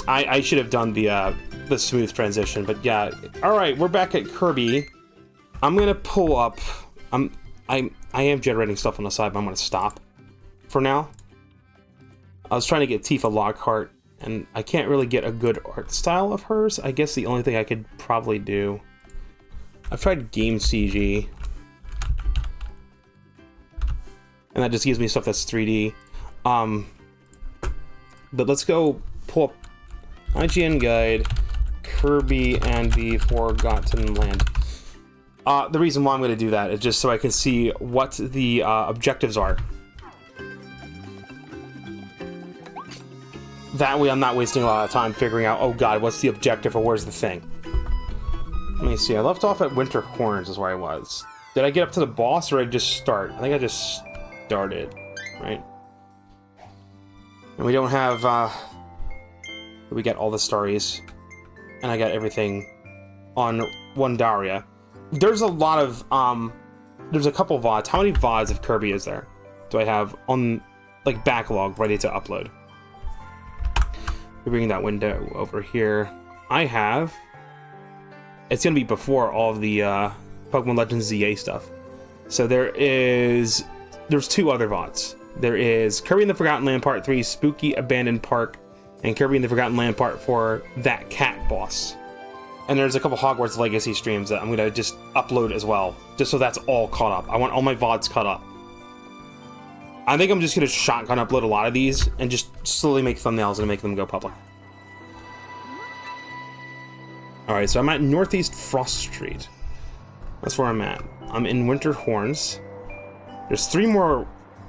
I should have done the smooth transition, but yeah. All right, we're back at Kirby. I'm gonna pull up. I am generating stuff on the side, but I'm gonna stop for now. I was trying to get Tifa Lockhart, and I can't really get a good art style of hers. I guess the only thing I could probably do. I've tried Game CG, and that just gives me stuff that's 3D. But let's go pull up IGN Guide, Kirby and the Forgotten Land. The reason why I'm going to do that is just so I can see what the objectives are. That way I'm not wasting a lot of time figuring out, oh god, what's the objective or where's the thing? Let me see, I left off at Winter Horns is where I was. Did I get up to the boss or did I just start? I think I just started, right? And we don't have, we got all the stories. And I got everything on one Daria. There's a lot of, there's a couple VODs. How many VODs of Kirby is there? Do I have on, like, backlog ready to upload? We're bringing that window over here. I have, it's gonna be before all of the, Pokemon Legends ZA stuff. So there's two other VODs. There is Kirby in the Forgotten Land Part 3, Spooky Abandoned Park, and Kirby in the Forgotten Land Part 4, That Cat Boss. And there's a couple Hogwarts Legacy streams that I'm going to just upload as well, just so that's all caught up. I want all my VODs caught up. I think I'm just going to shotgun upload a lot of these and just slowly make thumbnails and make them go public. Alright, so I'm at Northeast Frost Street. That's where I'm at. I'm in Winter Horns. There's 3 more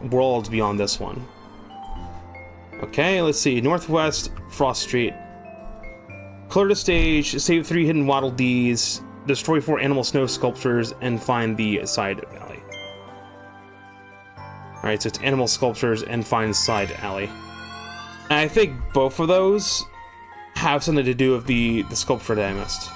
worlds beyond this one. Okay, let's see. Northwest Frost Street. Clear the stage, save 3 hidden Waddle Dees, destroy 4 animal snow sculptures, and find the side alley. Alright, so it's animal sculptures and find side alley. And I think both of those have something to do with the sculpture that I missed.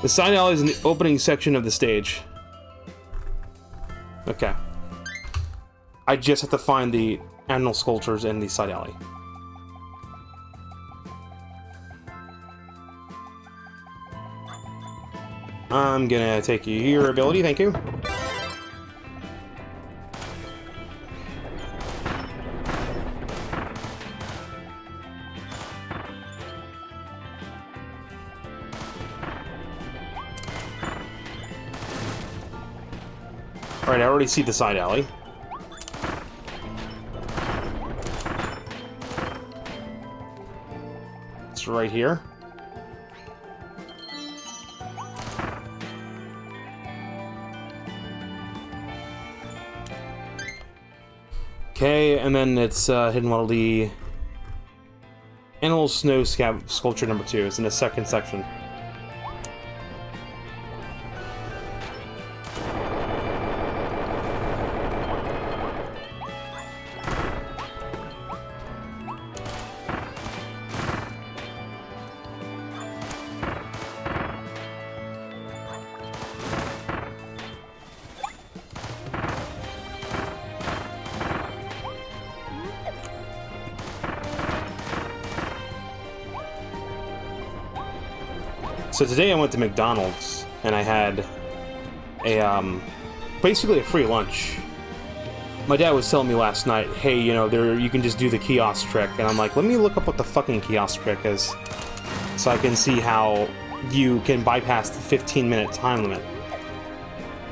The side alley is in the opening section of the stage. Okay. I just have to find the animal sculptures in the side alley. I'm gonna take your ability, thank you. Alright, I already see the side alley. It's right here. Okay, and then it's Hidden Waddle Dee. Animal Snow Sculpture number 2. It's in the second section. So today I went to McDonald's and I had a basically a free lunch. My dad was telling me last night, hey, you know, you can just do the kiosk trick, and I'm like, let me look up what the fucking kiosk trick is, so I can see how you can bypass the 15-minute time limit.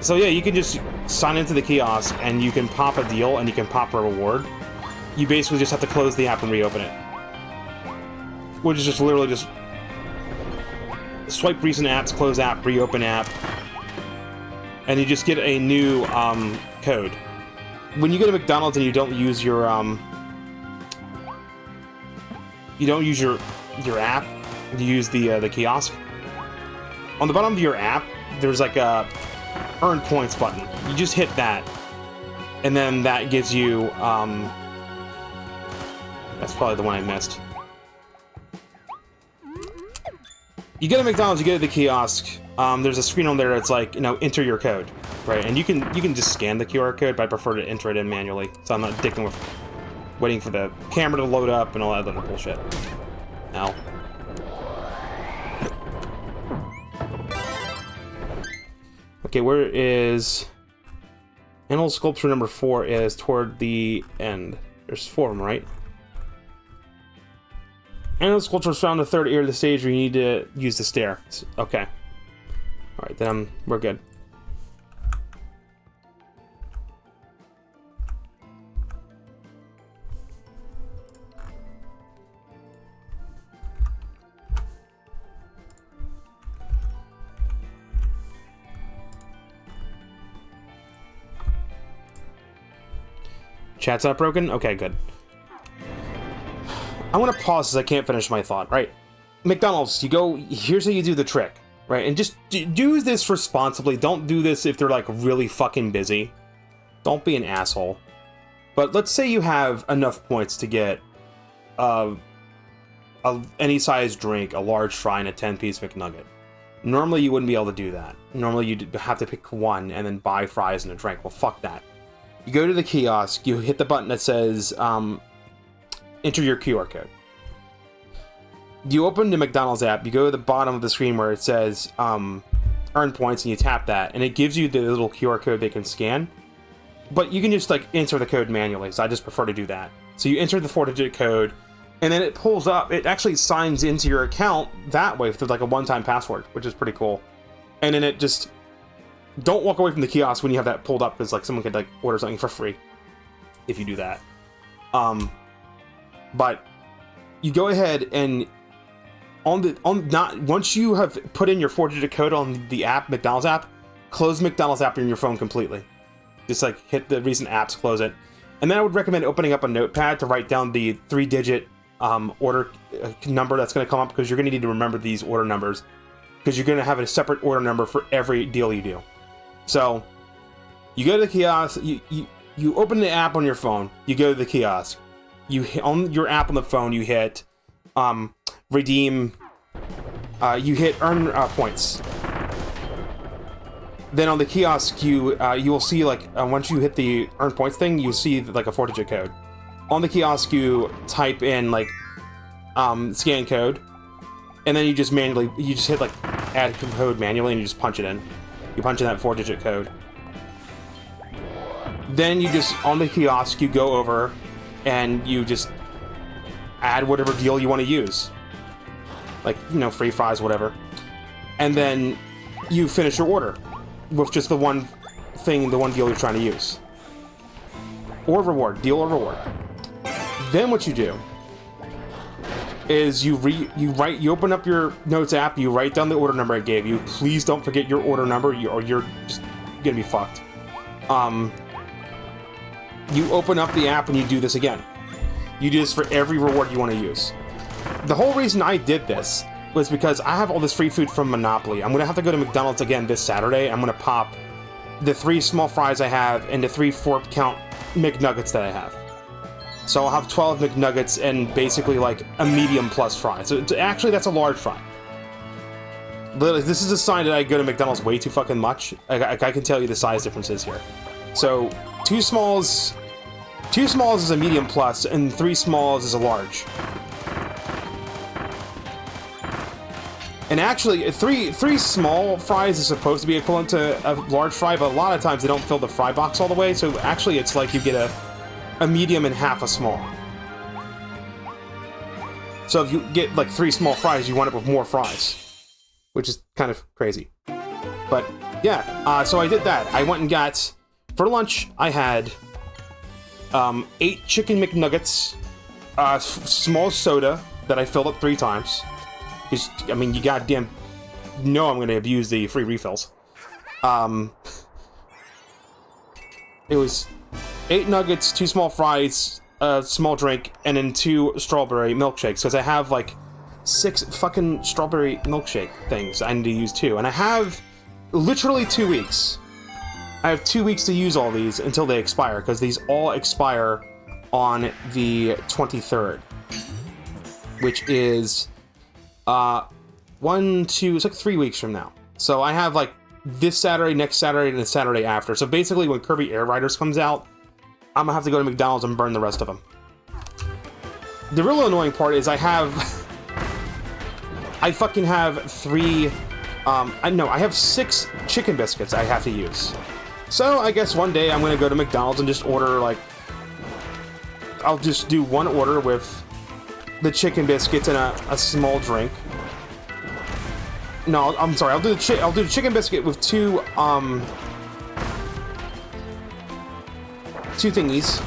So yeah, you can just sign into the kiosk and you can pop a deal and you can pop a reward. You basically just have to close the app and reopen it, which is just literally just swipe recent apps, close app, reopen app, and you just get a new code. When you go to McDonald's and you don't use your app, you use the kiosk. On the bottom of your app, there's like a earn points button. You just hit that, and then that gives you that's probably the one I missed. You go to McDonald's, you go to the kiosk, there's a screen on there that's like, you know, enter your code. right? And you can just scan the QR code, but I prefer to enter it in manually, so I'm not dicking with waiting for the camera to load up and all that other bullshit. Now. Okay, where is... Animal sculpture number 4 is toward the end. There's 4 of them, right? Animal sculpture is found in the third area of the stage where you need to use the stair. Okay. Alright, then we're good. Chat's not broken? Okay, good. I want to pause because I can't finish my thought, right? McDonald's, you go, here's how you do the trick, right? And just do this responsibly. Don't do this if they're like really fucking busy. Don't be an asshole. But let's say you have enough points to get any size drink, a large fry, and a 10-piece McNugget. Normally you wouldn't be able to do that. Normally you'd have to pick one and then buy fries and a drink. Well, fuck that. You go to the kiosk, you hit the button that says, enter your QR code. You open the McDonald's app, you go to the bottom of the screen where it says, earn points, and you tap that, and it gives you the little QR code they can scan. But you can just, like, enter the code manually, so I just prefer to do that. So you enter the 4-digit code, and then it pulls up, it actually signs into your account that way through, like, a one-time password, which is pretty cool. And then it just... Don't walk away from the kiosk when you have that pulled up, because like someone could like order something for free if you do that. But you go ahead and once you have put in your 4-digit code on the app, McDonald's app, close McDonald's app on your phone completely. Just like hit the recent apps, close it, and then I would recommend opening up a notepad to write down the 3-digit order number that's going to come up, because you're going to need to remember these order numbers, because you're going to have a separate order number for every deal you do. So, you go to the kiosk, you open the app on your phone, you go to the kiosk, you hit, on your app on the phone, you hit, redeem, you hit earn points. Then on the kiosk, you'll see, like, once you hit the earn points thing, you'll see, like, a 4-digit code. On the kiosk, you type in, like, scan code, and then you just hit, like, add code manually, and you just punch it in. You punch in that 4-digit code. Then you just, on the kiosk, you go over and you just add whatever deal you want to use. Like, you know, free fries, whatever. And then you finish your order with just the one thing, the one deal you're trying to use. Or reward, deal or reward. Then what you do is you open up your notes app, you write down the order number I gave you. Please don't forget your order number, or you're just gonna be fucked. You open up the app and you do this again. You do this for every reward you want to use. The whole reason I did this was because I have all this free food from Monopoly. I'm gonna have to go to McDonald's again this Saturday. I'm gonna pop the 3 small fries I have and the 3 4-count McNuggets that I have. So I'll have 12 McNuggets and basically like a medium plus fry. So actually that's a large fry. This is a sign that I go to McDonald's way too fucking much. I can tell you the size differences here. So 2 smalls is a medium plus and 3 smalls is a large. And actually, three small fries is supposed to be equivalent to a large fry, but a lot of times they don't fill the fry box all the way. So actually it's like you get a medium and half a small. So if you get like 3 small fries, you wind up with more fries, which is kind of crazy. But yeah, so I did that. I went and got, for lunch, I had 8 chicken McNuggets, small soda that I filled up 3 times. Because, I mean, you goddamn know I'm going to abuse the free refills. It was 8 nuggets, 2 small fries, a small drink, and then 2 strawberry milkshakes. Because I have, like, 6 fucking strawberry milkshake things I need to use, too. And I have literally 2 weeks. I have 2 weeks to use all these until they expire. Because these all expire on the 23rd. Which is... it's like 3 weeks from now. So I have like this Saturday, next Saturday, and the Saturday after. So basically, when Kirby Air Riders comes out, I'm gonna have to go to McDonald's and burn the rest of them. The real annoying part is I fucking have 3, I have 6 chicken biscuits I have to use. So I guess one day I'm gonna go to McDonald's and just order, like, I'll just do one order with the chicken biscuits and a small drink. No, I'm sorry, I'll do the chicken biscuit with 2 thingies.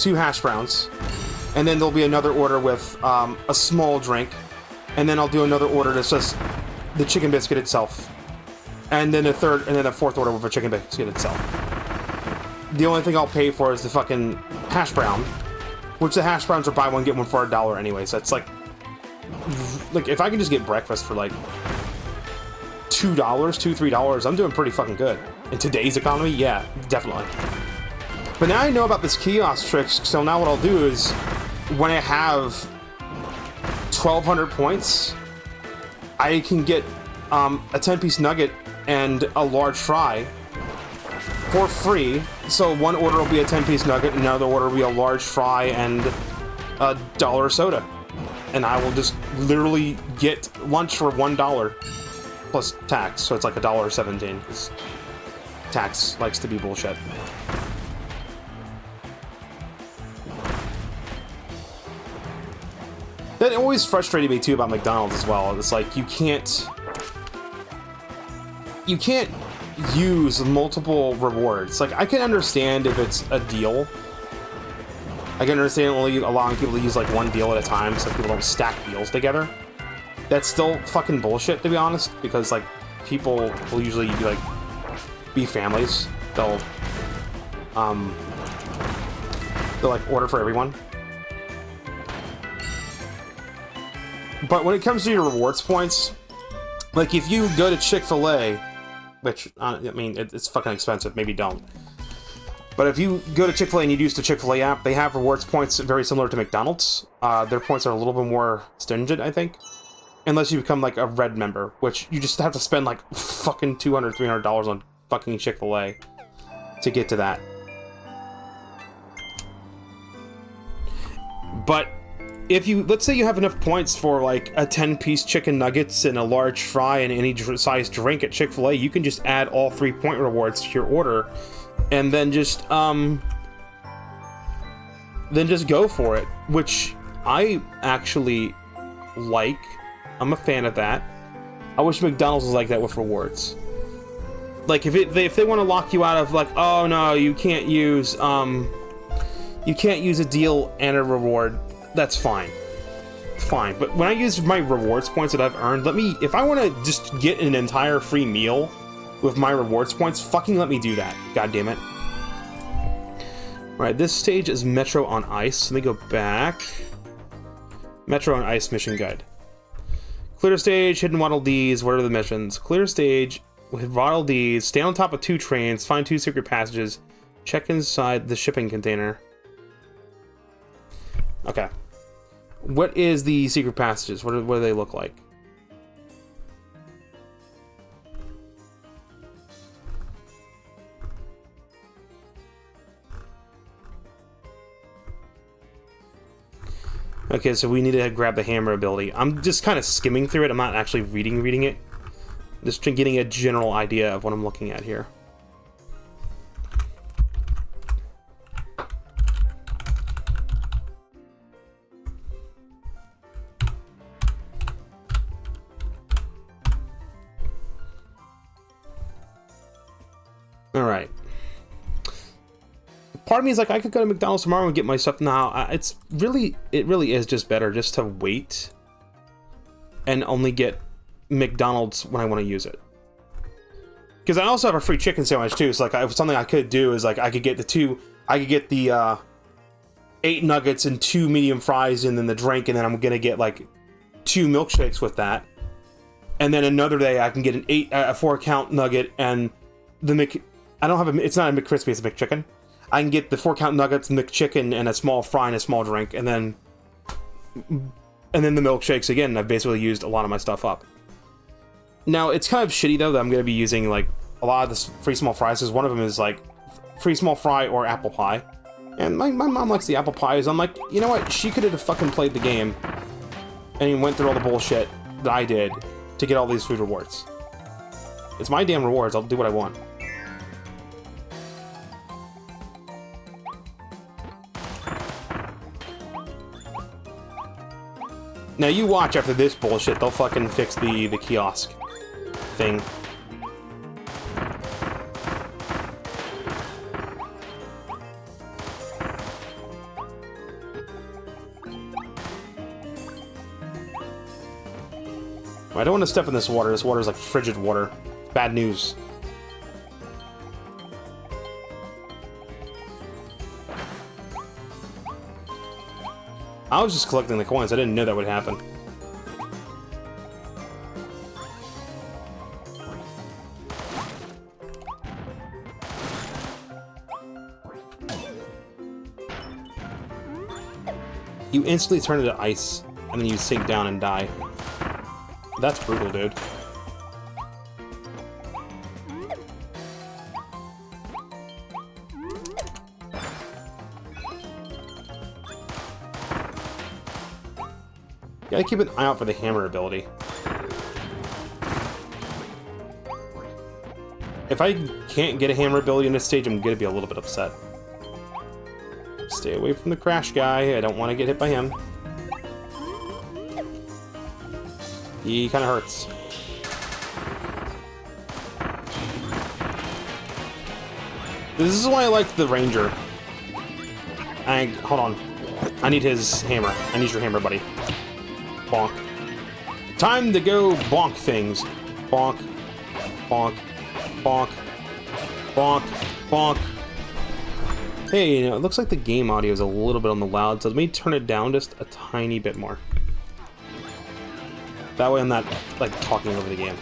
2 hash browns. And then there'll be another order with a small drink, and then I'll do another order that's just the chicken biscuit itself, and then a fourth order with a chicken biscuit itself. The only thing I'll pay for is the fucking hash brown, which the hash browns are buy one get one for $1 anyway. So it's like if I can just get breakfast for like $2, $3, I'm doing pretty fucking good in today's economy. Yeah, definitely. But now I know about this kiosk trick, so now what I'll do is, when I have 1,200 points, I can get a 10-piece nugget and a large fry for free. So one order will be a 10-piece nugget, another order will be a large fry and a $1 soda. And I will just literally get lunch for $1 plus tax, so it's like $1.17, because tax likes to be bullshit. That always frustrated me too about McDonald's as well. It's like you can't use multiple rewards. Like, I can understand if it's a deal. I can understand only allowing people to use like one deal at a time, so people don't stack deals together. That's still fucking bullshit, to be honest, because like people will usually be families. They'll like order for everyone. But when it comes to your rewards points, like if you go to Chick-fil-A, which, I mean, it's fucking expensive, maybe don't. But if you go to Chick-fil-A and you use the Chick-fil-A app, they have rewards points very similar to McDonald's. Their points are a little bit more stringent, I think. Unless you become like a red member, which you just have to spend like fucking $200, $300 on fucking Chick-fil-A to get to that. But if you, let's say you have enough points for like a 10-piece chicken nuggets and a large fry and any size drink at Chick-fil-A, you can just add all 3 point rewards to your order and then just go for it, which I actually like. I'm a fan of that. I wish McDonald's was like that with rewards. Like if they want to lock you out of like, oh no, you can't use a deal and a reward, that's fine. Fine. But when I use my rewards points that I've earned, if I want to just get an entire free meal with my rewards points, fucking let me do that. God damn it. Alright, this stage is Metro on Ice. Let me go back. Metro on Ice mission guide. Clear stage, hidden Waddle Dees. What are the missions? Clear stage with Waddle Dees. Stay on top of 2 trains. Find 2 secret passages. Check inside the shipping container. Okay. What is the secret passages? What do they look like? Okay, so we need to grab the hammer ability. I'm just kind of skimming through it. I'm not actually reading it. Just getting a general idea of what I'm looking at here. Alright. Part of me is like, I could go to McDonald's tomorrow and get my stuff now. It really is just better just to wait and only get McDonald's when I want to use it. Because I also have a free chicken sandwich too. So like, something I could do is like, I could get the 8 nuggets and 2 medium fries and then the drink, and then I'm gonna get like 2 milkshakes with that. And then another day I can get a 4-count nugget and it's not a McCrispy, it's a McChicken. I can get the 4-count nuggets, McChicken, and a small fry and a small drink, and then the milkshakes again. I've basically used a lot of my stuff up. Now, it's kind of shitty, though, that I'm going to be using, like, a lot of this free small fries, because one of them is, like, free small fry or apple pie. And my mom likes the apple pies. I'm like, you know what? She could have fucking played the game and went through all the bullshit that I did to get all these food rewards. It's my damn rewards. I'll do what I want. Now, you watch after this bullshit. They'll fucking fix the kiosk thing. I don't want to step in this water. This water is like frigid water. Bad news. I was just collecting the coins. I didn't know that would happen. You instantly turn into ice, and then you sink down and die. That's brutal, dude. Gotta keep an eye out for the hammer ability. If I can't get a hammer ability in this stage, I'm gonna be a little bit upset. Stay away from the crash guy. I don't want to get hit by him. He kind of hurts. This is why I like the ranger. Hold on. I need his hammer. I need your hammer, buddy. Bonk. Time to go bonk things. Bonk. Bonk. Bonk. Bonk. Bonk. Hey, you know, it looks like the game audio is a little bit on the loud, so let me turn it down just a tiny bit more. That way I'm not, like, talking over the game.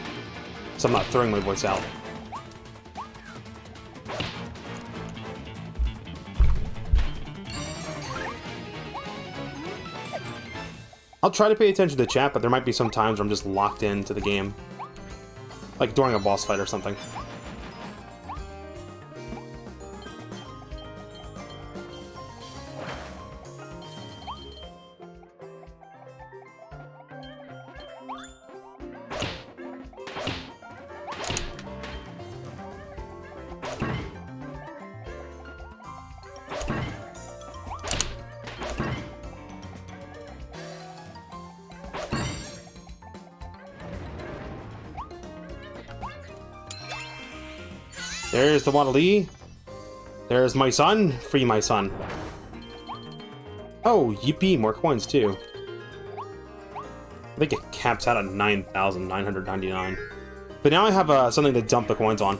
So I'm not throwing my voice out. I'll try to pay attention to chat, but there might be some times where I'm just locked into the game. Like during a boss fight or something. There's the Waddle Dee. There's my son. Free my son. Oh, yippee, more coins too. I think it caps out at 9,999. But now I have something to dump the coins on.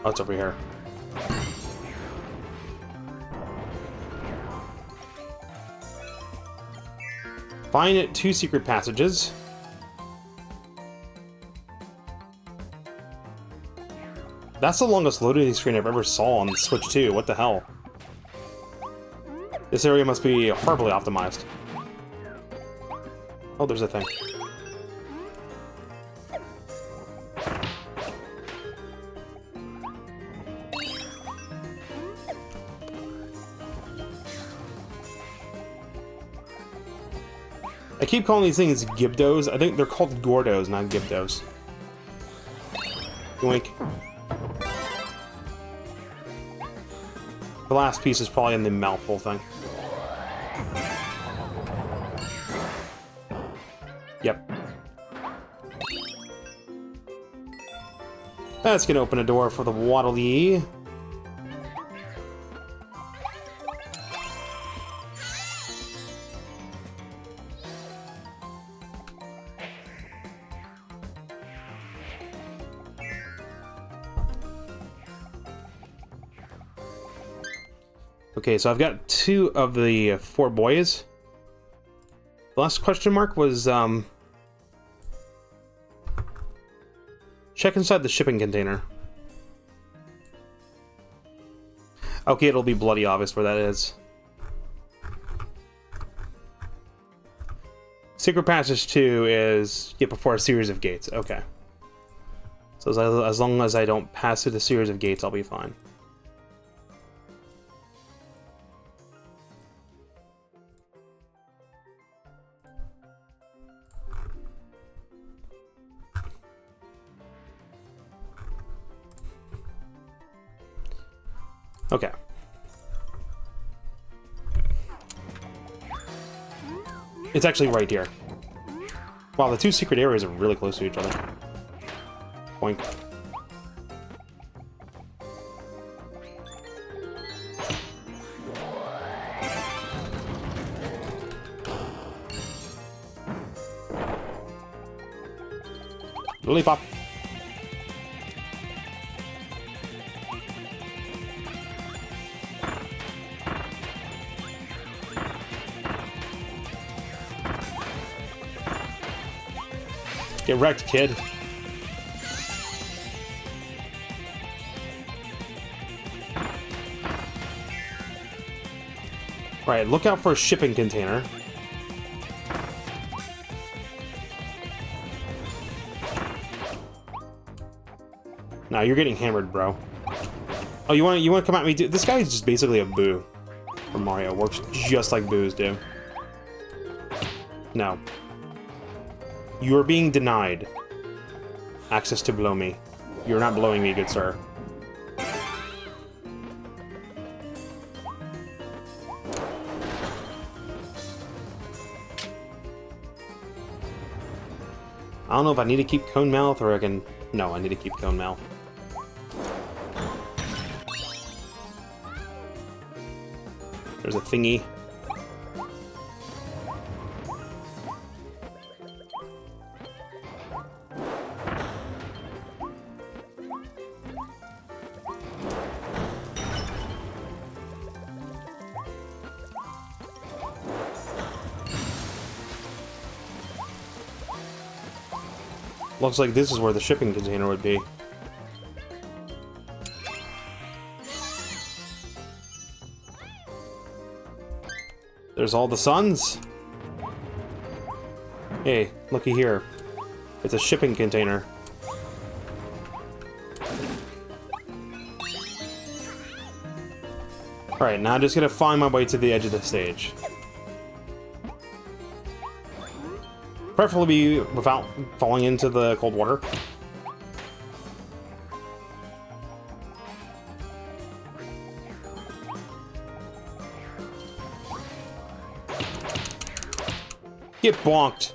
Oh, it's over here. Find 2 secret passages. That's the longest loading screen I've ever saw on the Switch 2. What the hell? This area must be horribly optimized. Oh, there's a thing. I keep calling these things Gibdos. I think they're called Gordos, not Gibdos. Yoink. The last piece is probably in the mouthful thing. Yep. That's gonna open a door for the Waddle Dee. Okay, so I've got 2 of the 4 boys. The last question mark was, check inside the shipping container. Okay, it'll be bloody obvious where that is. Secret Passage 2 is get before a series of gates. Okay. So as long as I don't pass through the series of gates, I'll be fine. Okay. It's actually right here. Wow, the 2 secret areas are really close to each other. Boink. Lollipop. Get wrecked, kid. Right, look out for a shipping container. Nah, you're getting hammered, bro. Oh, you want to come at me? This guy is just basically a Boo from Mario. Works just like Boos do. No. You are being denied access to blow me. You're not blowing me, good sir. I don't know if I need to keep Cone Mouth or I can... No, I need to keep Cone Mouth. There's a thingy. Looks like this is where the shipping container would be. There's all the suns. Hey, looky here. It's a shipping container. Alright, now I'm just gonna find my way to the edge of the stage. Preferably without falling into the cold water. Get bonked.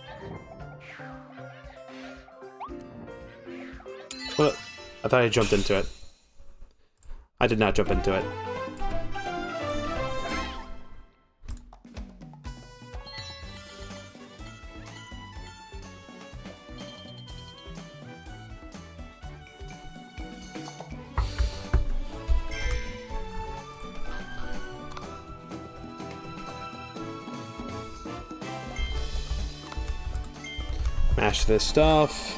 What? I thought I jumped into it. I did not jump into it. Mash this stuff.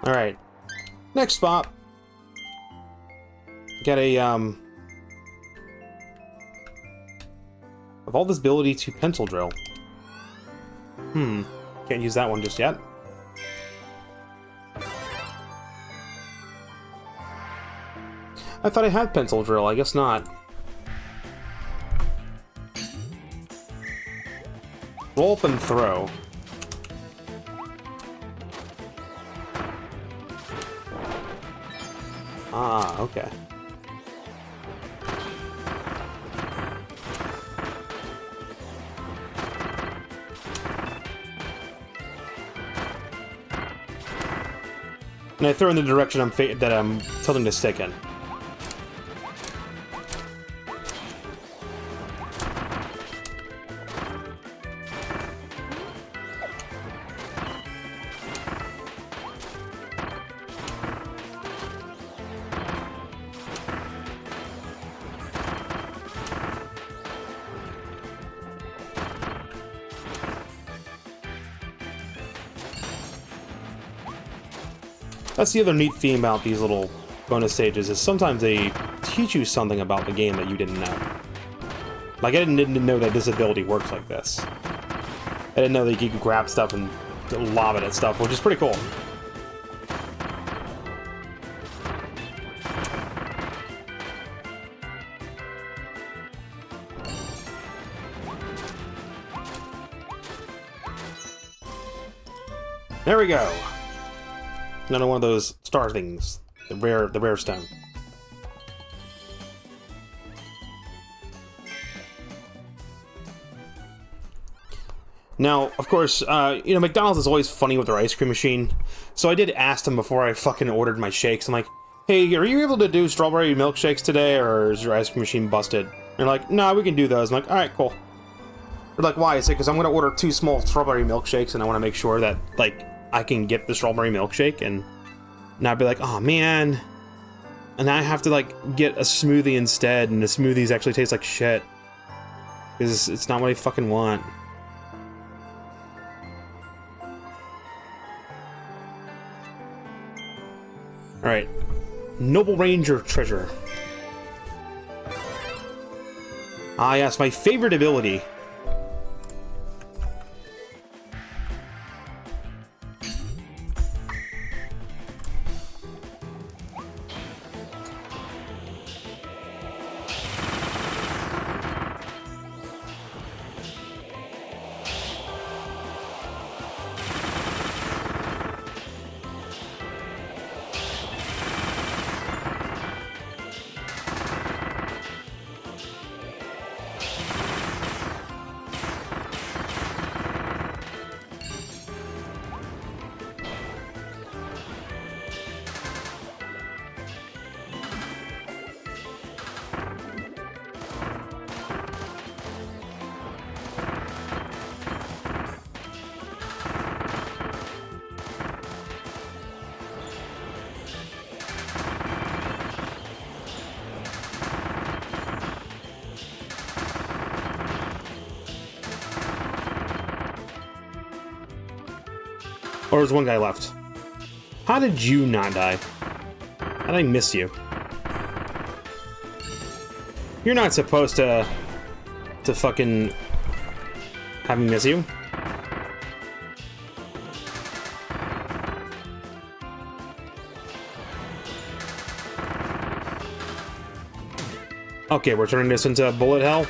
Alright. Next spot. Get a, of all this ability to pencil drill. Can't use that one just yet. I thought I had pencil drill, I guess not. Roll up and throw. Ah, okay. And I throw in the direction that I'm tilting the stick in. That's the other neat theme about these little bonus stages, is sometimes they teach you something about the game that you didn't know. Like, I didn't know that this ability works like this. I didn't know that you could grab stuff and lob it at stuff, which is pretty cool. There we go. Another one of those star things. The rare stone. Now, of course, you know, McDonald's is always funny with their ice cream machine. So I did ask them before I fucking ordered my shakes. I'm like, hey, are you able to do strawberry milkshakes today, or is your ice cream machine busted? And they're like, no, we can do those. I'm like, alright, cool. They're like, why? I say, because I'm going to order 2 small strawberry milkshakes, and I want to make sure that, like, I can get the strawberry milkshake, and I'd be like, oh man. And I have to, like, get a smoothie instead, and the smoothies actually taste like shit. Because it's not what I fucking want. Alright. Noble Ranger Treasure. Ah, yes, my favorite ability. Or there's one guy left. How did you not die? How did I miss you? You're not supposed to fucking have me miss you. Okay, we're turning this into bullet hell.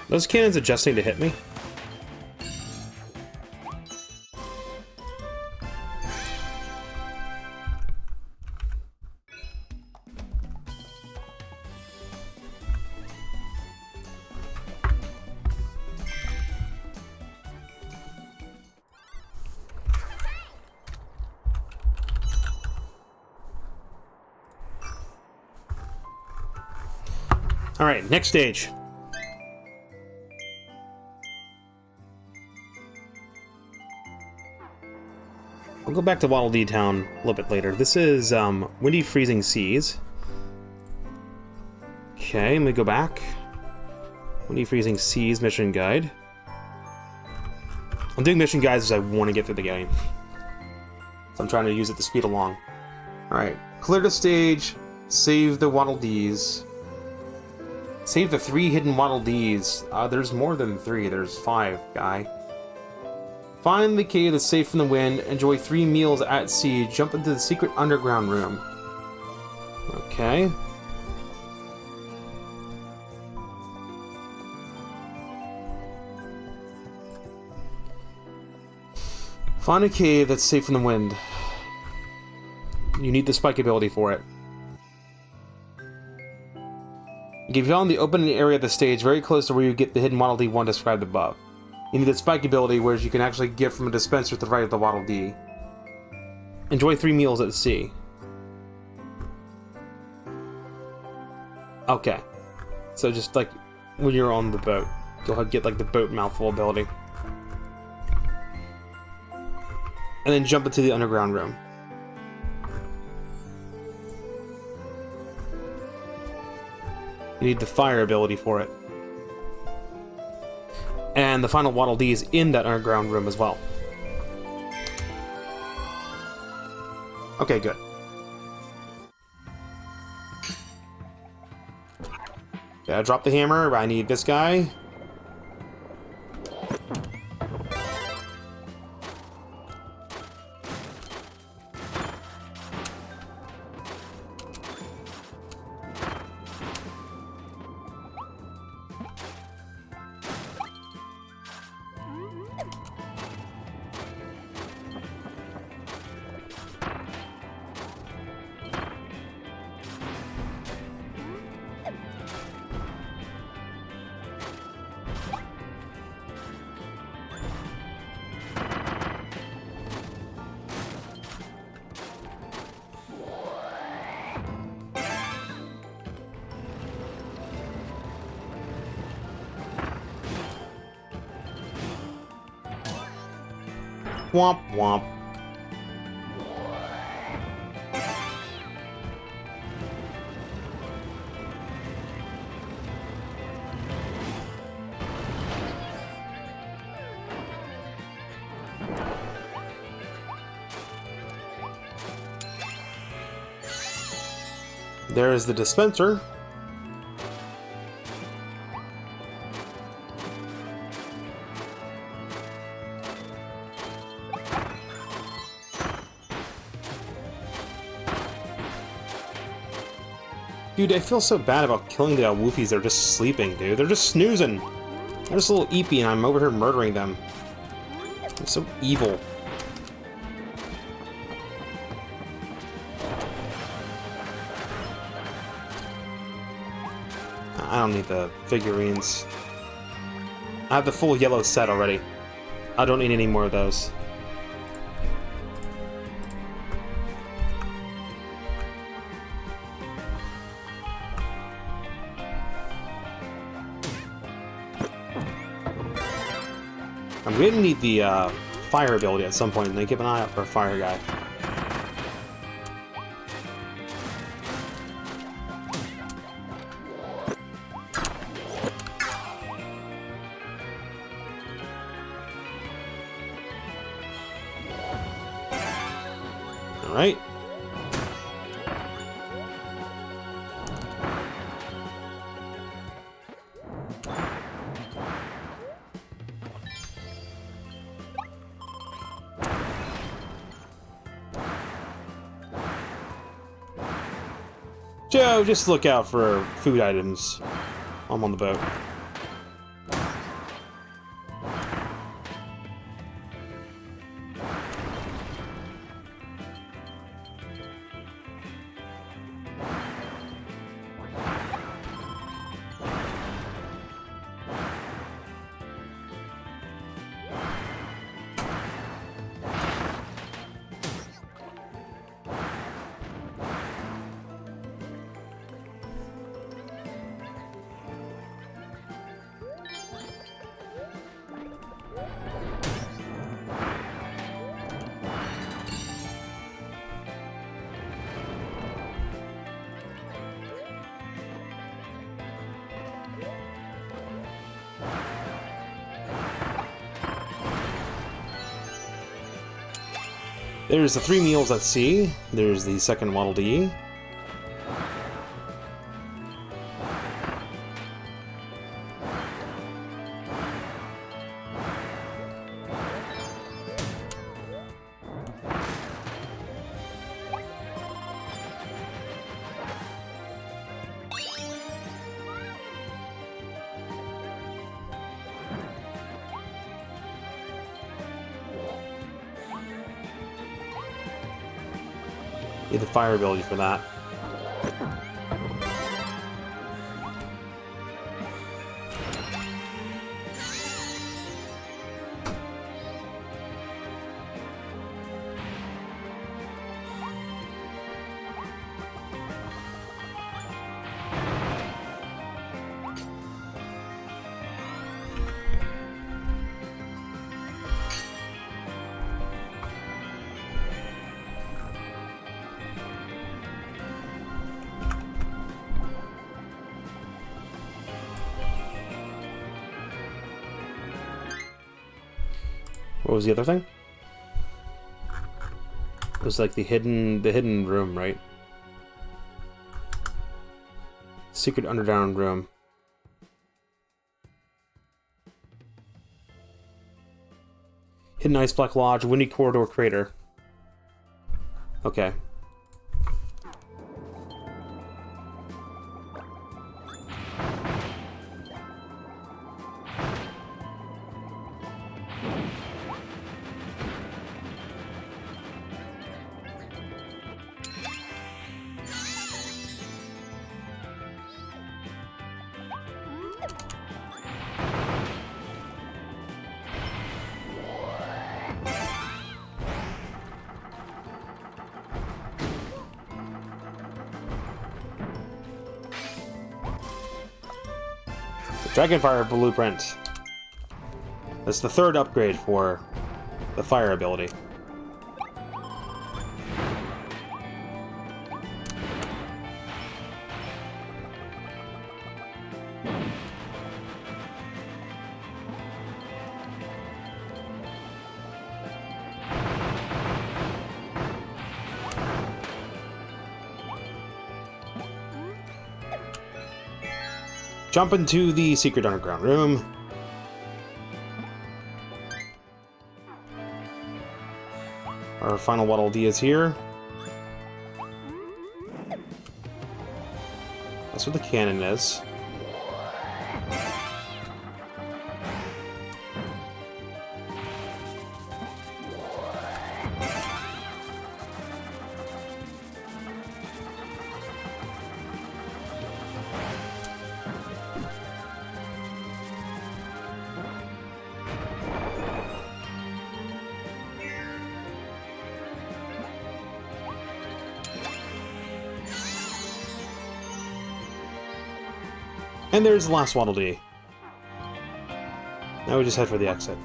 Those cannons adjusting to hit me? Alright, next stage. I'll go back to Waddle Dee Town a little bit later. This is Windy Freezing Seas. Okay, let me go back. Windy Freezing Seas mission guide. I'm doing mission guides because I want to get through the game. So I'm trying to use it to speed along. Alright, clear the stage, save the Waddle Dees. Save the 3 hidden Waddle Dees. There's more than 3, there's 5, guy. Find the cave that's safe from the wind, enjoy 3 meals at sea, jump into the secret underground room. Okay. Find a cave that's safe from the wind. You need the spike ability for it. You can be found in the open area of the stage, very close to where you get the hidden Waddle Dee 1 described above. You need the spike ability, whereas you can actually get from a dispenser to the right of the Waddle Dee. Enjoy 3 meals at sea. Okay. So just like when you're on the boat, you'll get like the boat mouthful ability. And then jump into the underground room. You need the fire ability for it. And the final Waddle Dee is in that underground room as well. Okay, good. Yeah, drop the hammer. I need this guy. Womp womp. There is the dispenser. Dude, I feel so bad about killing the Woofies. They're just sleeping, dude. They're just snoozing. They're just a little eepy, and I'm over here murdering them. I'm so evil. I don't need the figurines. I have the full yellow set already. I don't need any more of those. I'm gonna need the fire ability at some point, and then keep an eye out for a fire guy. Alright. Joe, just look out for food items. I'm on the boat. There's the 3 meals at sea. There's the second Waddle Dee. Need the fire ability for that. What was the other thing? It was like the hidden room, right? Secret underground room. Hidden Ice Black Lodge, Windy Corridor Crater. Okay. Dragonfire Blueprint. That's the third upgrade for the fire ability. Jump into the secret underground room. Our final Waddle Dee is here. That's what the cannon is. And there's the last Waddle Dee. Now we just head for the exit.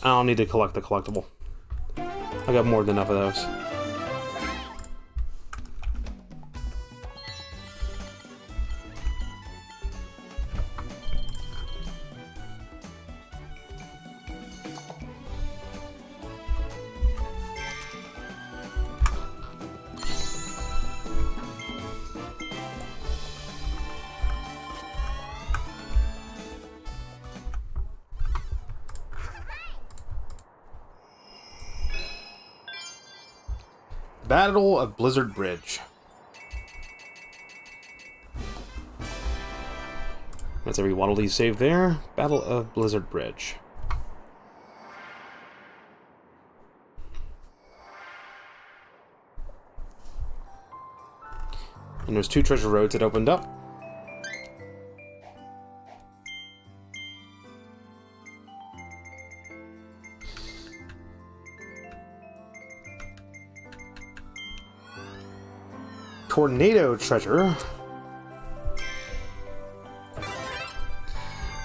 I don't need to collect the collectible. I got more than enough of those. Battle of Blizzard Bridge. That's every Waddle Dee saved there. Battle of Blizzard Bridge. And there's 2 treasure roads that opened up. Tornado treasure.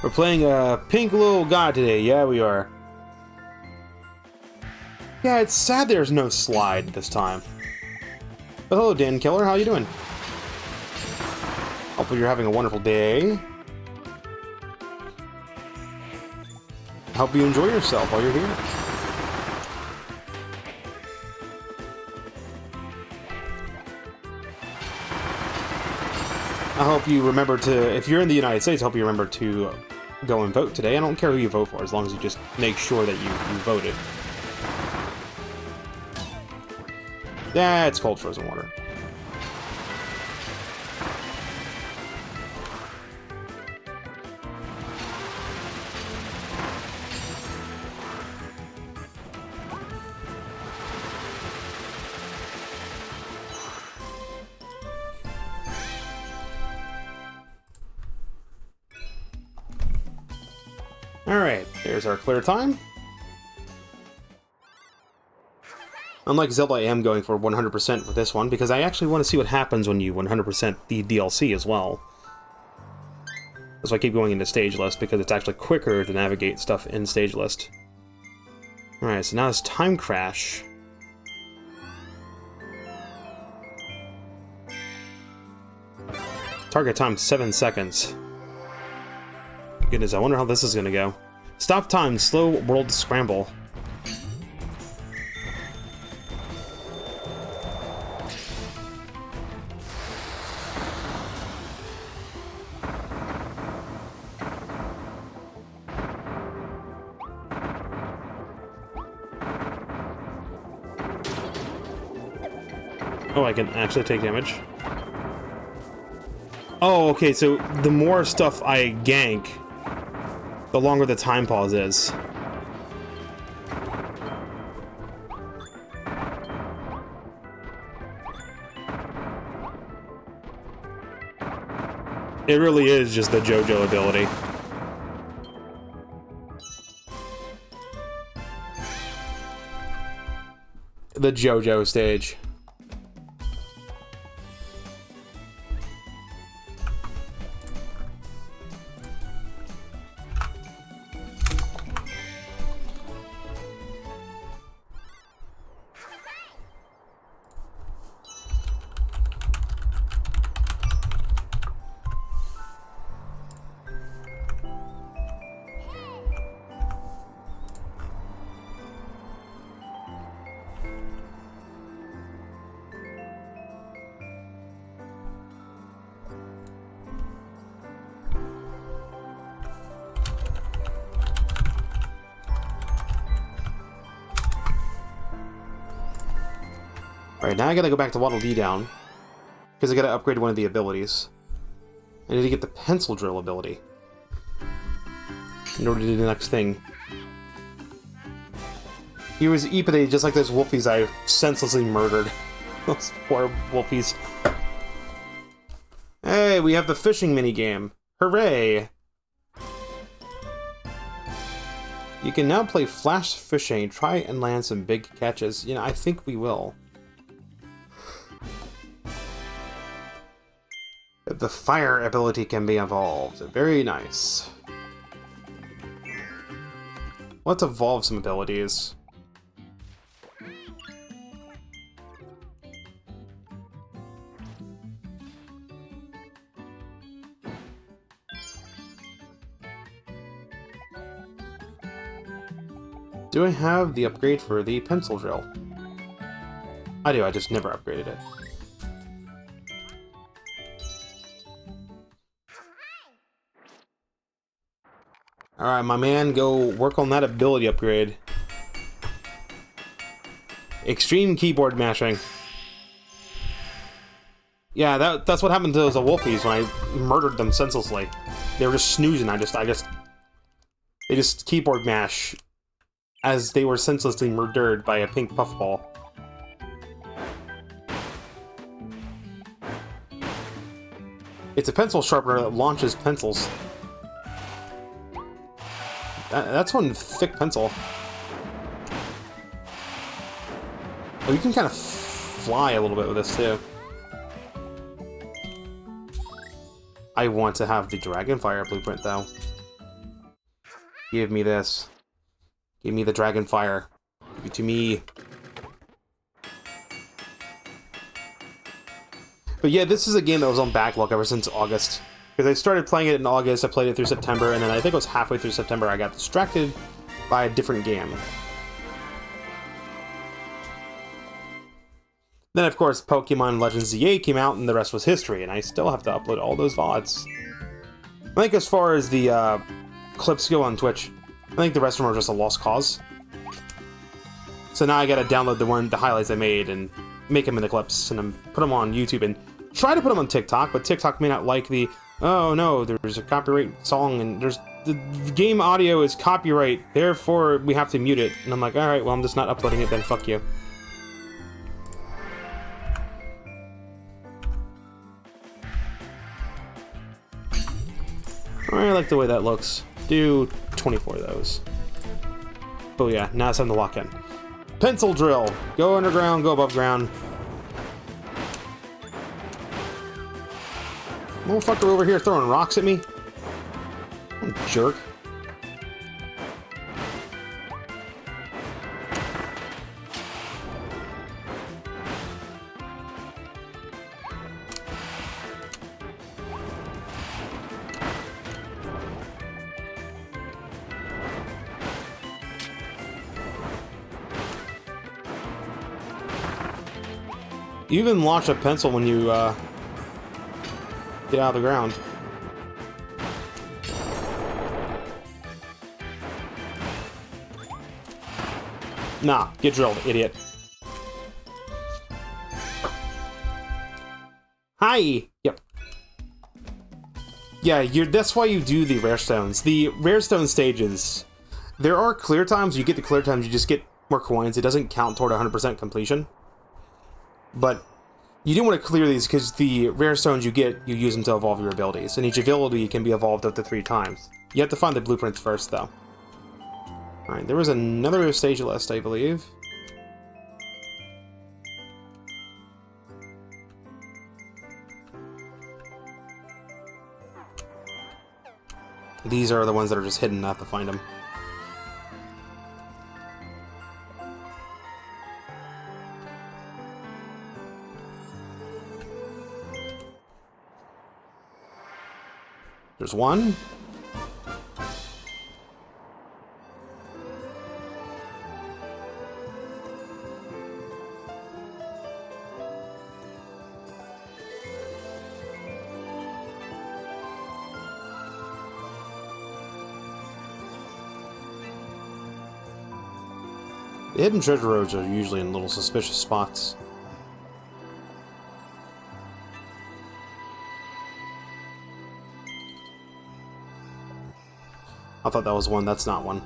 We're playing a pink little guy today. Yeah, we are. Yeah, it's sad there's no slide this time. But hello, Dan Killer. How you doing? Hope you're having a wonderful day. Hope you enjoy yourself while you're here. I hope you remember to, if you're in the United States, I hope you remember to go and vote today. I don't care who you vote for, as long as you just make sure that you voted. Yeah, it's cold frozen water. Alright, there's our clear time. Unlike Zelda, I am going for 100% with this one, because I actually want to see what happens when you 100% the DLC as well. That's why I keep going into stage list, because it's actually quicker to navigate stuff in stage list. Alright, so now it's time crash. Target time 7 seconds. Goodness, I wonder how this is gonna go. Stop time, slow world scramble. Oh, I can actually take damage. Oh, okay, so the more stuff I gank, the longer the time pause is. It really is just the JoJo ability. The JoJo stage. Alright, now I gotta go back to Waddle Dee down, because I gotta upgrade one of the abilities. I need to get the pencil drill ability in order to do the next thing. He was Ipade, just like those wolfies I senselessly murdered. Those poor wolfies. Hey, we have the fishing minigame. Hooray! You can now play flash fishing. Try and land some big catches. You know, I think we will. The fire ability can be evolved. Very nice. Let's evolve some abilities. Do I have the upgrade for the pencil drill? I do, I just never upgraded it. Alright, my man, go work on that ability upgrade. Extreme keyboard mashing. Yeah, that's what happened to those wolfies when I murdered them senselessly. They were just snoozing. They just keyboard mash as they were senselessly murdered by a pink puffball. It's a pencil sharpener that launches pencils. That's one thick pencil. Oh, you can kind of fly a little bit with this, too. I want to have the Dragonfire blueprint, though. Give me this. Give me the Dragonfire. Give it to me. But yeah, this is a game that was on backlog ever since August. Because I started playing it in August, I played it through September, and then I think it was halfway through September I got distracted by a different game. Then, of course, Pokemon Legends ZA came out, and the rest was history, and I still have to upload all those VODs. I think as far as the clips go on Twitch, I think the rest of them are just a lost cause. So now I gotta download the highlights I made and make them into clips and then put them on YouTube and try to put them on TikTok, but TikTok may not like the, oh no, there's a copyright song and the game audio is copyright, therefore we have to mute it. And I'm like, alright, well, I'm just not uploading it then, fuck you. I like the way that looks. Do 24 of those. Oh yeah, now it's time to lock in. Pencil drill. Go underground, go above ground. Motherfucker over here throwing rocks at me. What a jerk. You even launch a pencil when you get out of the ground. Nah, get drilled, idiot. Hi! Yep. Yeah, that's why you do the rare stones. The rare stone stages, there are clear times. You get the clear times, you just get more coins. It doesn't count toward 100% completion. But you do want to clear these because the rare stones you get, you use them to evolve your abilities. And each ability can be evolved up to 3 times. You have to find the blueprints first, though. Alright, there was another stage list, I believe. These are the ones that are just hidden, I have to find them. There's one. The hidden treasure roads are usually in little suspicious spots. I thought that was one, that's not one.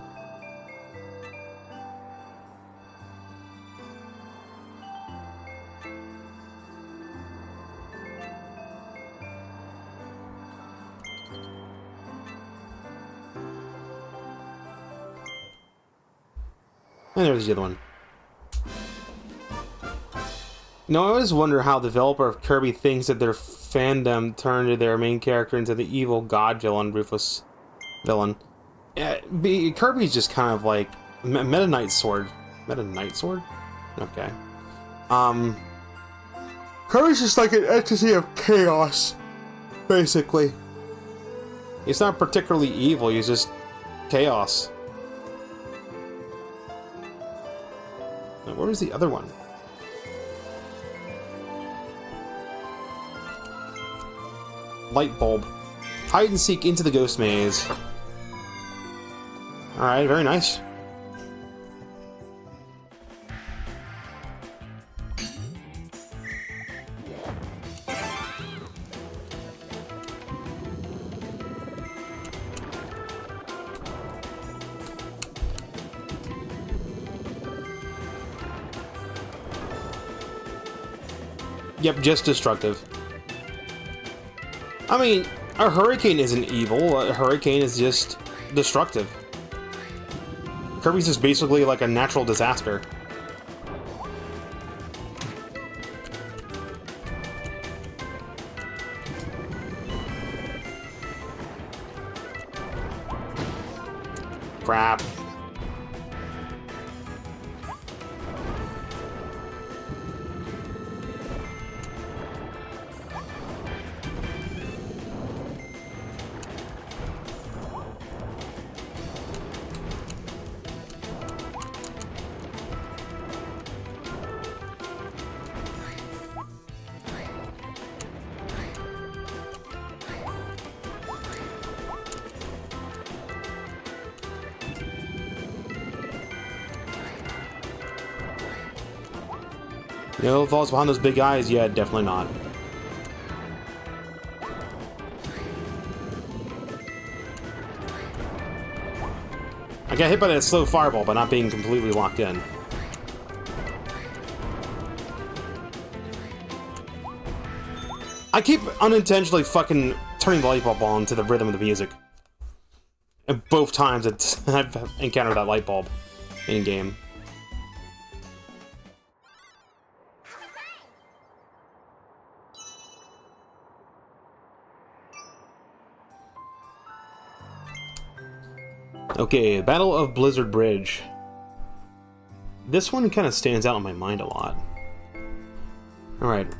And there's the other one. Now, I always wonder how the developer of Kirby thinks that their fandom turned their main character into the evil god villain, ruthless villain. Kirby's just kind of like Meta Knight Sword. Meta Knight Sword? Okay. Kirby's just like an entity of chaos, basically. He's not particularly evil, he's just chaos. Now, where's the other one? Light bulb. Hide and seek into the ghost maze. Alright, very nice. Yep, just destructive. I mean, a hurricane isn't evil. A hurricane is just destructive. Kirby's just basically like a natural disaster. Crap. You know the thoughts behind those big eyes? Yeah, definitely not. I got hit by that slow fireball by not being completely locked in. I keep unintentionally fucking turning the light bulb on to the rhythm of the music. And both times I've encountered that light bulb in-game. Okay, Battle of Blizzard Bridge. This one kind of stands out in my mind a lot. Alright.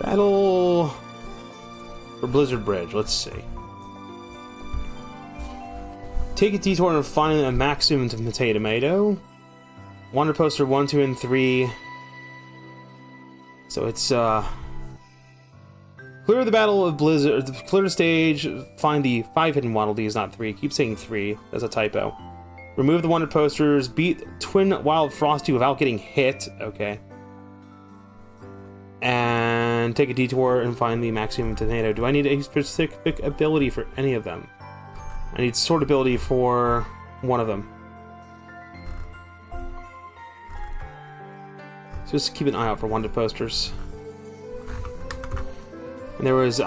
Battle for Blizzard Bridge. Let's see. Take a detour and find a maximum tomato. Wonder poster 1, 2, and 3. So it's clear the Battle of Blizzard. Clear the stage. Find the 5 hidden Waddle Dees, not 3. Keep saying 3. That's a typo. Remove the wonder posters. Beat Twin Wild Frosty without getting hit. Okay. And take a detour and find the maximum tornado. Do I need a specific ability for any of them? I need sword ability for one of them. So just keep an eye out for wonder posters. And there was take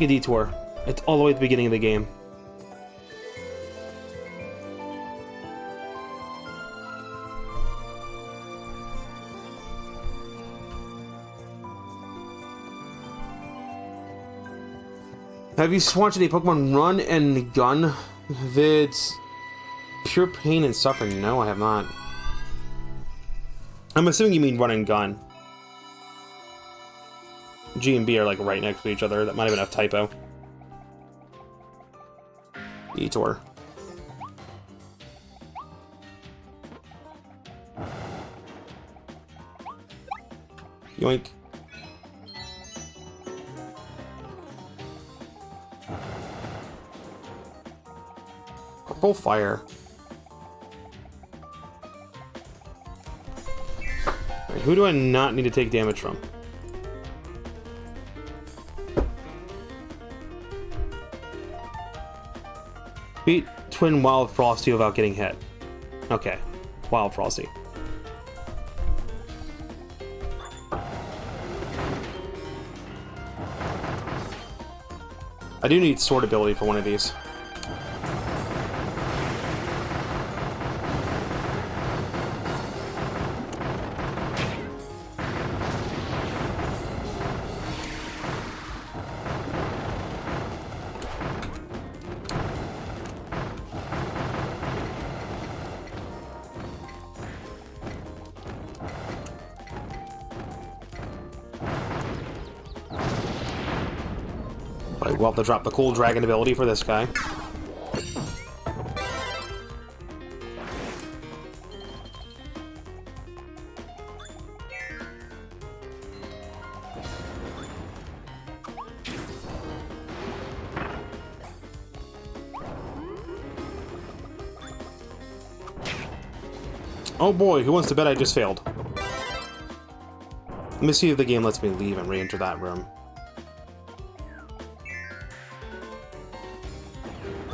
a detour. It's all the way at the beginning of the game. Have you watched any Pokemon Run and Gun vids? Pure pain and suffering. No, I have not. I'm assuming you mean Run and Gun. G and B are like right next to each other. That might have been a typo. Detour. Yoink. Purple fire. Right, who do I not need to take damage from? Beat Twin Wild Frosty without getting hit. Okay. Wild Frosty. I do need sword ability for one of these. We'll have to drop the cool dragon ability for this guy. Oh boy, who wants to bet I just failed? Let me see if the game lets me leave and re-enter that room.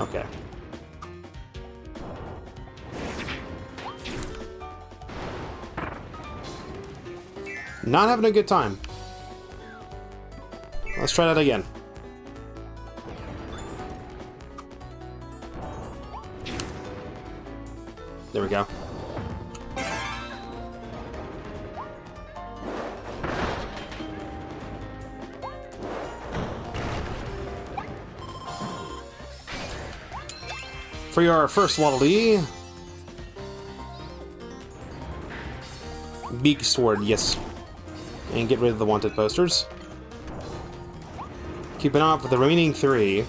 Okay. Not having a good time. Let's try that again. There we go. For your first Waddle Dee, beak sword, yes. And get rid of the wanted posters. Keep an eye out for the remaining 3.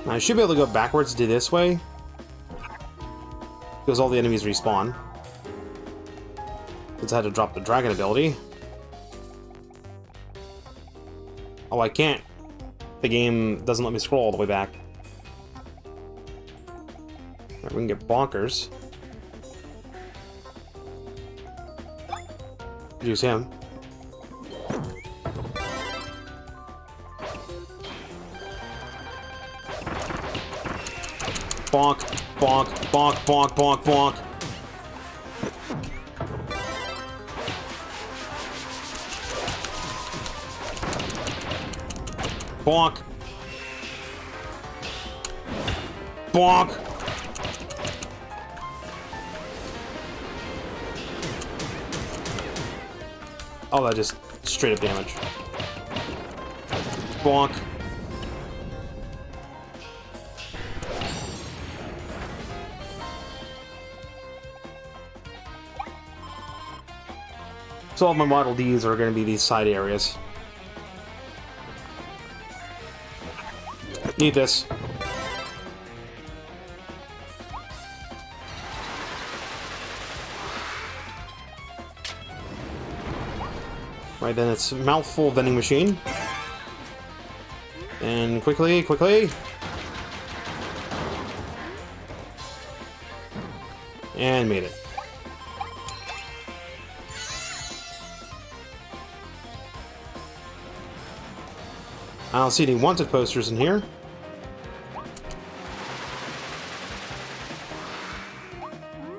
I should be able to go backwards to this way. Because all the enemies respawn. Since I had to drop the dragon ability. Oh, I can't. The game doesn't let me scroll all the way back. Alright, we can get bonkers. Use him. Bonk, bonk, bonk, bonk, bonk, bonk. Bonk. Bonk. Oh, that just straight up damage. Bonk. So all of my Model Ds are going to be these side areas. Need this. Right, then it's mouthful vending machine. And quickly, quickly. And made it. I don't see any wanted posters in here.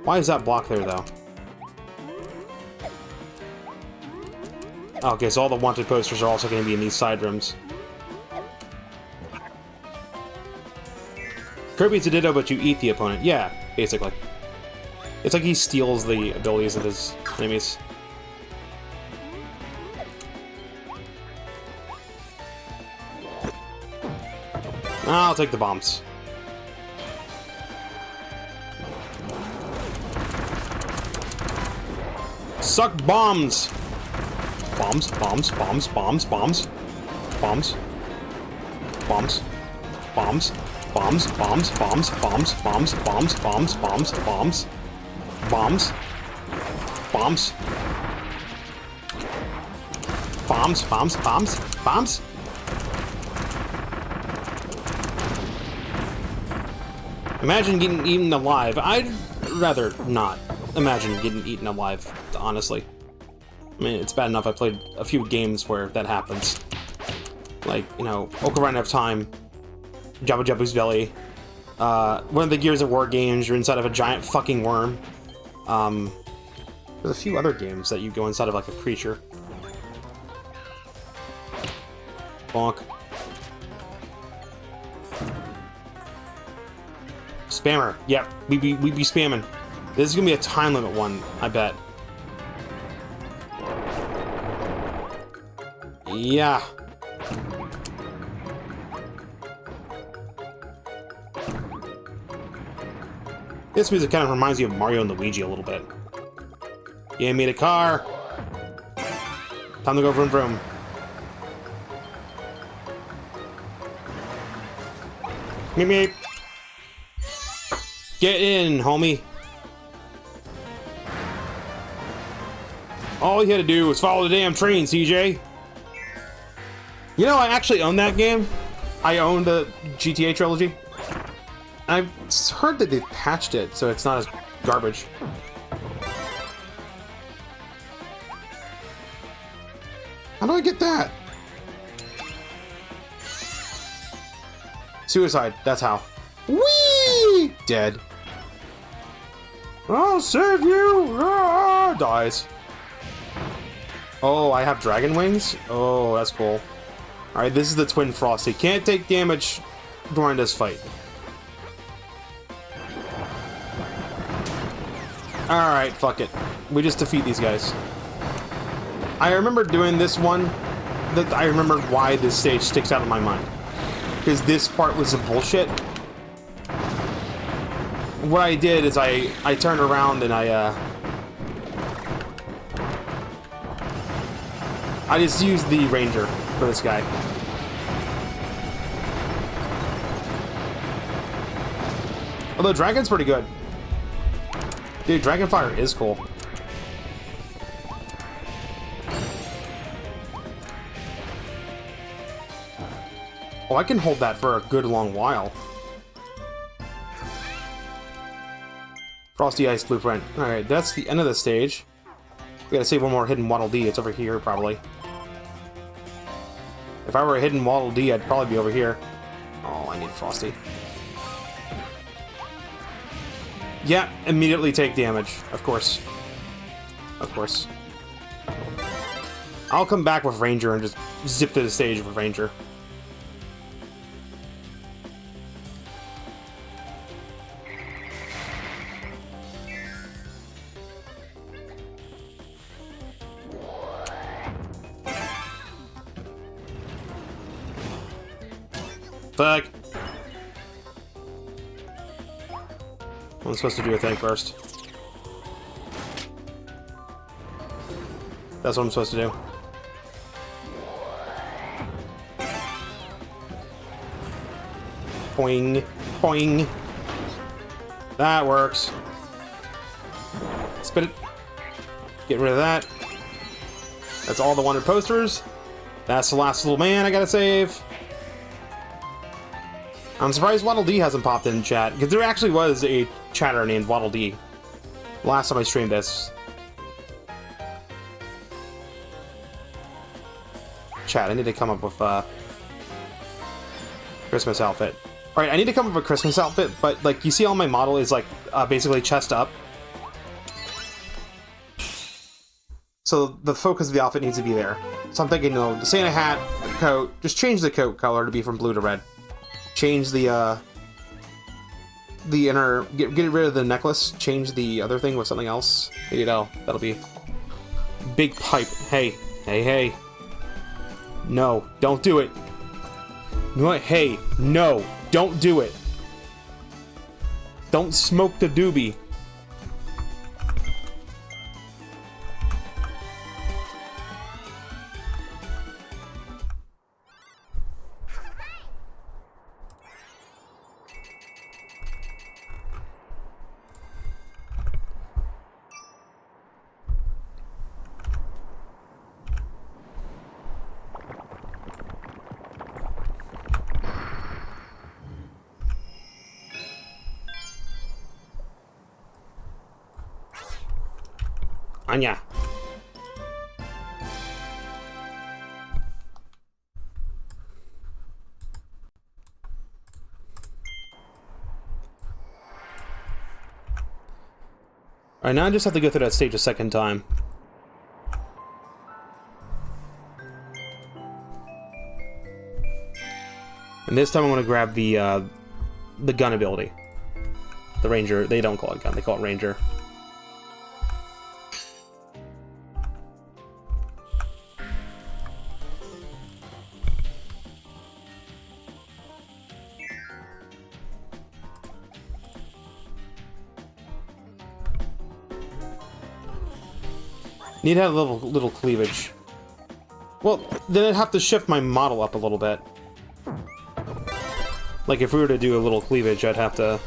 Why is that block there, though? Okay, so all the wanted posters are also going to be in these side rooms. Kirby's a ditto, but you eat the opponent. Yeah, basically. It's like he steals the abilities of his enemies. I'll take the bombs. Suck bombs! Bombs, bombs, bombs, bombs, bombs. Bombs. Bombs. Bombs. Bombs, bombs, bombs, bombs, bombs, bombs, bombs, bombs, bombs. Bombs. Bombs. Bombs, bombs, bombs, bombs. Imagine getting eaten alive. I'd rather not imagine getting eaten alive, honestly. I mean, it's bad enough I played a few games where that happens. Like, you know, Ocarina of Time, Jabba Jabba's Belly, one of the Gears of War games, you're inside of a giant fucking worm. There's a few other games that you go inside of like a creature. Bonk. Spammer. Yep, we be spamming. This is gonna be a time limit one, I bet. Yeah. This music kind of reminds me of Mario and Luigi a little bit. Yeah, made a car. Time to go vroom vroom. Meep meep. Get in, homie. All you had to do was follow the damn train, CJ. You know, I actually own that game. I own the GTA trilogy. I've heard that they've patched it, so it's not as garbage. How do I get that? Suicide, that's how. Whee! Dead. I'll save you! Ah! Dies. Oh, I have dragon wings? Oh, that's cool. Alright, this is the Twin Frosty. Can't take damage during this fight. Alright, fuck it. We just defeat these guys. I remember doing this one. That I remember why this stage sticks out in my mind. Because this part was a bullshit. what I did is I turned around and I just used the Ranger for this guy. Although Dragon's pretty good. Dude, Dragonfire is cool. Oh, I can hold that for a good long while. Frosty Ice Blueprint. Alright, that's the end of the stage. We gotta save one more hidden Waddle Dee. It's over here, probably. If I were a hidden Waddle Dee, I'd probably be over here. Oh, I need Frosty. Yeah, immediately take damage. Of course. Of course. I'll come back with Ranger and just zip to the stage with Ranger. Fuck. I'm supposed to do a thing first. That's what I'm supposed to do. Boing. Boing. That works. Spit it. Get rid of that. That's all the 100 posters. That's the last little man I gotta save. I'm surprised Waddle Dee hasn't popped in chat, because there actually was a chatter named Waddle Dee last time I streamed this. Chat, I need to come up with a Christmas outfit. Alright, I need to come up with a Christmas outfit, but like you see on my model is like basically chest up. So the focus of the outfit needs to be there. So I'm thinking, you know, the Santa hat, the coat, just change the coat color to be from blue to red. Change the inner, get rid of the necklace, change the other thing with something else. You know, that'll be big pipe. Hey, hey, hey. No, don't do it. You know what? Hey, no, don't do it. Don't smoke the doobie. Anya. Alright, now I just have to go through that stage a second time. And this time I want to grab the gun ability. The Ranger, they don't call it gun, they call it Ranger. Need to have a little cleavage. Well, then I'd have to shift my model up a little bit. Like, if we were to do a little cleavage, I'd have to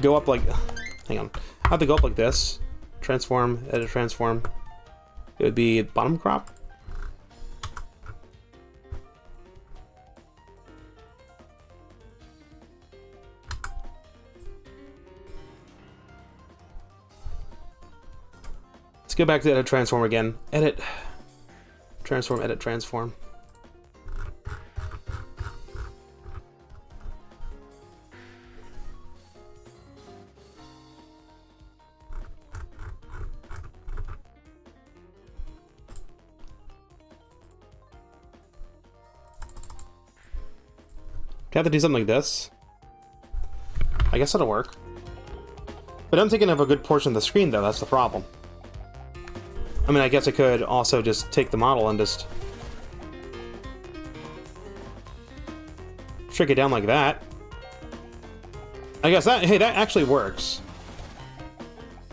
go up like... Hang on. I have to go up like this. Transform, edit transform. It would be bottom crop. Let's go back to edit transform again. Edit. Transform, edit, transform. Do I have to do something like this? I guess that'll work. But I'm thinking of a good portion of the screen, though. That's the problem. I mean, I guess I could also just take the model and just shrink it down like that. I guess that, hey, that actually works.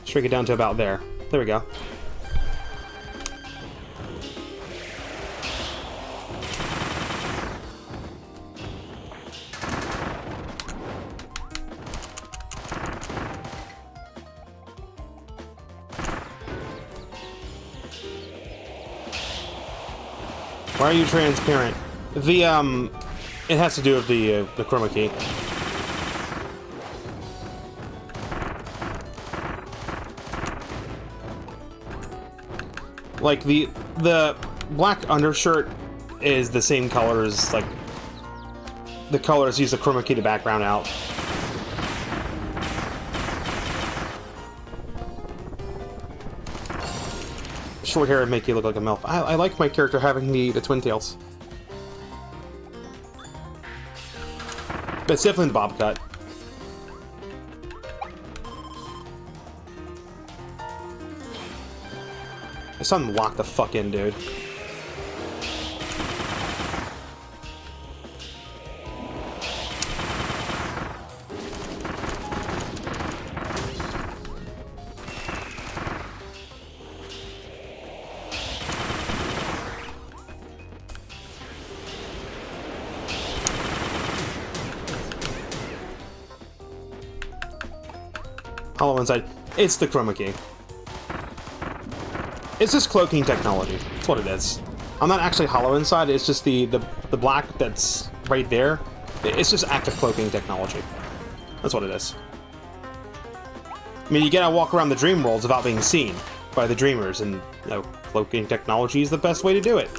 Shrink it down to about there. There we go. Why are you transparent? The, it has to do with the chroma key. Like, the black undershirt is the same color as, like, the colors use the chroma key to background out. Short hair would make you look like a MILF. I like my character having the twin tails. But it's definitely the bob cut. I saw him lock the fuck in, dude. Hollow inside. It's the chroma key. It's just cloaking technology. That's what it is. I'm not actually hollow inside, it's just the black that's right there. It's just active cloaking technology. That's what it is. I mean, you gotta walk around the dream worlds without being seen by the dreamers, and, you know, cloaking technology is the best way to do it.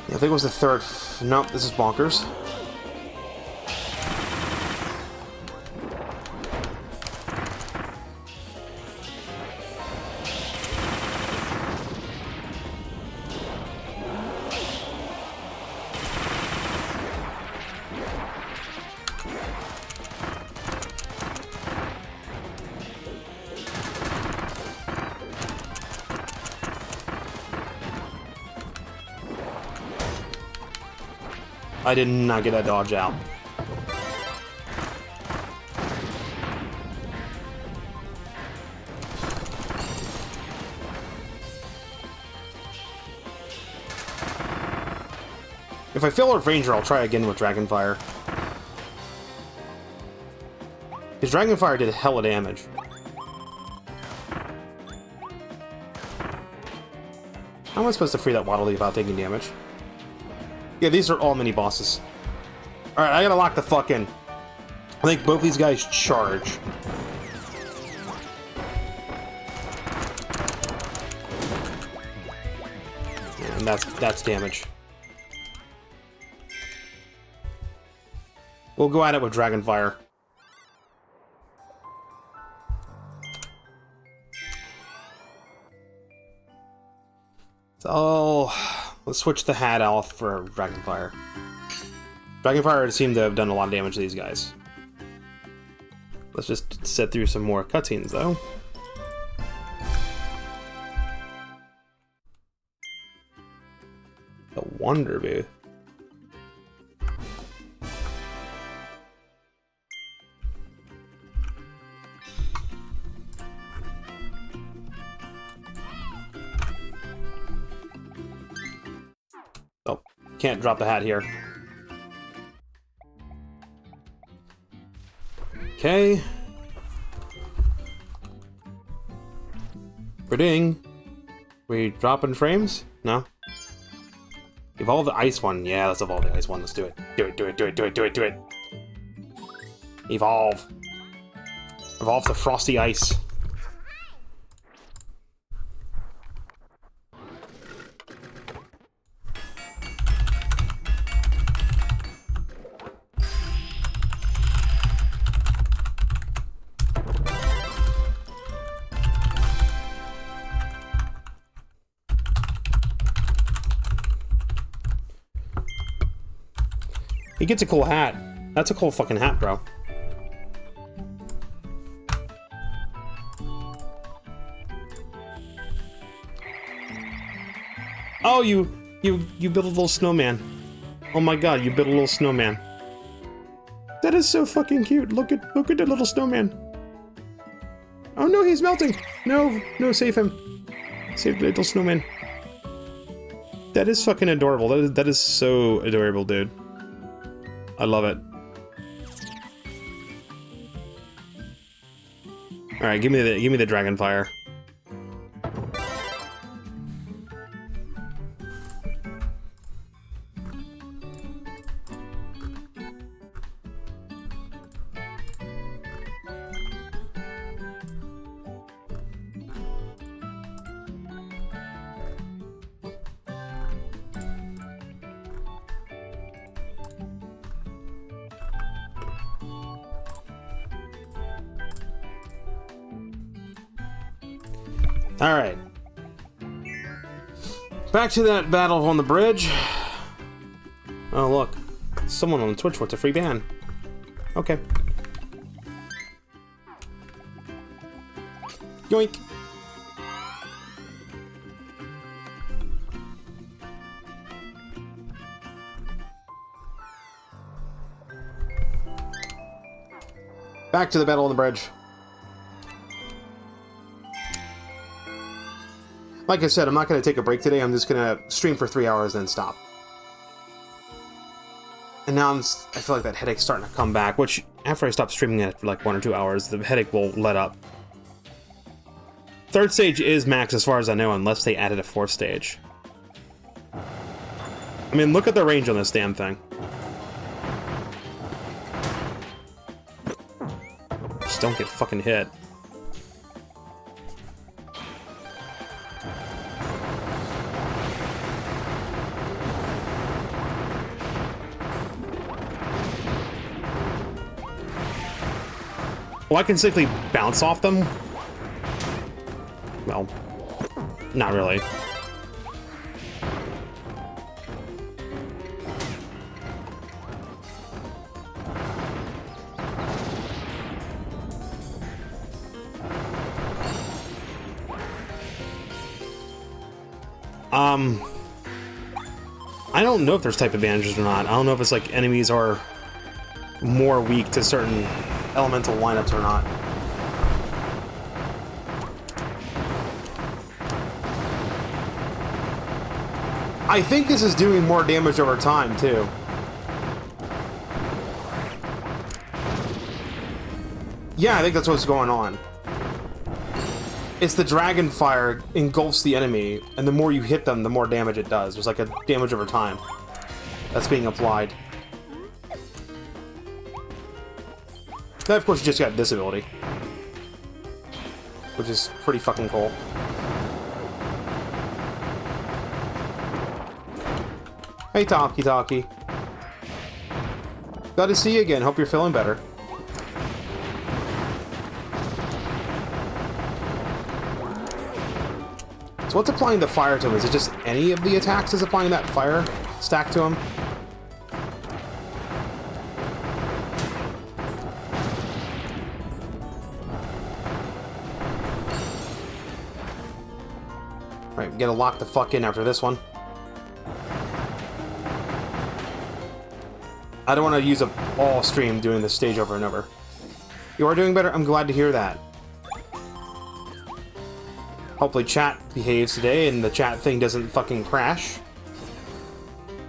I think it was the third. Nope, this is bonkers. I did not get that dodge out. If I fail with Ranger, I'll try again with Dragonfire. Because Dragonfire did hella damage. How am I supposed to free that Waddle Dee without taking damage? Yeah, these are all mini-bosses. Alright, I gotta lock the fuck in. I think both these guys charge. And that's damage. We'll go at it with Dragonfire. So, let's switch the hat off for Dragonfire. Dragonfire seemed to have done a lot of damage to these guys. Let's just sit through some more cutscenes, though. The Wonder Booth. Oh, can't drop the hat here. Okay. Ding. We dropping frames? No. Evolve the ice one. Yeah, let's evolve the ice one. Let's do it. Do it, do it, do it, do it, do it, do it. Evolve. Evolve the frosty ice. He gets a cool hat. That's a cool fucking hat, bro. Oh, you built a little snowman. Oh my god, you built a little snowman. That is so fucking cute. Look at the little snowman. Oh no, he's melting. No, save him. Save the little snowman. That is fucking adorable. That is so adorable, dude. I love it. All right, give me the dragon fire. Alright. Back to that battle on the bridge. Oh, look. Someone on Twitch wants a free ban. Okay. Yoink. Back to the battle on the bridge. Like I said, I'm not going to take a break today. I'm just going to stream for 3 hours and then stop. And now I feel like that headache's starting to come back, which after I stop streaming it for like 1 or 2 hours, the headache will let up. Third stage is max as far as I know, unless they added a fourth stage. I mean, look at the range on this damn thing. Just don't get fucking hit. Well, I can simply bounce off them. Well, not really. I don't know if there's type advantages or not. I don't know if it's like enemies are more weak to certain elemental lineups or not. I think this is doing more damage over time, too. Yeah, I think that's what's going on. It's the dragon fire engulfs the enemy, and the more you hit them, the more damage it does. There's like a damage over time that's being applied. Then, of course, you just got this ability, which is pretty fucking cool. Hey, Talkie. Glad to see you again. Hope you're feeling better. So what's applying the fire to him? Is it just any of the attacks is applying that fire stack to him? Right, we gotta lock the fuck in after this one. I don't want to use up all stream doing this stage over and over. You are doing better? I'm glad to hear that. Hopefully chat behaves today and the chat thing doesn't fucking crash.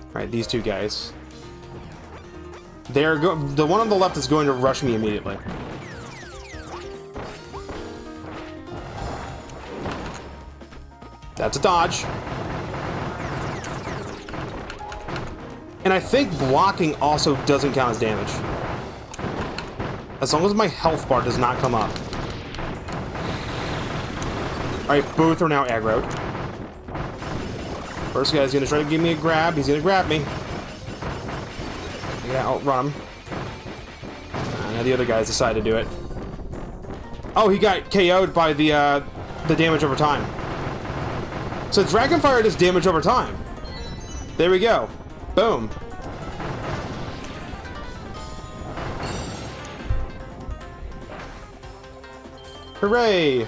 Alright, these two guys. The one on the left is going to rush me immediately. That's a dodge. And I think blocking also doesn't count as damage. As long as my health bar does not come up. Alright, both are now aggroed. First guy's gonna try to give me a grab. He's gonna grab me. Yeah, outrun him. Now the other guys decide to do it. Oh, he got KO'd by the damage over time. So Dragonfire does damage over time. There we go. Boom. Hooray!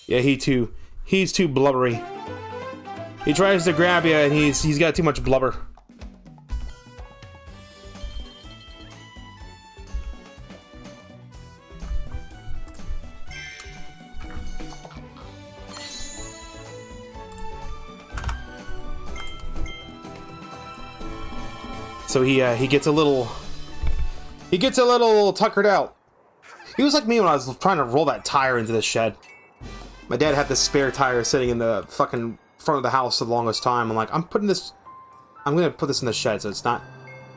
Yeah, he's too blubbery. He tries to grab you, and he's got too much blubber. So he gets a little tuckered out. He was like me when I was trying to roll that tire into the shed. My dad had this spare tire sitting in the fucking front of the house for the longest time. I'm like, I'm gonna put this in the shed so it's not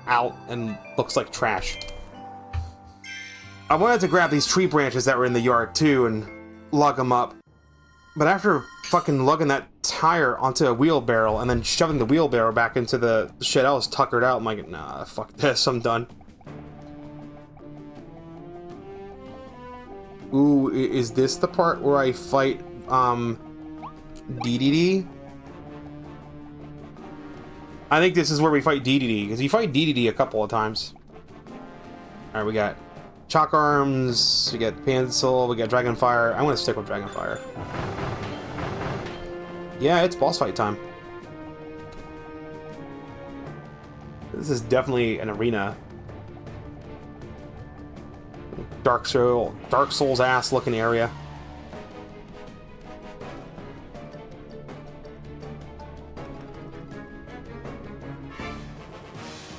out and looks like trash. I wanted to grab these tree branches that were in the yard too and lug them up. But after fucking lugging that tire onto a wheelbarrow and then shoving the wheelbarrow back into the shed, I was tuckered out. I'm like, nah, fuck this, I'm done. Ooh, is this the part where I fight, Dedede? I think this is where we fight Dedede, because you fight Dedede a couple of times. Alright, we got Chalk Arms, we got Pencil, we got Dragonfire. I'm gonna stick with Dragonfire. Yeah, it's boss fight time. This is definitely an arena. Dark Souls ass looking area.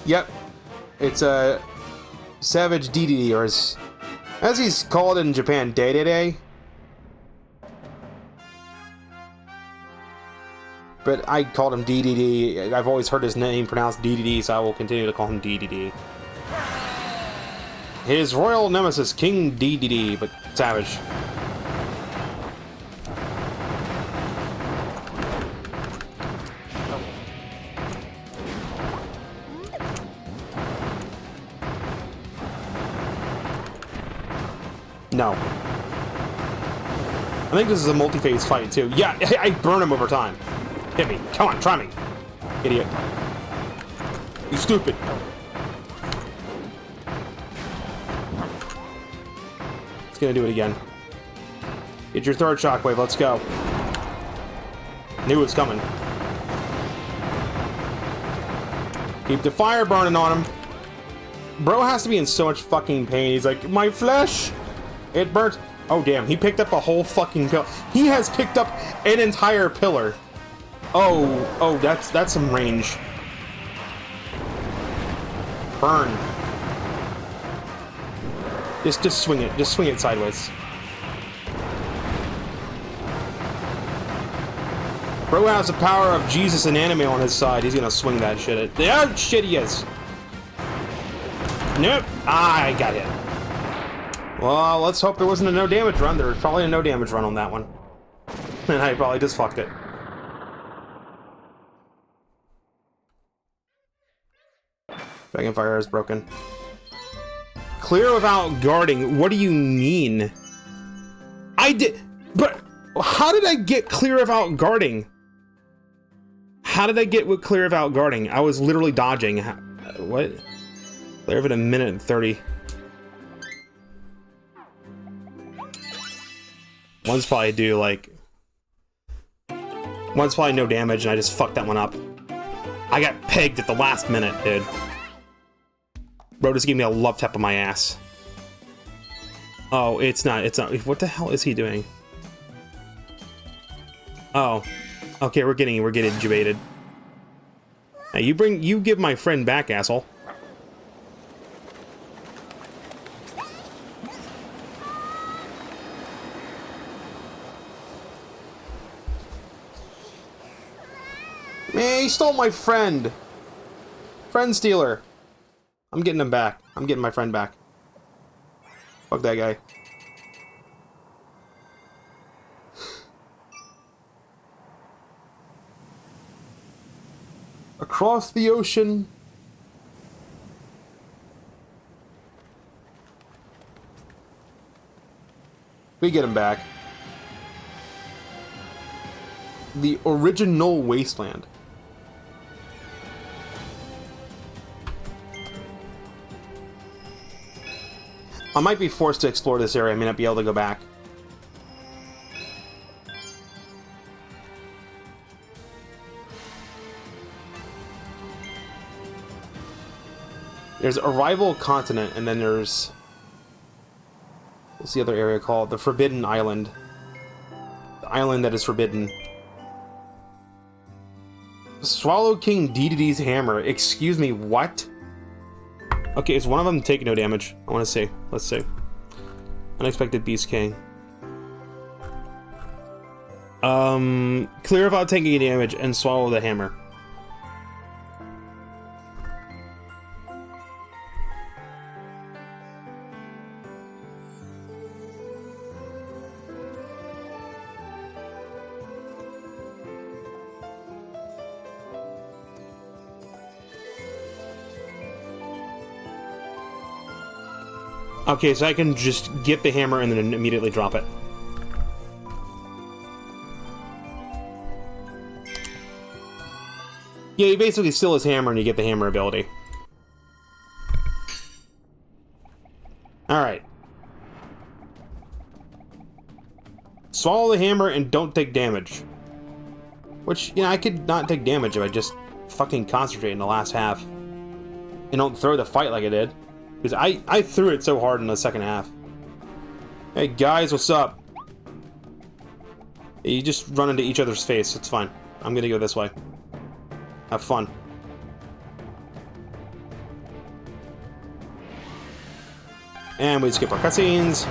Yep, it's a Savage Dedede, or as he's called in Japan, Dedede. But I called him Dedede. I've always heard his name pronounced Dedede, so I will continue to call him Dedede. His royal nemesis, King Dedede, but savage. No. I think this is a multi-phase fight, too. Yeah, I burn him over time. Hit me. Come on, try me. Idiot. You stupid. It's gonna do it again. Get your third shockwave, let's go. Knew it was coming. Keep the fire burning on him. Bro has to be in so much fucking pain. He's like, my flesh! It burns. Oh damn, he picked up a whole fucking pillar. He has picked up an entire pillar. Oh, that's some range. Burn. Just swing it. Just swing it sideways. Bro has the power of Jesus and anime on his side. He's gonna swing that shit. Oh shit, he is. Nope. Ah, I got hit. Well, let's hope there wasn't a no damage run. There was probably a no damage run on that one. And I probably just fucked it. Dragonfire is broken. Clear without guarding. What do you mean? I did, but how did I get clear without guarding? How did I get clear without guarding? I was literally dodging. What? Clear of it a minute and 30. One's probably do like. One's probably no damage, and I just fucked that one up. I got pegged at the last minute, dude. Bro just gave me a love tap on my ass. Oh, it's not. What the hell is he doing? Oh. Okay, we're getting intubated. Now you give my friend back, asshole. Man, he stole my friend. Friend stealer. I'm getting him back. I'm getting my friend back. Fuck that guy. Across the ocean. We get him back. The original wasteland. I might be forced to explore this area. I may not be able to go back. There's Arrival Continent, and then there's... What's the other area called? The Forbidden Island. The island that is forbidden. Swallow King Dedede's hammer. Excuse me, what? Okay, is one of them taking no damage? I want to see. Let's see. Unexpected Beast King. Clear without taking any damage and swallow the hammer. Okay, so I can just get the hammer and then immediately drop it. Yeah, you basically steal his hammer and you get the hammer ability. Alright. Swallow the hammer and don't take damage. Which, you know, I could not take damage if I just fucking concentrate in the last half. And don't throw the fight like I did. Because I threw it so hard in the second half. Hey guys, what's up? You just run into each other's face, it's fine. I'm gonna go this way. Have fun. And we skip our cutscenes.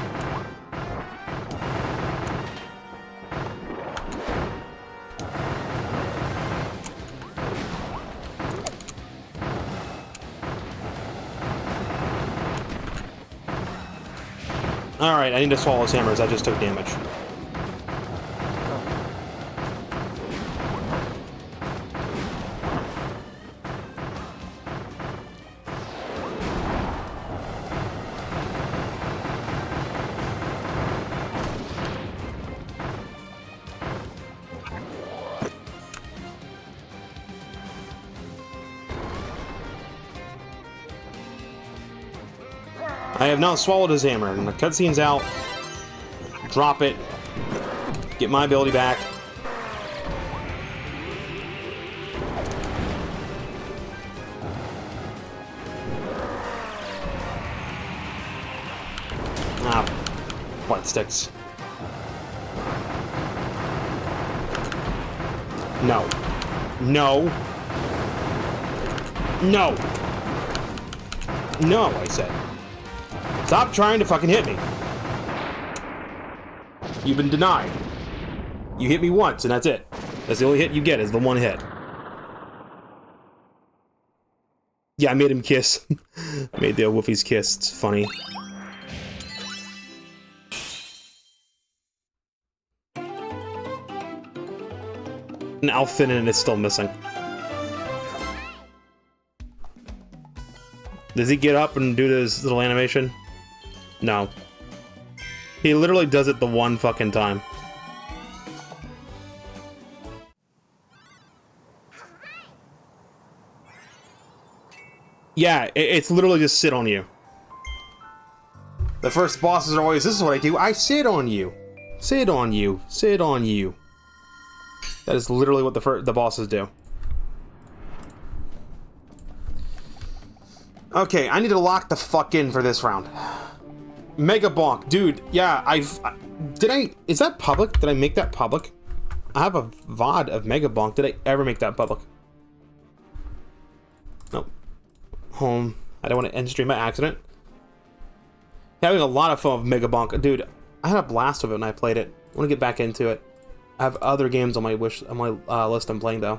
Alright, I need to swallow his hammers. I just took damage. I have now swallowed his hammer, and the cutscene's out. Drop it. Get my ability back. Ah, butt sticks. No. No. No. No, I said. Stop trying to fucking hit me. You've been denied. You hit me once, and that's it. That's the only hit you get, is the one hit. Yeah, I made him kiss. Made the Wolfies kiss. It's funny. An outfit and it's still missing. Does he get up and do this little animation? No. He literally does it the one fucking time. Yeah, it's literally just sit on you. The first bosses are always, this is what I do, I sit on you. Sit on you. Sit on you. That is literally what the bosses do. Okay, I need to lock the fuck in for this round. Mega Bonk, dude. Yeah, is that public? Did I make that public? I have a VOD of Mega Bonk. Did I ever make that public? Nope. Home. I don't want to end stream by accident. Having a lot of fun with Mega Bonk, dude. I had a blast of it when I played it. I want to get back into it. I have other games on my list I'm playing though.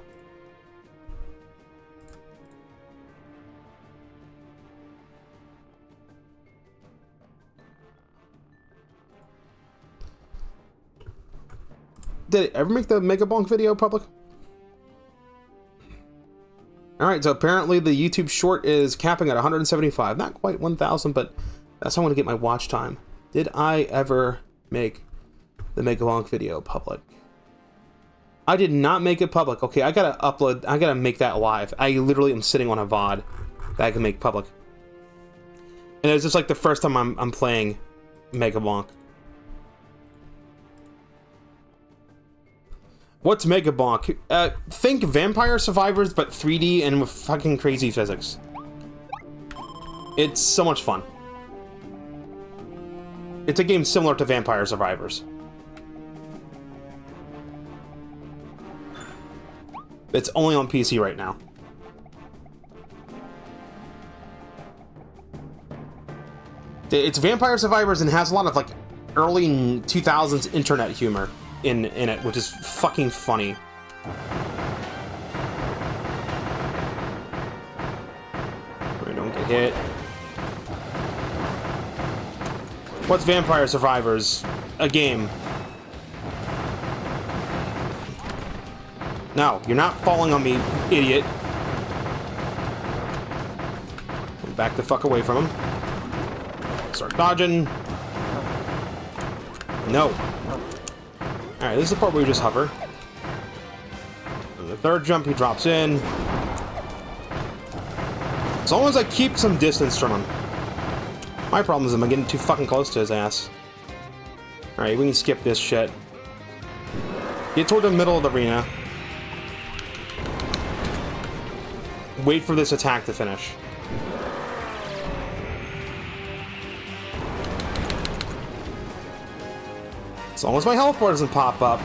Did it ever make the Mega Bonk video public? Alright, so apparently the YouTube short is capping at 175. Not quite 1,000, but that's how I'm going to get my watch time. Did I ever make the Mega Bonk video public? I did not make it public. Okay, I gotta upload, I gotta make that live. I literally am sitting on a VOD that I can make public. And it's just like the first time I'm playing Mega Bonk. What's Mega Bonk? Think Vampire Survivors, but 3D and with fucking crazy physics. It's so much fun. It's a game similar to Vampire Survivors. It's only on PC right now. It's Vampire Survivors and has a lot of like early 2000s internet humor in it, which is fucking funny. We don't get hit. What's Vampire Survivors? A game. No, you're not falling on me, idiot. Back the fuck away from him. Start dodging. No. Alright, this is the part where you just hover. And the third jump, he drops in. As long as I keep some distance from him. My problem is I'm getting too fucking close to his ass. Alright, we can skip this shit. Get toward the middle of the arena. Wait for this attack to finish. As long as my health bar doesn't pop up,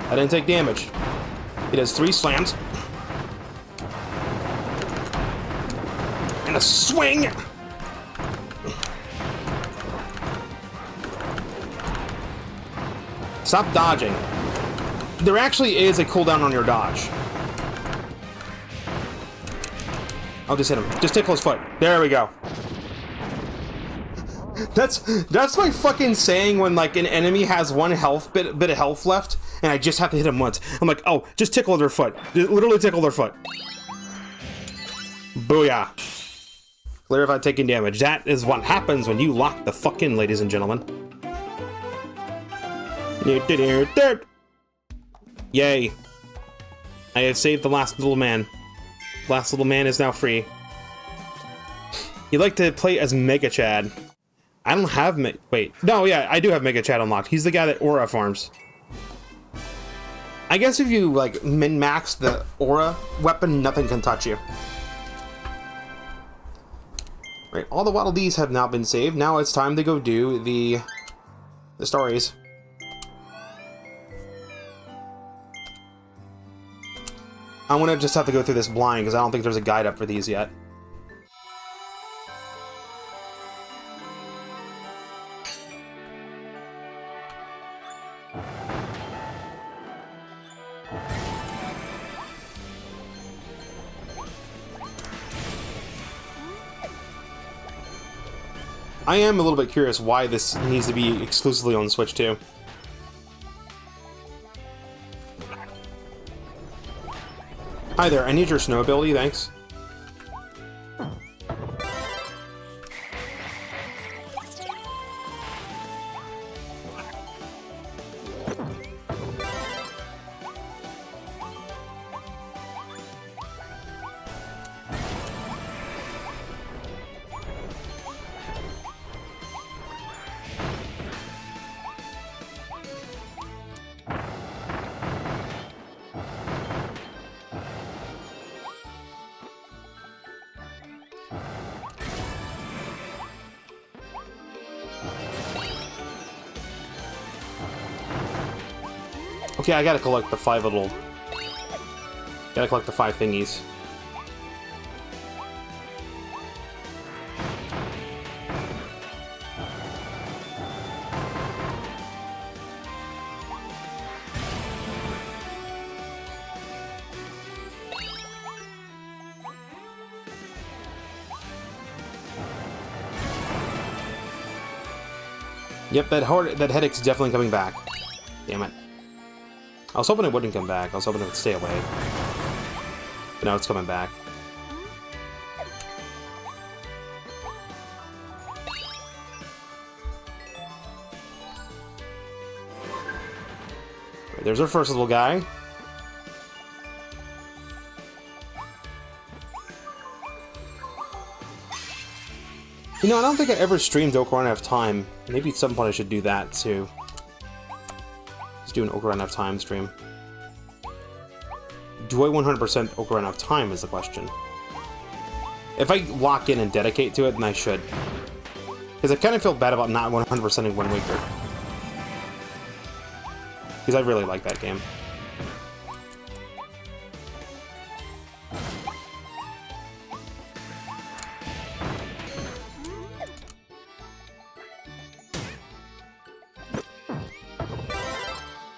I didn't take damage. It has 3 slams. And a swing! Stop dodging. There actually is a cooldown on your dodge. I'll just hit him. Just tickle his foot. There we go. That's my fucking saying when like an enemy has one bit of health left, and I just have to hit him once. I'm like, oh, just tickle their foot. Just literally tickle their foot. Booyah. Clear without taking damage. That is what happens when you lock the fuck in, ladies and gentlemen. Yay. I have saved the last little man. Last little man is now free. You'd like to play as Mega Chad. I don't have wait. No, yeah, I do have Mega Chad unlocked. He's the guy that Aura farms. I guess if you, like, min-max the Aura weapon, nothing can touch you. Right, all the Waddle Dees have now been saved. Now it's time to go do the stories. I'm gonna just have to go through this blind, because I don't think there's a guide up for these yet. I am a little bit curious why this needs to be exclusively on Switch 2. Hi there, I need your snow ability, thanks. Okay, I gotta collect the 5 little... Gotta collect the 5 thingies. Yep, that headache's definitely coming back. Damn it. I was hoping it wouldn't come back. I was hoping it would stay away. But now it's coming back. Right, there's our first little guy. You know, I don't think I ever streamed Ocarina of Time. Maybe at some point I should do that, too. Let's do an Ocarina of Time stream. Do I 100% Ocarina of Time is the question. If I lock in and dedicate to it, then I should. Because I kind of feel bad about not 100%ing Wind Waker. Because I really like that game.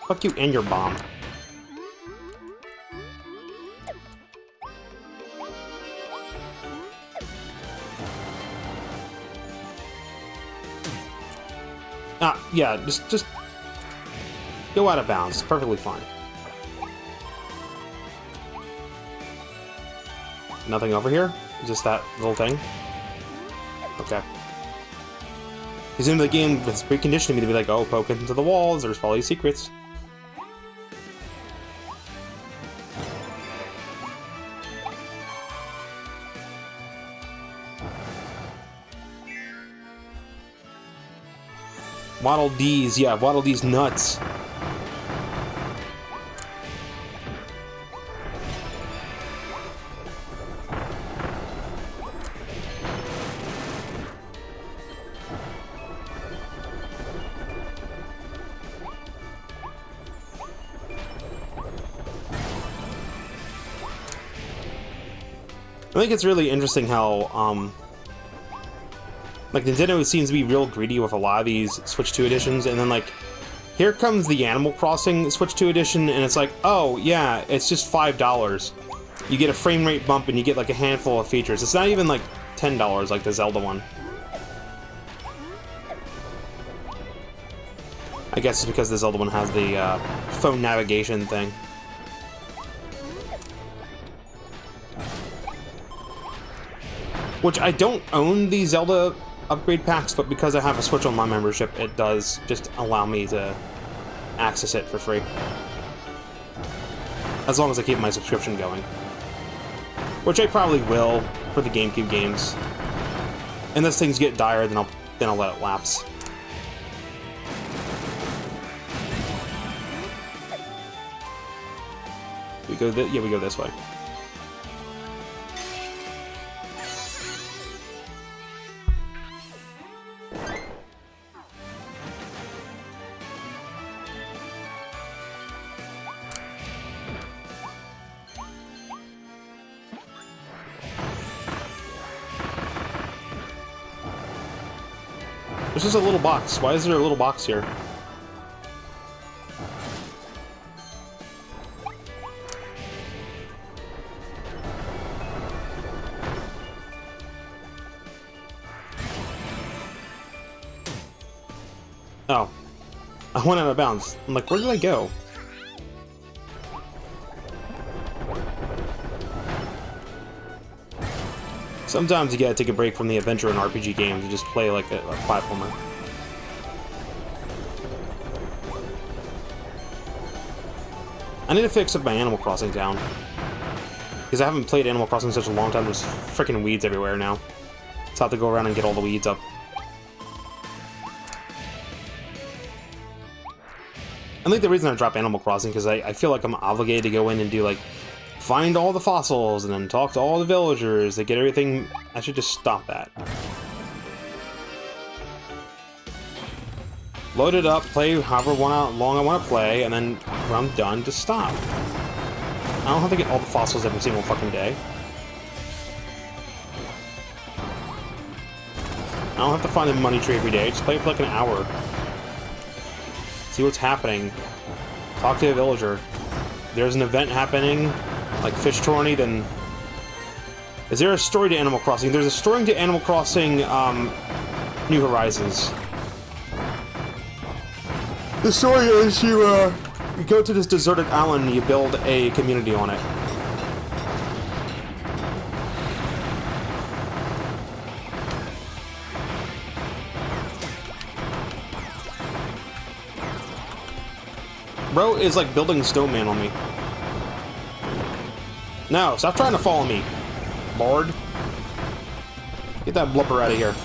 Fuck you and your bomb. Yeah, just go out of bounds. It's perfectly fine. Nothing over here? Just that little thing? Okay. Because in the game, it's preconditioning me to be like, oh, poke into the walls, there's probably secrets. Waddle Dees, yeah, Waddle Dees nuts. I think it's really interesting how, like, Nintendo seems to be real greedy with a lot of these Switch 2 editions, and then, like, here comes the Animal Crossing Switch 2 edition, and it's like, oh, yeah, it's just $5. You get a frame rate bump, and you get, like, a handful of features. It's not even, like, $10 like the Zelda one. I guess it's because the Zelda one has the, phone navigation thing. Which, I don't own the Zelda upgrade packs, but because I have a Switch Online membership, it does just allow me to access it for free. As long as I keep my subscription going. Which I probably will for the GameCube games. Unless things get dire, then I'll let it lapse. We go this way. There's just a little box. Why is there a little box here? Oh. I went out of bounds. I'm like, where did I go? Sometimes you gotta take a break from the adventure and RPG games and just play like a platformer. I need to fix up my Animal Crossing town. Because I haven't played Animal Crossing in such a long time, there's freaking weeds everywhere now. So I have to go around and get all the weeds up. I think the reason I dropped Animal Crossing because I feel like I'm obligated to go in and do like find all the fossils and then talk to all the villagers to get everything. I should just stop that. Load it up, play however long I want to play, and then when I'm done, just stop. I don't have to get all the fossils every single fucking day. I don't have to find a money tree every day, just play it for like an hour. See what's happening. Talk to a villager. There's an event happening, like Fish Tourney, then... Is there a story to Animal Crossing? There's a story to Animal Crossing, New Horizons. The story is you go to this deserted island and you build a community on it. Bro is like building snowman on me. No, stop trying to follow me, Lord. Get that blubber out of here.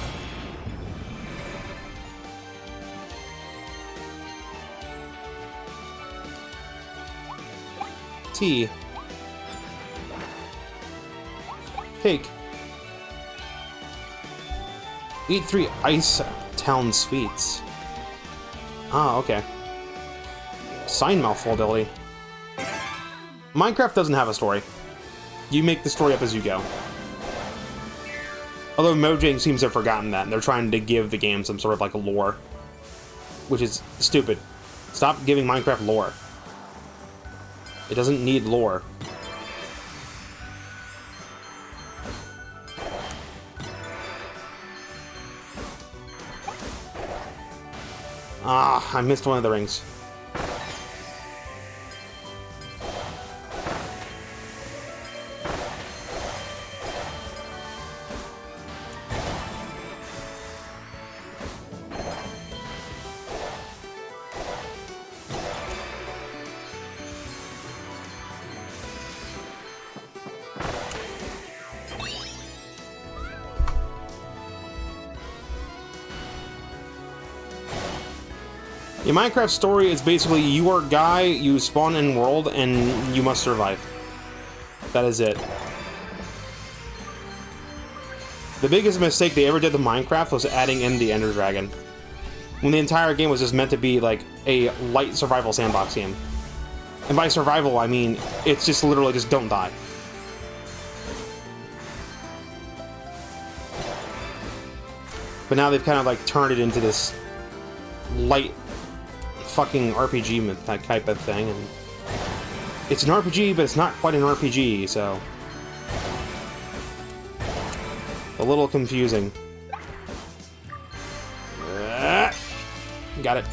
Tea. Cake. Eat 3 Ice Town sweets. Ah, okay. Sign mouthful ability. Minecraft doesn't have a story. You make the story up as you go. Although Mojang seems to have forgotten that, and they're trying to give the game some sort of like a lore. Which is stupid. Stop giving Minecraft lore. It doesn't need lore. Ah, I missed one of the rings. The Minecraft story is basically you are a guy, you spawn in world, and you must survive. That is it. The biggest mistake they ever did to Minecraft was adding in the Ender Dragon, when the entire game was just meant to be like a light survival sandbox game. And by survival, I mean it's just literally just don't die. But now they've kind of like turned it into this light fucking RPG that type of thing, and it's an RPG, but it's not quite an RPG, so a little confusing. Got it.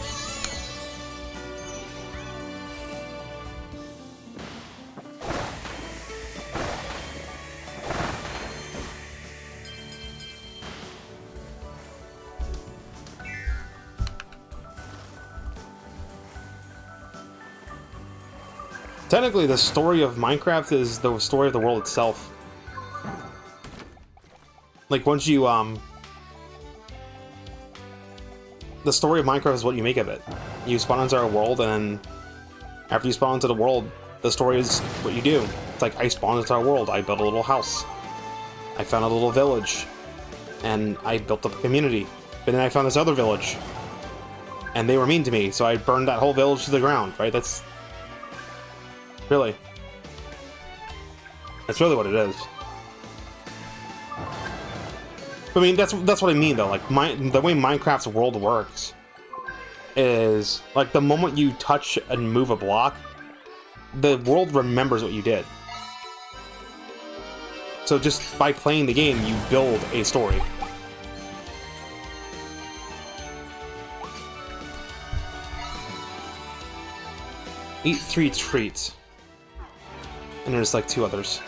Technically, the story of Minecraft is the story of the world itself. Like, once you, the story of Minecraft is what you make of it. You spawn into a world, and after you spawn into the world, the story is what you do. It's like, I spawned into a world, I built a little house. I found a little village, and I built up a community. But then I found this other village, and they were mean to me, so I burned that whole village to the ground, right? That's really what it is. I mean, that's what I mean though. Like the way Minecraft's world works is like the moment you touch and move a block, the world remembers what you did. So just by playing the game, you build a story. Eat 3 treats. And there's like 2 others.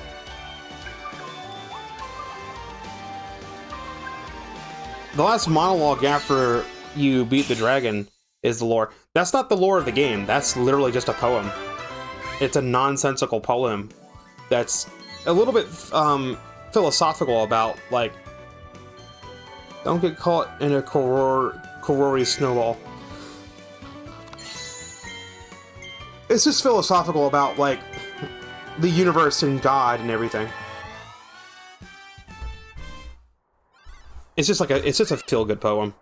The last monologue after you beat the dragon is the lore. That's not the lore of the game. That's literally just a poem. It's a nonsensical poem that's a little bit philosophical about, like, don't get caught in a Korori snowball. It's just philosophical about, like, the universe and God and everything. It's just like it's just a feel-good poem.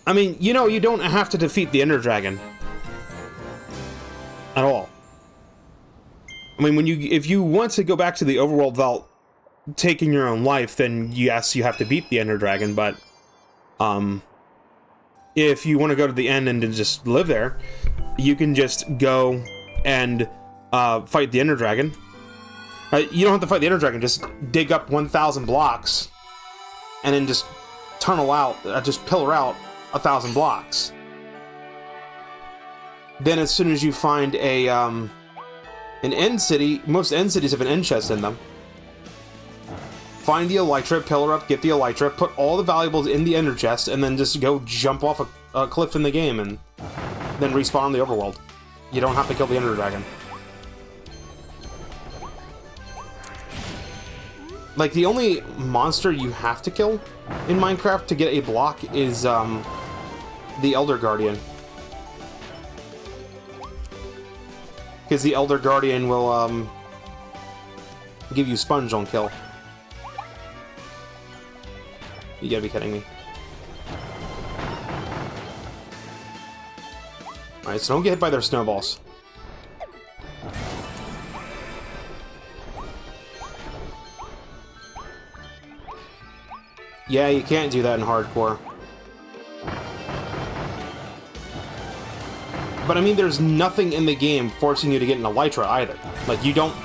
I mean, you know, you don't have to defeat the Ender Dragon at all. I mean, if you want to go back to the overworld vault, taking your own life, then yes, you have to beat the Ender Dragon. But if you want to go to the end and to just live there, you can just go and fight the Ender Dragon. You don't have to fight the Ender Dragon, just dig up 1,000 blocks and then just tunnel out, just pillar out 1,000 blocks. Then as soon as you find an end city, most end cities have an end chest in them. Find the elytra, pillar up, get the elytra, put all the valuables in the ender chest, and then just go jump off a cliff in the game and then respawn in the overworld. You don't have to kill the Ender Dragon. Like, the only monster you have to kill in Minecraft to get a block is the Elder Guardian. Because the Elder Guardian will, give you sponge on kill. You gotta be kidding me. Alright, so don't get hit by their snowballs. Yeah, you can't do that in hardcore. But I mean, there's nothing in the game forcing you to get an Elytra either. Like, you don't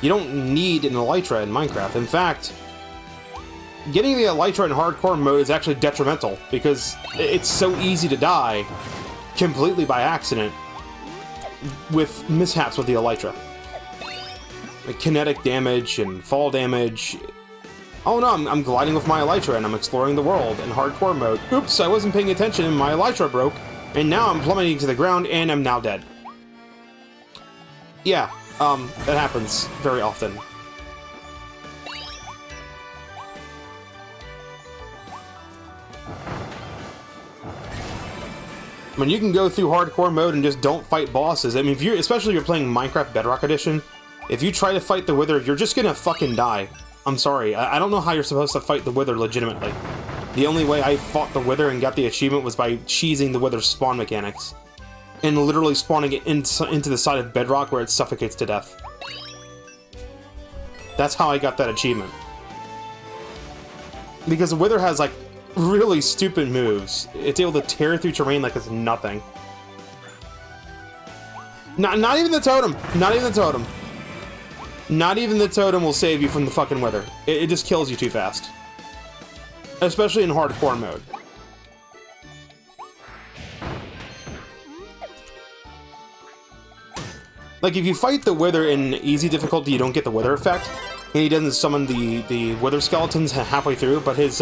need an Elytra in Minecraft. In fact, getting the Elytra in hardcore mode is actually detrimental, because it's so easy to die completely by accident with mishaps with the Elytra. Like kinetic damage and fall damage. Oh no, I'm gliding with my Elytra and I'm exploring the world in hardcore mode. Oops, I wasn't paying attention and my Elytra broke, and now I'm plummeting to the ground and I'm now dead. Yeah, that happens very often. I mean, you can go through hardcore mode and just don't fight bosses. I mean, especially if you're playing Minecraft Bedrock Edition, if you try to fight the Wither, you're just gonna fucking die. I'm sorry, I don't know how you're supposed to fight the Wither legitimately. The only way I fought the Wither and got the achievement was by cheesing the Wither's spawn mechanics. And literally spawning it into the side of Bedrock where it suffocates to death. That's how I got that achievement. Because the Wither has, like, really stupid moves. It's able to tear through terrain like it's nothing. Not even the totem! Not even the totem! Not even the totem will save you from the fucking Wither. It just kills you too fast. Especially in hardcore mode. Like, if you fight the Wither in easy difficulty, you don't get the Wither effect. And he doesn't summon the Wither skeletons halfway through, but his,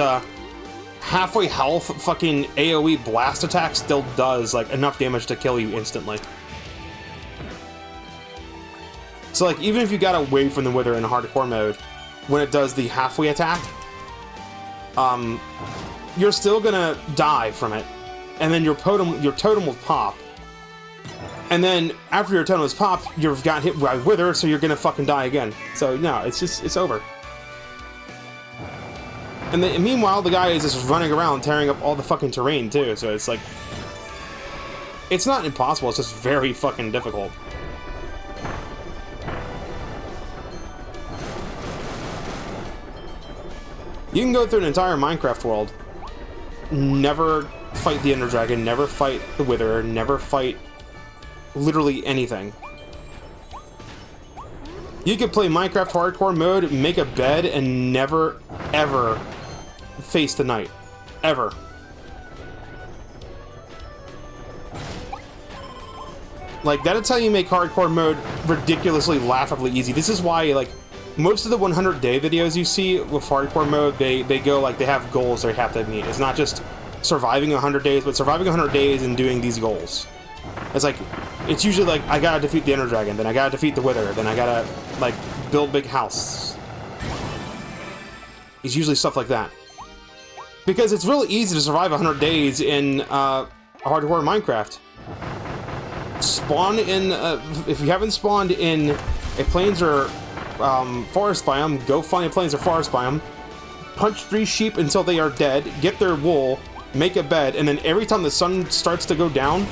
halfway health fucking AoE blast attack still does, like, enough damage to kill you instantly. So, like, even if you got away from the Wither in hardcore mode, when it does the halfway attack, you're still gonna die from it. And then your totem will pop. And then, after your totem is popped, you've got hit by Wither, so you're gonna fucking die again. So, no, it's over. And meanwhile, the guy is just running around tearing up all the fucking terrain, too, so it's like... It's not impossible, it's just very fucking difficult. You can go through an entire Minecraft world, never fight the Ender Dragon, never fight the Wither, never fight literally anything. You could play Minecraft hardcore mode, make a bed, and never, ever face the night. Ever. Like, that's how you make hardcore mode ridiculously, laughably easy. This is why, like, most of the 100-day videos you see with hardcore mode, they go, like, they have goals they have to meet. It's not just surviving 100 days, but surviving 100 days and doing these goals. It's like, it's usually like, I gotta defeat the Ender Dragon, then I gotta defeat the Wither, then I gotta, like, build big house. It's usually stuff like that. Because it's really easy to survive 100 days in hardcore Minecraft. Spawn in, if you haven't spawned in a plains or forest biome, go find a plains or forest biome, punch 3 sheep until they are dead, get their wool, make a bed, and then every time the sun starts to go down,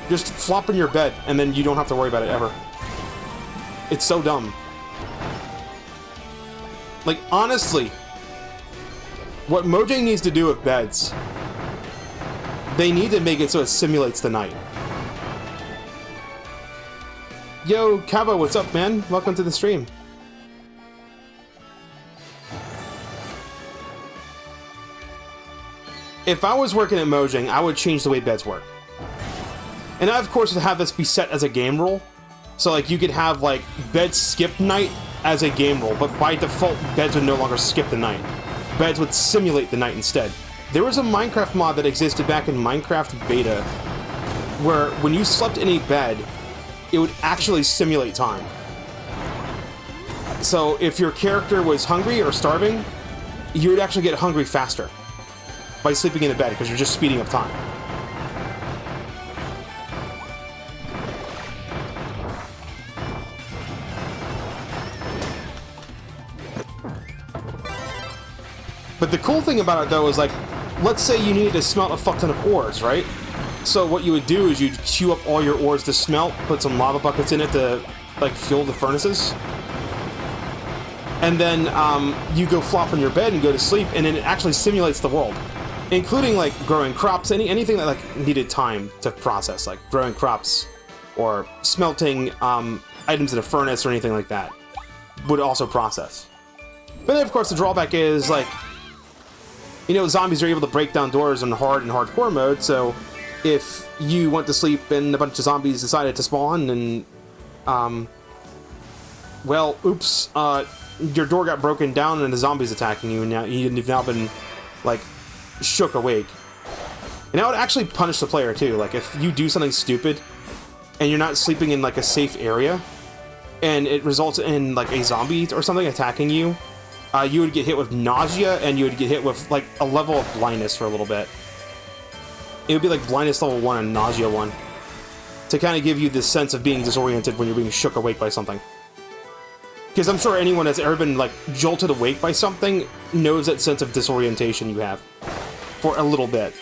just flop in your bed, and then you don't have to worry about it ever. It's so dumb. Like, honestly, what Mojang needs to do with beds, they need to make it so it simulates the night. Yo, Kaba, what's up, man? Welcome to the stream. If I was working at Mojang, I would change the way beds work. And I, of course, would have this be set as a game rule. So, like, you could have, like, beds skip night as a game rule, but by default, beds would no longer skip the night. Beds would simulate the night instead. There was a Minecraft mod that existed back in Minecraft Beta, where when you slept in a bed, it would actually simulate time. So, if your character was hungry or starving, you would actually get hungry faster by sleeping in a bed, because you're just speeding up time. But the cool thing about it, though, is, like, let's say you needed to smelt a fuck ton of ores, right? So what you would do is you'd queue up all your ores to smelt, put some lava buckets in it to, like, fuel the furnaces. And then you go flop on your bed and go to sleep, and then it actually simulates the world. Including, like, growing crops, anything that, like, needed time to process, like growing crops or smelting items in a furnace or anything like that would also process. But then, of course, the drawback is, like, you know, zombies are able to break down doors in hard and hardcore mode, so if you went to sleep and a bunch of zombies decided to spawn and, well, oops, your door got broken down and the zombie's attacking you, and now you've now been, like, shook awake. And that would actually punish the player, too. Like, if you do something stupid and you're not sleeping in, like, a safe area, and it results in, like, a zombie or something attacking you, you would get hit with nausea, and you would get hit with, like, a level of blindness for a little bit. It would be like blindness level 1 and nausea 1. To kind of give you this sense of being disoriented when you're being shook awake by something. Because I'm sure anyone that's ever been, like, jolted awake by something knows that sense of disorientation you have. For a little bit.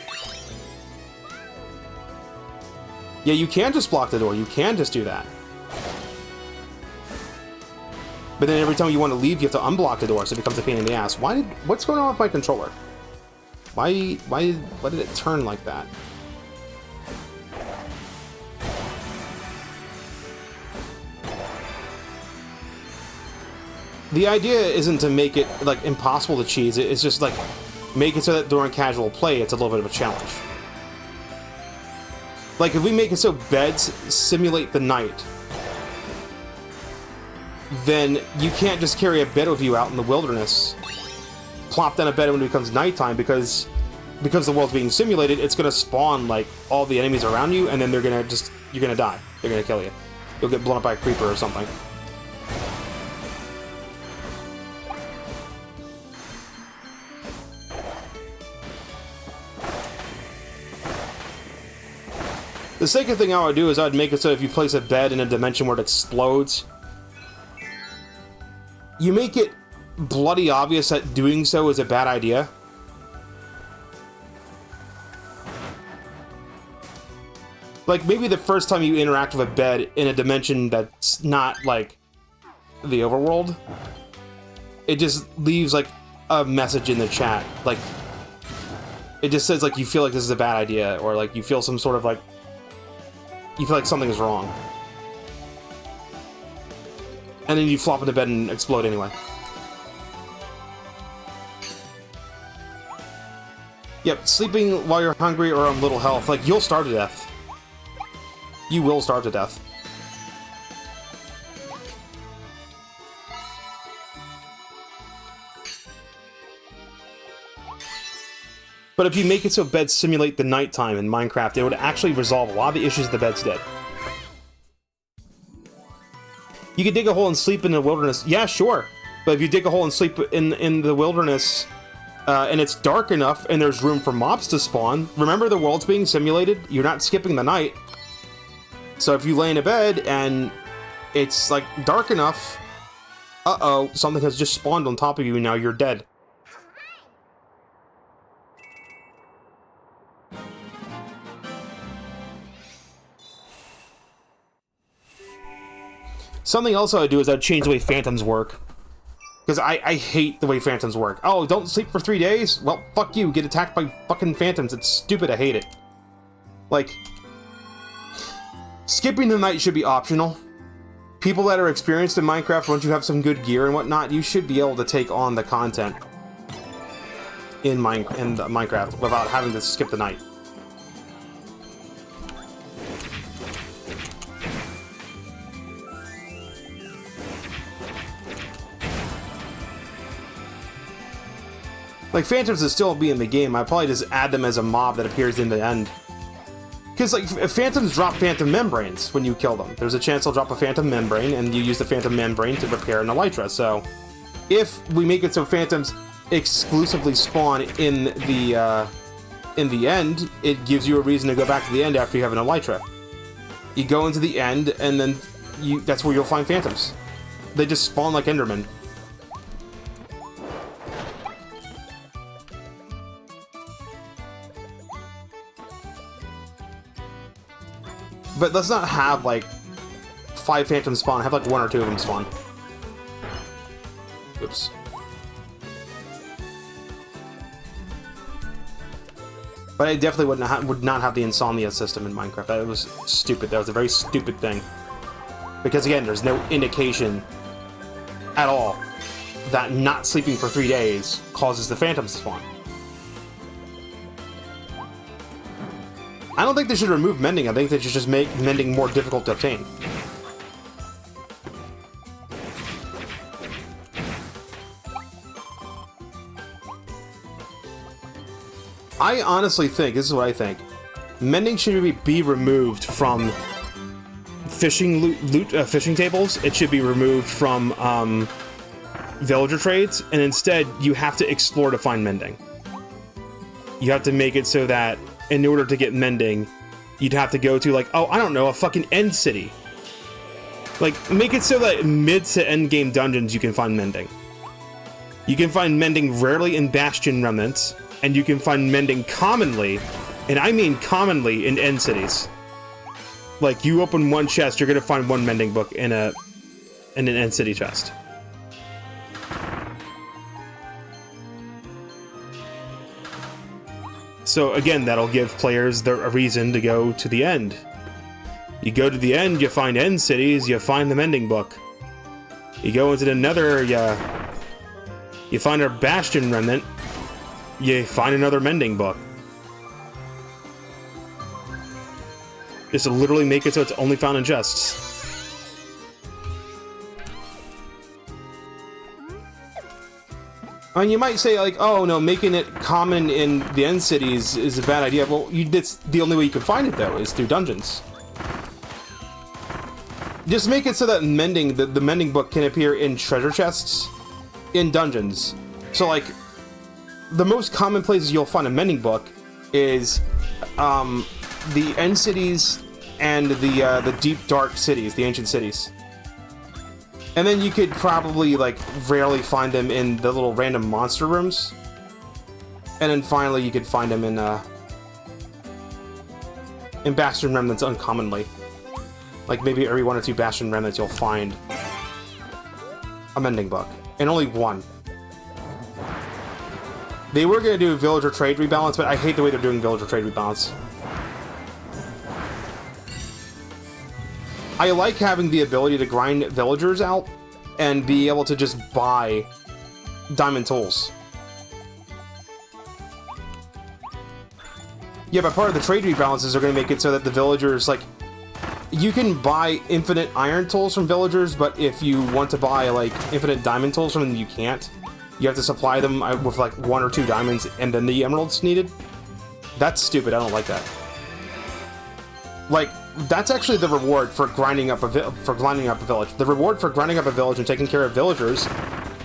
Yeah, you can just block the door. You can just do that. But then every time you want to leave, you have to unblock the door, so it becomes a pain in the ass. What's going on with my controller? Why did it turn like that? The idea isn't to make it, like, impossible to cheese. It's just, like, make it so that during casual play, it's a little bit of a challenge. Like, if we make it so beds simulate the night, then you can't just carry a bed with you out in the wilderness, plop down a bed when it becomes nighttime, because the world's being simulated, it's gonna spawn, like, all the enemies around you, and then you're gonna die. They're gonna kill you. You'll get blown up by a creeper or something. The second thing I would do is I'd make it so if you place a bed in a dimension where it explodes, you make it bloody obvious that doing so is a bad idea. Like, maybe the first time you interact with a bed in a dimension that's not, like, the overworld, it just leaves, like, a message in the chat. Like, it just says, like, you feel like this is a bad idea, or, like, you feel some sort of, like, you feel like something is wrong. And then you flop into bed and explode anyway. Yep, sleeping while you're hungry or on little health, like, you'll starve to death. You will starve to death. But if you make it so beds simulate the nighttime in Minecraft, it would actually resolve a lot of the issues the beds did. You could dig a hole and sleep in the wilderness. Yeah, sure. But if you dig a hole and sleep in the wilderness, and it's dark enough and there's room for mobs to spawn, remember the world's being simulated? You're not skipping the night. So if you lay in a bed and it's, like, dark enough, uh-oh, something has just spawned on top of you and now you're dead. Something else I would do is I'd change the way phantoms work. Because I hate the way phantoms work. Oh, don't sleep for 3 days? Well, fuck you. Get attacked by fucking phantoms. It's stupid. I hate it. Like, skipping the night should be optional. People that are experienced in Minecraft, once you have some good gear and whatnot, you should be able to take on the content in Minecraft without having to skip the night. Like, phantoms would still be in the game. I'd probably just add them as a mob that appears in the end. Because, like, phantoms drop phantom membranes when you kill them. There's a chance they'll drop a phantom membrane, and you use the phantom membrane to repair an elytra. So, if we make it so phantoms exclusively spawn in the end, it gives you a reason to go back to the end after you have an elytra. You go into the end, and then that's where you'll find phantoms. They just spawn like Endermen. But let's not have, like, 5 phantoms spawn. Have, like, 1 or 2 of them spawn. Oops. But I definitely would not have the insomnia system in Minecraft. That was stupid. That was a very stupid thing. Because again, there's no indication at all that not sleeping for 3 days causes the phantoms to spawn. I don't think they should remove mending. I think they should just make mending more difficult to obtain. I honestly think, this is what I think, mending should be removed from fishing fishing tables. It should be removed from villager trades, and instead you have to explore to find mending. You have to make it so that in order to get mending, you'd have to go to, like, oh, I don't know, a fucking end city. Like, make it so that mid to end game dungeons you can find mending. You can find mending rarely in Bastion Remnants, and you can find mending commonly, and I mean commonly, in end cities. Like, you open one chest, you're gonna find one mending book in an end city chest. So again, that'll give players a reason to go to the end. You go to the end, you find end cities, you find the mending book. You go into the nether, you find a Bastion Remnant, you find another mending book. Just to literally make it so it's only found in chests. I mean, you might say, like, oh no, making it common in the end cities is a bad idea. Well, that's the only way you can find it, though, is through dungeons. Just make it so that mending, the mending book can appear in treasure chests in dungeons. So, like, the most common places you'll find a mending book is the end cities and the deep dark cities, the ancient cities. And then you could probably, like, rarely find them in the little random monster rooms. And then finally you could find them in Bastion Remnants uncommonly. Like, maybe every 1 or 2 Bastion Remnants you'll find a mending book. And only 1. They were going to do villager trade rebalance, but I hate the way they're doing villager trade rebalance. I like having the ability to grind villagers out and be able to just buy diamond tools. Yeah, but part of the trade rebalances are going to make it so that the villagers, like, you can buy infinite iron tools from villagers, but if you want to buy, like, infinite diamond tools from them, you can't. You have to supply them with, like, 1 or 2 diamonds and then the emeralds needed. That's stupid. I don't like that. Like, that's actually the reward for grinding up a village. The reward for grinding up a village and taking care of villagers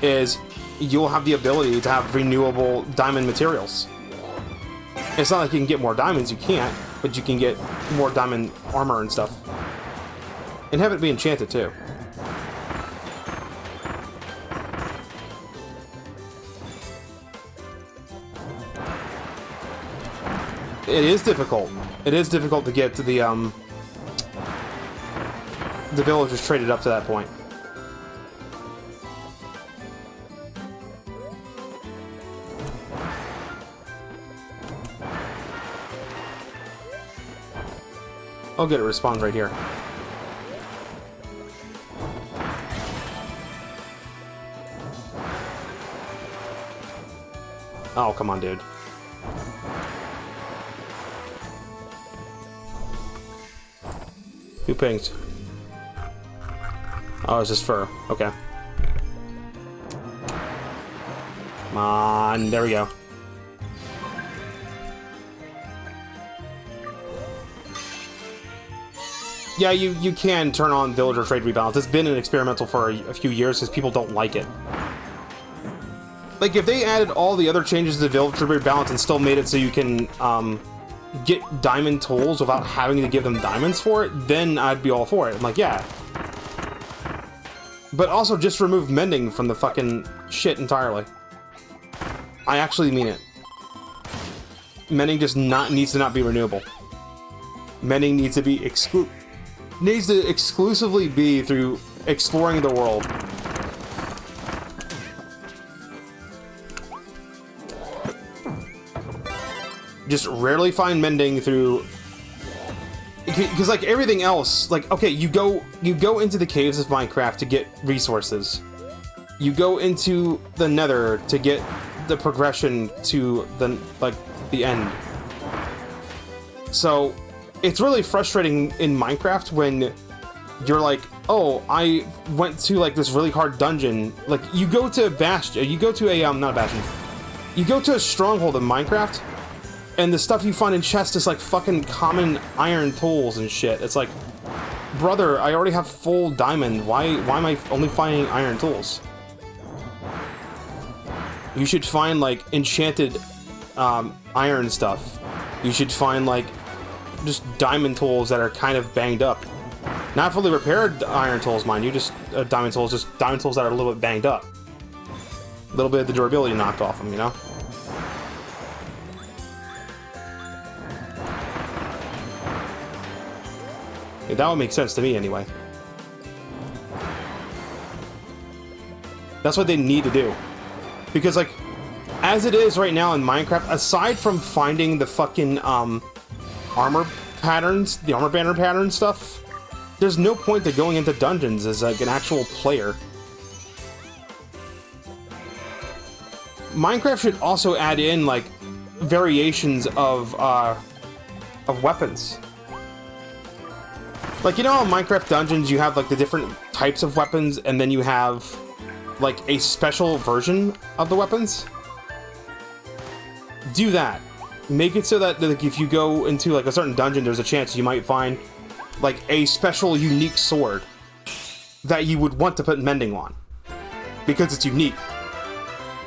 is you'll have the ability to have renewable diamond materials. It's not like you can get more diamonds, you can't, but you can get more diamond armor and stuff. And have it be enchanted, too. It is difficult. It is difficult to get to the villagers traded up to that point. Oh, good, it respawns right here. Oh, come on, dude. Who pinged? Oh, it's just fur. Okay. Come on, there we go. Yeah, you can turn on villager trade rebalance. It's been an experimental for a few years because people don't like it. Like, if they added all the other changes to the villager rebalance and still made it so you can get diamond tools without having to give them diamonds for it, then I'd be all for it. I'm like, yeah. But also just remove mending from the fucking shit entirely. I actually mean it. Mending just needs to not be renewable. Mending needs to be needs to exclusively be through exploring the world. Just rarely find mending through... Because, like, everything else, like, okay, you go into the caves of Minecraft to get resources. You go into the Nether to get the progression to the, like, the end. So, it's really frustrating in Minecraft when you're like, oh, I went to, like, this really hard dungeon. Like, you go to Bastion, you go to a, not a Bastion. You go to a stronghold in Minecraft, and the stuff you find in chests is like fucking common iron tools and shit. It's like, brother, I already have full diamond. Why am I only finding iron tools? You should find like enchanted iron stuff. You should find like just diamond tools that are kind of banged up. Not fully repaired iron tools, mind you, just diamond tools that are a little bit banged up. A little bit of the durability knocked off them, you know? That would make sense to me, anyway. That's what they need to do. Because, like, as it is right now in Minecraft, aside from finding the fucking, armor patterns, the armor banner pattern stuff, there's no point to going into dungeons as, like, an actual player. Minecraft should also add in, like, variations of weapons. Like, you know, in Minecraft dungeons, you have, like, the different types of weapons, and then you have, like, a special version of the weapons? Do that. Make it so that, like, if you go into, like, a certain dungeon, there's a chance you might find, like, a special, unique sword that you would want to put mending on. Because it's unique.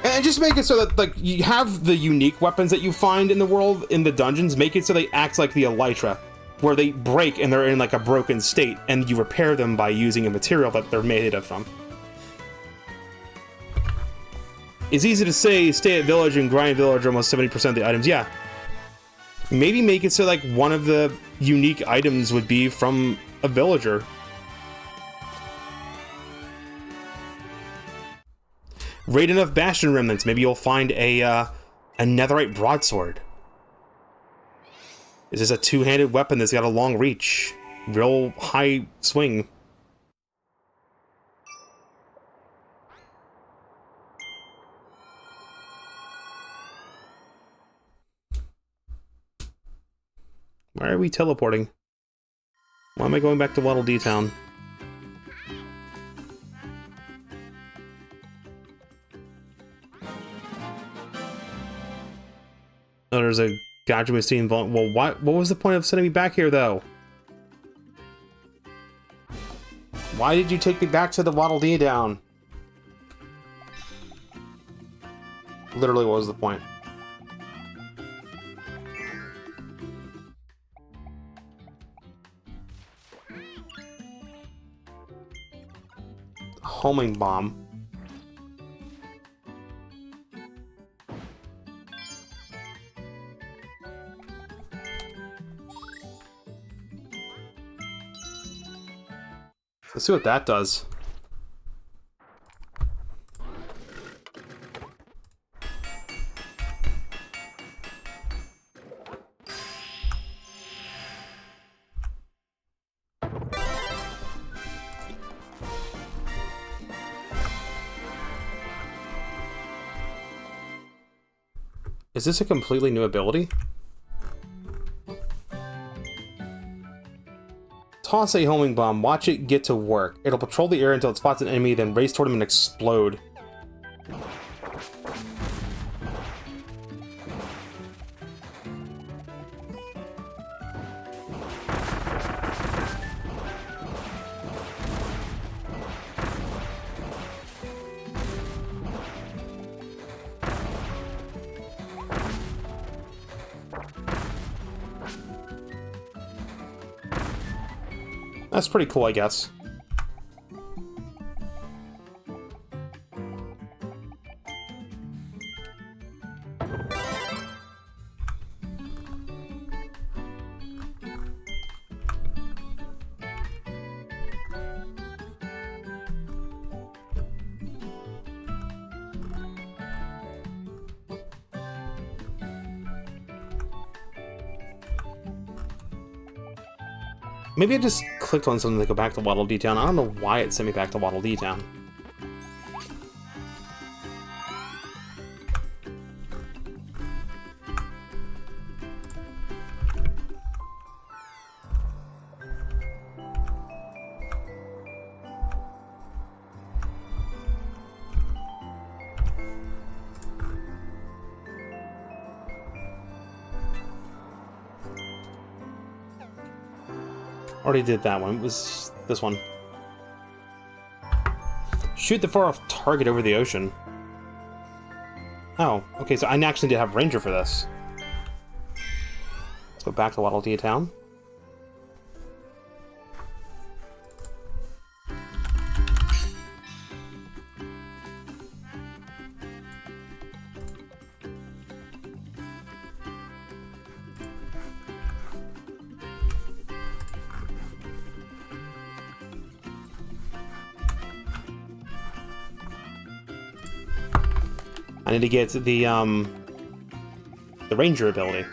And just make it so that, like, you have the unique weapons that you find in the world, in the dungeons, make it so they act like the elytra, where they break and they're in like a broken state, and you repair them by using a material that they're made of from. It's easy to say, stay at village and grind village almost 70% of the items. Yeah. Maybe make it so like one of the unique items would be from a villager. Raid enough Bastion remnants. Maybe you'll find a netherite broadsword. Is this a two-handed weapon that's got a long reach? Real high swing. Why are we teleporting? Why am I going back to Waddle Dee Town? Oh, there's a Gotcha machine. Well, what was the point of sending me back here, though? Why did you take me back to the Waddle Dee down? Literally, what was the point? Homing bomb. Let's see what that does. Is this a completely new ability? Toss a homing bomb, watch it get to work. It'll patrol the air until it spots an enemy, then race toward him and explode. That's pretty cool, I guess. Maybe I just clicked on something to go back to Waddle Dee Town. I don't know why it sent me back to Waddle Dee Town. Already did that one. It was this one. Shoot the far-off target over the ocean. Oh, okay, so I actually did have Ranger for this. Let's go back to Waddle Dee Town. I need to get the Ranger ability.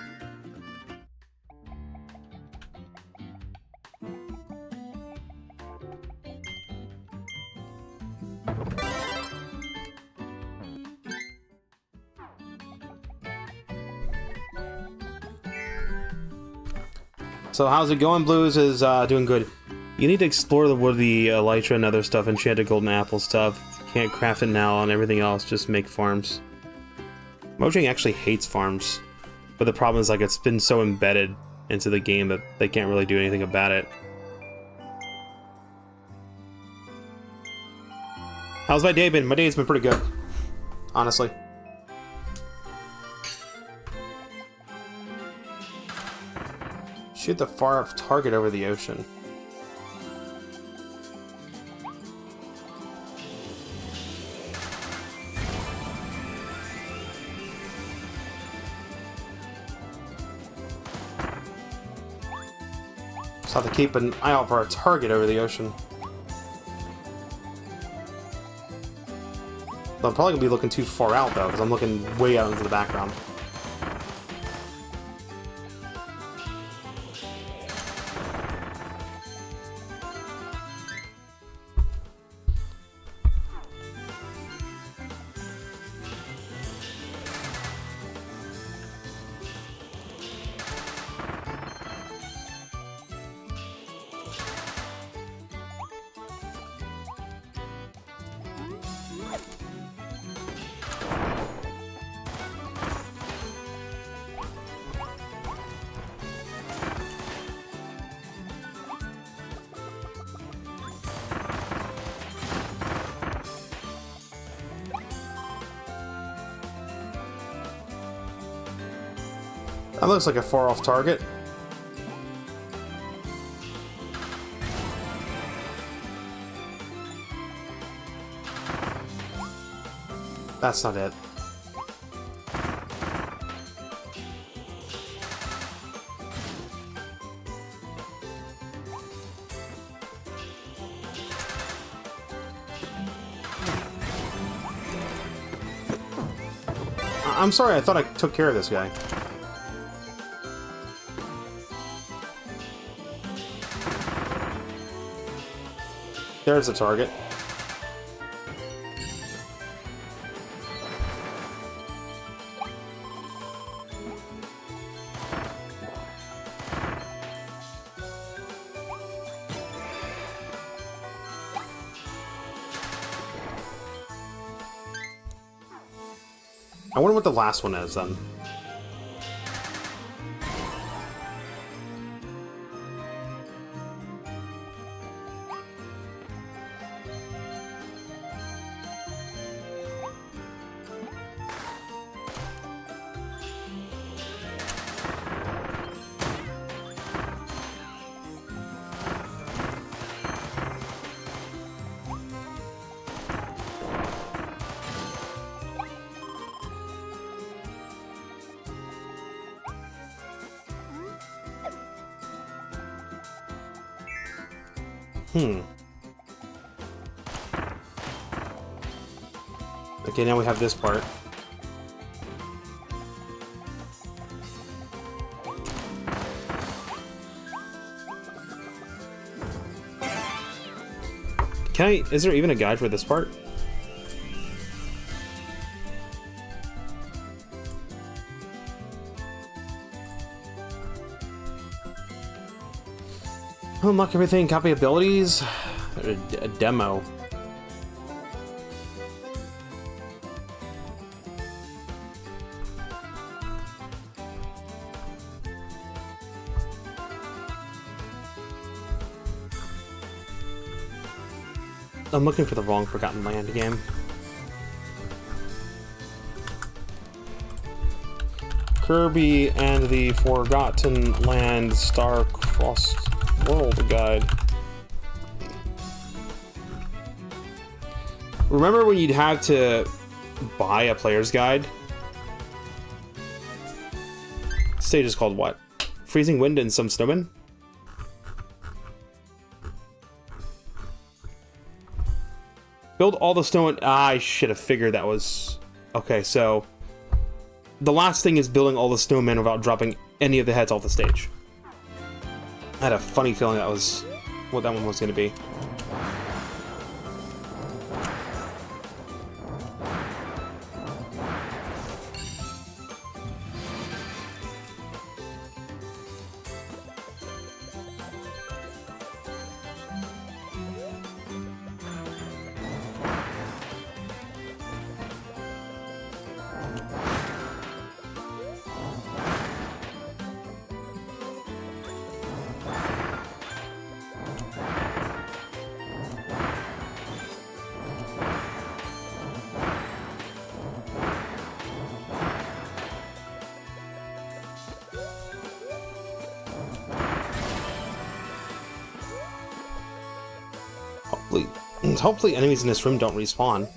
So how's it going? Blues is doing good. You need to explore the wood, the elytra and other stuff, enchanted golden apple stuff. Can't craft it now and everything else, just make farms. Mojang actually hates farms, but the problem is like it's been so embedded into the game that they can't really do anything about it. How's my day been? My day's been pretty good, honestly. Shoot the far-off target over the ocean. Just have to keep an eye out for a target over the ocean. I'm probably gonna be looking too far out though, because I'm looking way out into the background. That looks like a far-off target. That's not it. I'm sorry, I thought I took care of this guy. There's the target. I wonder what the last one is then. Okay, now we have this part. Can I... Is there even a guide for this part? Unlock everything, copy abilities. A demo. I'm looking for the wrong Forgotten Land game. Kirby and the Forgotten Land Star-Crossed World Guide. Remember when you'd have to buy a player's guide? Stage is called what? Freezing Wind and Some Snowmen? Build all the snowmen. Ah, I should have figured that was... Okay, so... The last thing is building all the snowmen without dropping any of the heads off the stage. I had a funny feeling that was what that one was going to be. Hopefully enemies in this room don't respawn.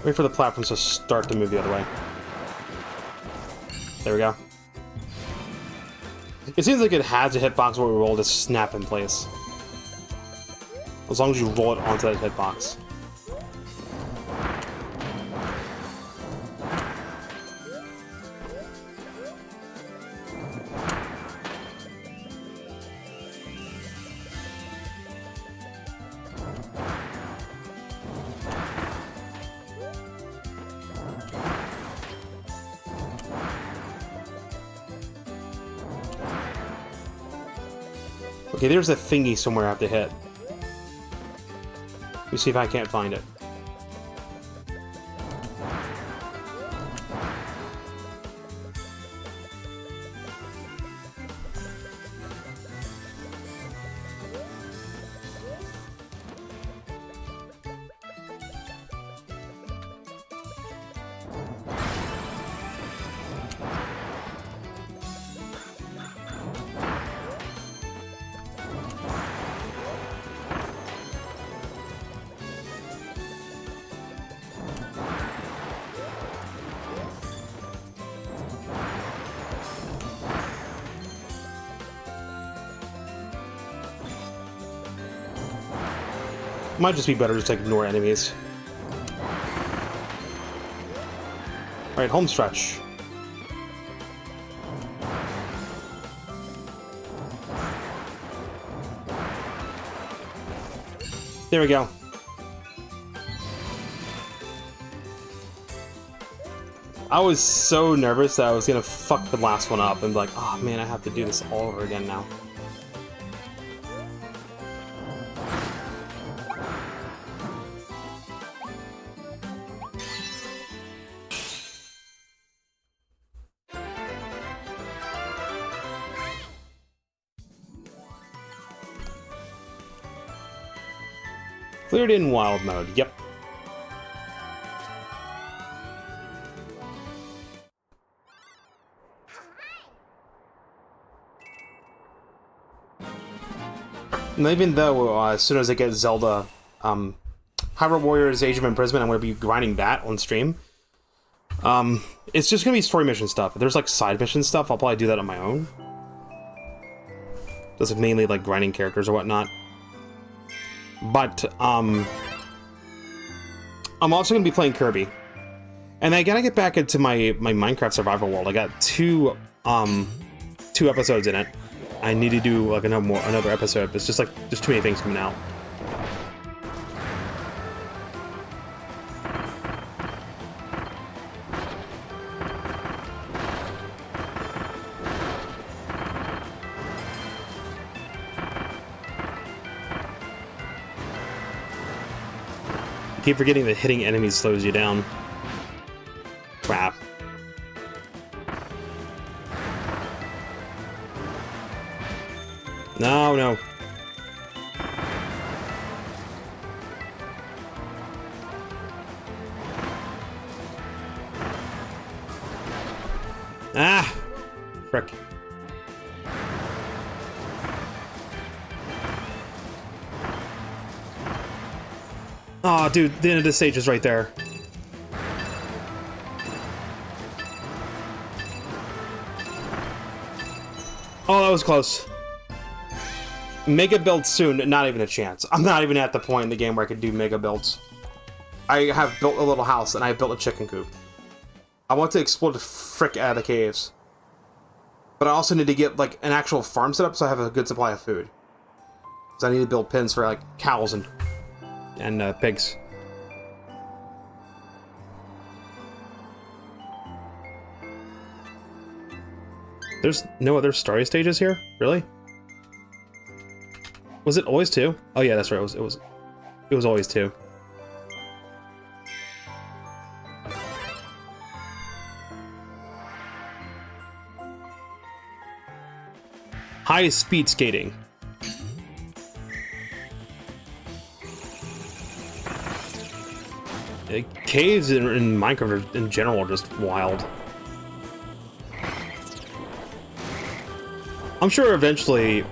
Wait for the platforms to start to move the other way. There we go. It seems like it has a hitbox where we roll to snap in place. As long as you roll it onto that hitbox. Okay, there's a thingy somewhere I have to hit. Let me see if I can't find it. Might just be better just to ignore enemies. Alright, home stretch. There we go. I was so nervous that I was gonna fuck the last one up and be like, oh man, I have to do this all over again now. Cleared in wild mode, yep. And even though as soon as I get Zelda, Hyrule Warriors Age of Imprisonment, I'm going to be grinding that on stream. It's just going to be story mission stuff. If there's like side mission stuff, I'll probably do that on my own. Just mainly like grinding characters or whatnot. But, I'm also going to be playing Kirby. And I gotta get back into my Minecraft survival world. I got two episodes in it. I need to do like another episode. It's just like there's too many things coming out. I keep forgetting that hitting enemies slows you down. Crap. No, no. Ah! Frick. Oh, dude, the end of the stage is right there. Oh, that was close. Mega build soon, not even a chance. I'm not even at the point in the game where I could do mega builds. I have built a little house and I built a chicken coop. I want to explore the frick out of the caves. But I also need to get like an actual farm set up so I have a good supply of food. Because I need to build pens for like cows and pigs. There's no other story stages here? Really? Was it always 2? Oh yeah, that's right. It was always 2. High speed skating. Caves in Minecraft in general are just wild. I'm sure eventually,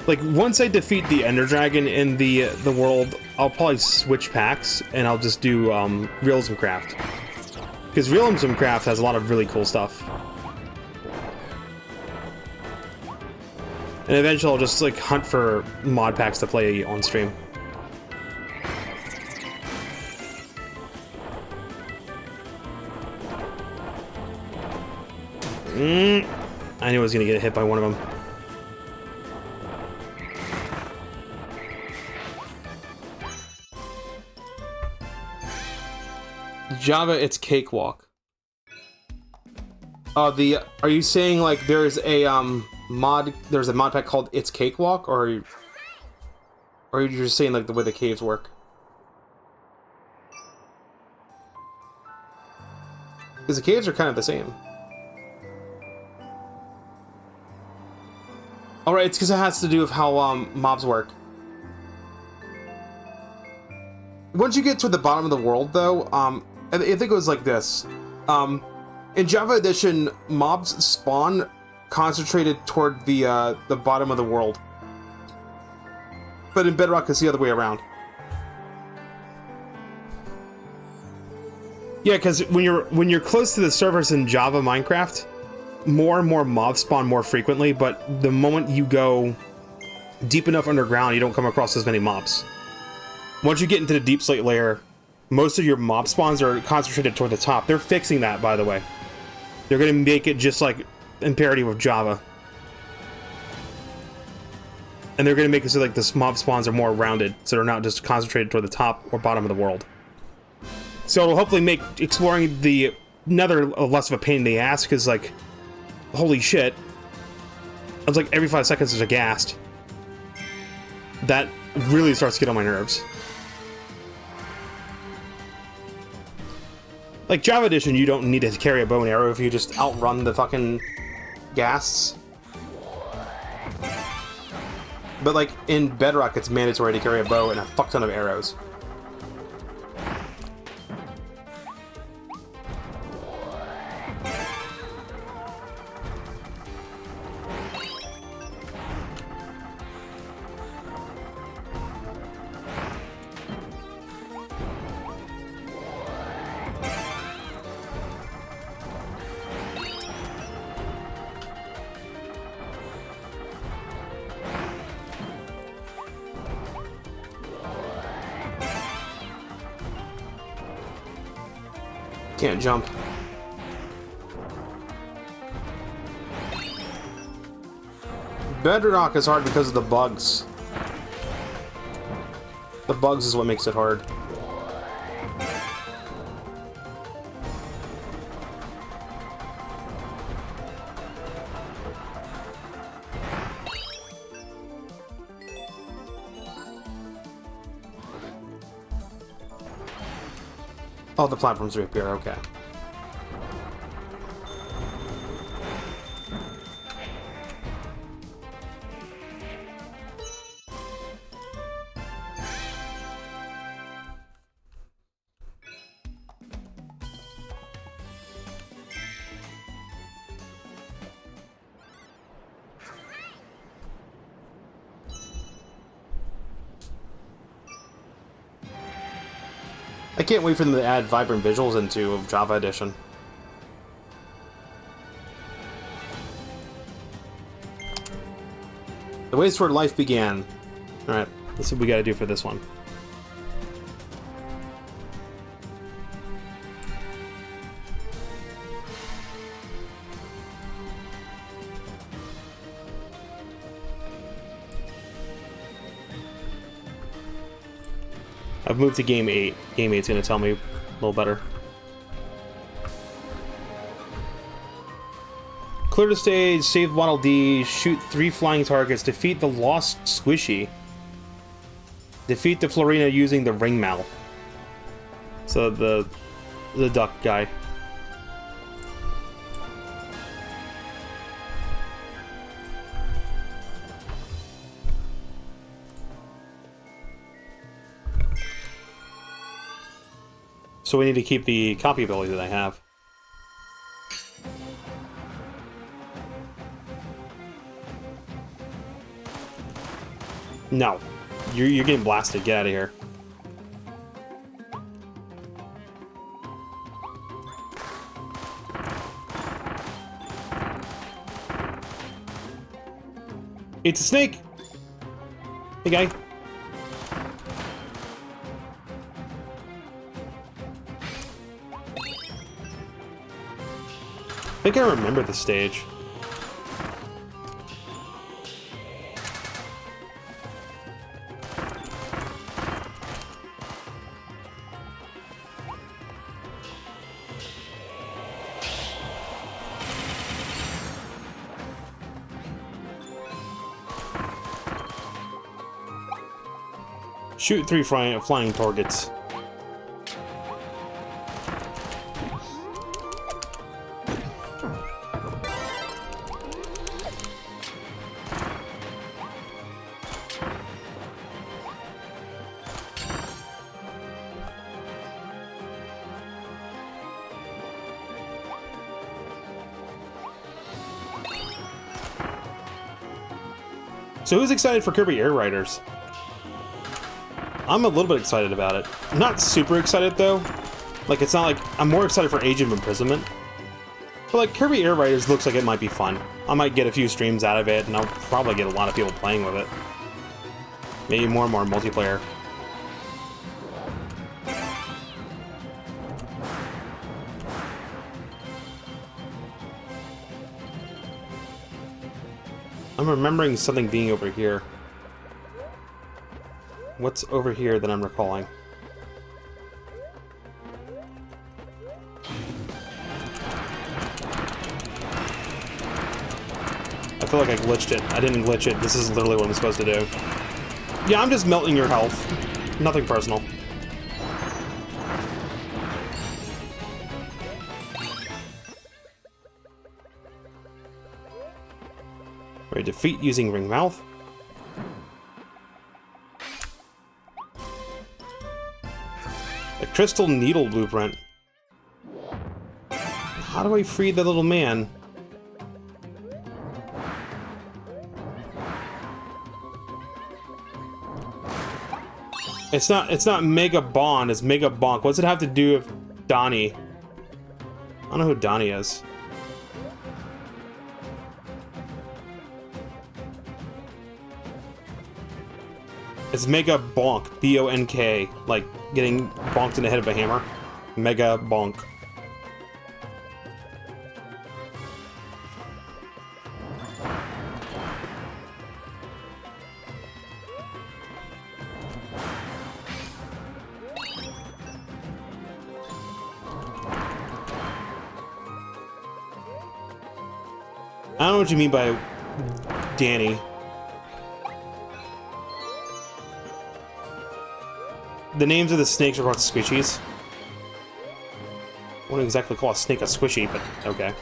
like once I defeat the Ender Dragon in the world, I'll probably switch packs and I'll just do Realism Craft. Because Realism Craft has a lot of really cool stuff. And eventually I'll just like hunt for mod packs to play on stream. I knew I was gonna get hit by one of them. Java, it's cakewalk. Are you saying like there's a mod pack called It's Cakewalk, or are you just saying like the way the caves work? Because the caves are kind of the same. Alright, it's because it has to do with how mobs work. Once you get to the bottom of the world, though, I think it goes like this. In Java Edition, mobs spawn concentrated toward the bottom of the world. But in Bedrock, it's the other way around. Yeah, because when you're close to the surface in Java Minecraft, more and more mobs spawn more frequently, but the moment you go deep enough underground, you don't come across as many mobs. Once you get into the deep slate layer, most of your mob spawns are concentrated toward the top. They're fixing that, by the way. They're going to make it just like in parity with Java. And they're going to make it so like the mob spawns are more rounded, so they're not just concentrated toward the top or bottom of the world. So it'll hopefully make exploring the nether less of a pain in the ass, because like, holy shit. It's like every 5 seconds there's a ghast. That really starts to get on my nerves. Like Java Edition, you don't need to carry a bow and arrow if you just outrun the fucking ghasts. But like in Bedrock, it's mandatory to carry a bow and a fuck ton of arrows. Can't jump. Bedrock is hard because of the bugs. The bugs is what makes it hard. Oh, the platforms reappear, okay. I can't wait for them to add vibrant visuals into Java Edition. The ways toward life began. Alright, let's see what we gotta do for this one. I've moved to Game 8. Game 8's gonna tell me a little better. Clear the stage, save Waddle Dee, shoot 3 flying targets, defeat the Lost Squishy. Defeat the Florina using the ring mouth. So the duck guy. So we need to keep the copy ability that I have. No. You're getting blasted. Get out of here. It's a snake! Hey, guy. I think I remember the stage. Shoot 3 flying targets. So who's excited for Kirby Air Riders? I'm a little bit excited about it. I'm not super excited though. Like, it's not like I'm more excited for Age of Imprisonment. But like, Kirby Air Riders looks like it might be fun. I might get a few streams out of it, and I'll probably get a lot of people playing with it. Maybe more and more multiplayer. I'm remembering something being over here. What's over here that I'm recalling? I feel like I glitched it. I didn't glitch it. This is literally what I'm supposed to do. Yeah, I'm just melting your health. Nothing personal. Right, defeat using ring mouth. A crystal needle blueprint. How do I free the little man? It's not Mega Bond, it's Mega Bonk. What's it have to do with Donnie? I don't know who Donnie is. It's Mega Bonk, B-O-N-K, like getting bonked in the head of a hammer. Mega Bonk. I don't know what you mean by Danny. The names of the snakes are called squishies. I wouldn't exactly call a snake a squishy, but okay.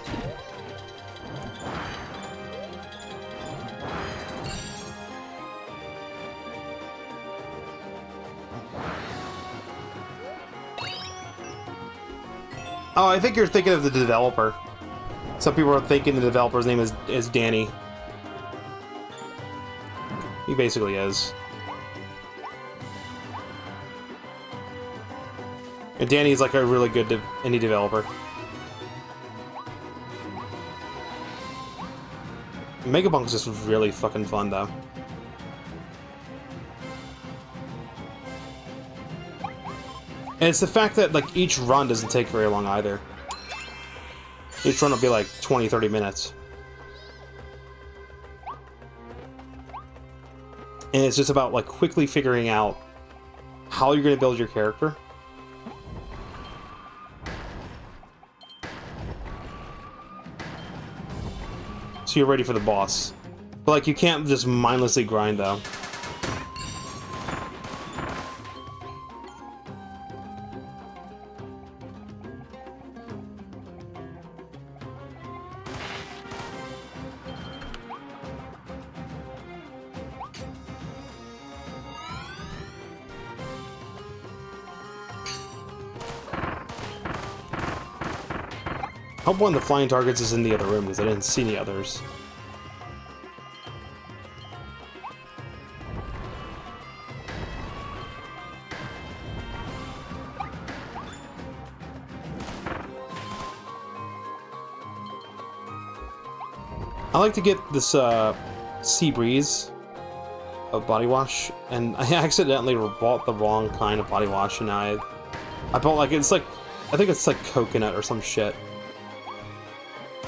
Oh, I think you're thinking of the developer. Some people are thinking the developer's name is Danny. He basically is. And Danny's like a really good indie developer. Megabunk's just really fucking fun though. And it's the fact that like each run doesn't take very long either. Each run will be like 20-30 minutes. And it's just about like quickly figuring out how you're going to build your character. So you're ready for the boss. But like you can't just mindlessly grind though. I hope one of the flying targets is in the other room because I didn't see any others. I like to get this Sea Breeze of body wash, and I accidentally bought the wrong kind of body wash, and I bought like I think it's like coconut or some shit.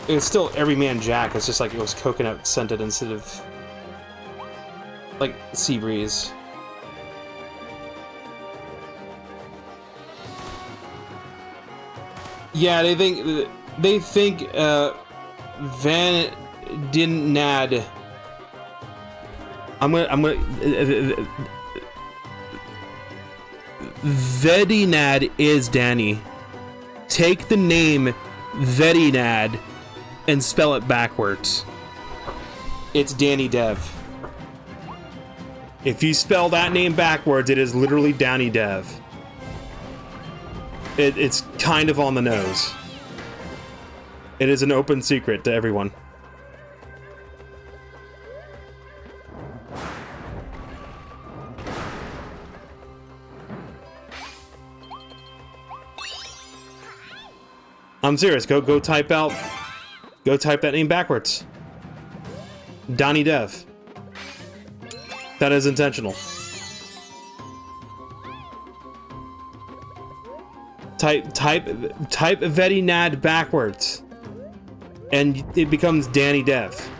It's still Everyman Jack, it's just like it was coconut scented instead of like Sea Breeze. Yeah, they think Van Dinad. I'm gonna Vedinad is Danny. Take the name Vedinad and spell it backwards. It's Danny Dev. If you spell that name backwards, it is literally Danny Dev. It's kind of on the nose. It is an open secret to everyone. I'm serious. Go type that name backwards. Donnie Dev. That is intentional. Type Vedinad backwards, and it becomes Danny Dev.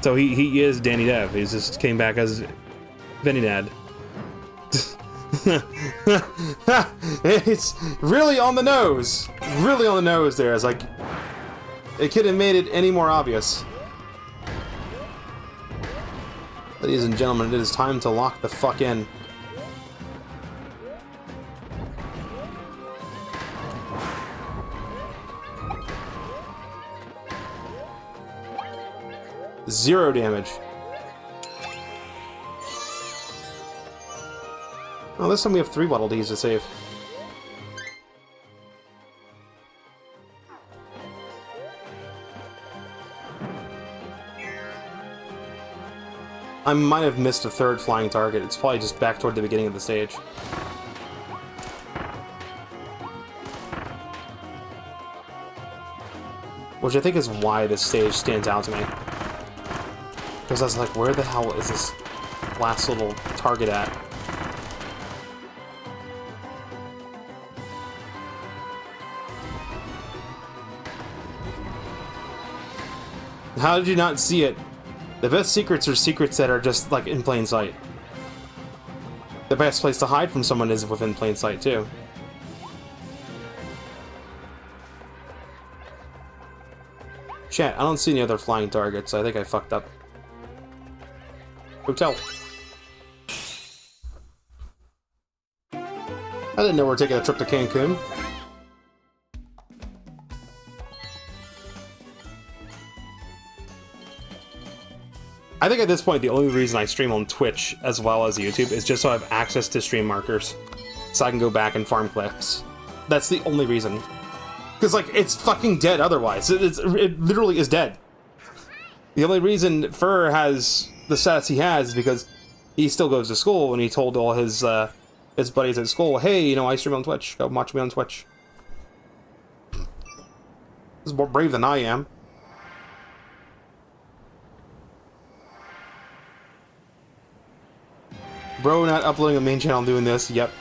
So he is Danny Dev. He just came back as Vedinad. It's really on the nose. Really on the nose there. It's like it couldn't have made it any more obvious. Ladies and gentlemen, it is time to lock the fuck in. Zero damage. Oh, this time we have 3 Waddle Dees to save. I might have missed a 3rd flying target. It's probably just back toward the beginning of the stage. Which I think is why this stage stands out to me. Because I was like, where the hell is this last little target at? How did you not see it? The best secrets are secrets that are just, like, in plain sight. The best place to hide from someone is within plain sight, too. Chat, I don't see any other flying targets. I think I fucked up. Hotel. I didn't know we were taking a trip to Cancun. I think at this point, the only reason I stream on Twitch as well as YouTube is just so I have access to stream markers. So I can go back and farm clips. That's the only reason. Because, like, it's fucking dead otherwise. It literally is dead. The only reason Fur has the stats he has is because he still goes to school, and he told all his buddies at school, hey, you know, I stream on Twitch. Go watch me on Twitch. This is more brave than I am. Bro, not uploading a main channel doing this. Yep.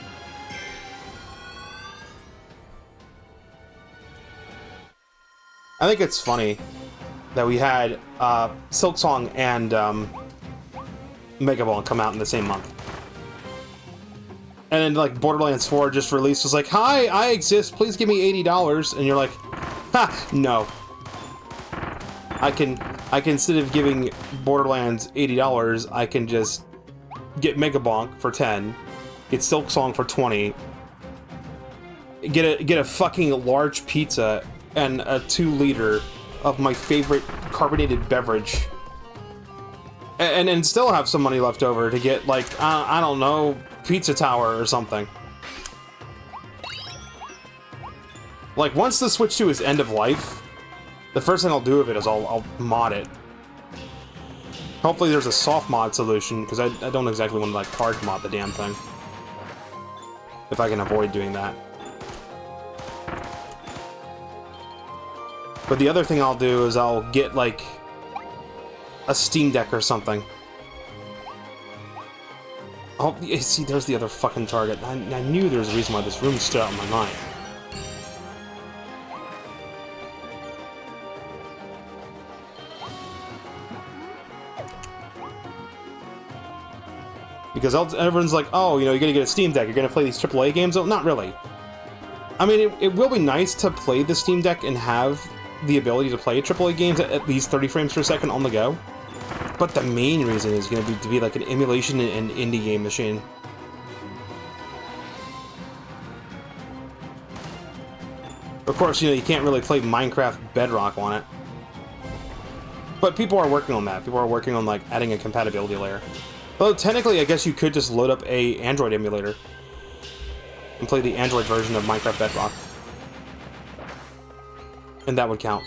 I think it's funny that we had Silk Song and Mega Ball come out in the same month. And then, like, Borderlands 4 just released, was like, hi, I exist, please give me $80. And you're like, ha, no. I can instead of giving Borderlands $80, I can just get Mega Bonk for 10, get Silk Song for 20, get a fucking large pizza and a 2-liter of my favorite carbonated beverage, and still have some money left over to get, like, I don't know, Pizza Tower or something. Like, once the Switch 2 is end of life, the first thing I'll do with it is I'll mod it. Hopefully there's a soft mod solution, because I don't exactly want to, like, hard mod the damn thing. If I can avoid doing that. But the other thing I'll do is I'll get, like, a Steam Deck or something. Oh, see, there's the other fucking target. I knew there was a reason why this room stood out in my mind. Because everyone's like, oh, you know, you're gonna get a Steam Deck, you're gonna play these AAA games? Oh, not really. I mean, it will be nice to play the Steam Deck and have the ability to play AAA games at least 30 frames per second on the go. But the main reason is going to be like an emulation and indie game machine. Of course, you know, you can't really play Minecraft Bedrock on it. But people are working on that. People are working on, like, adding a compatibility layer. Although, technically, I guess you could just load up a Android emulator and play the Android version of Minecraft Bedrock. And that would count.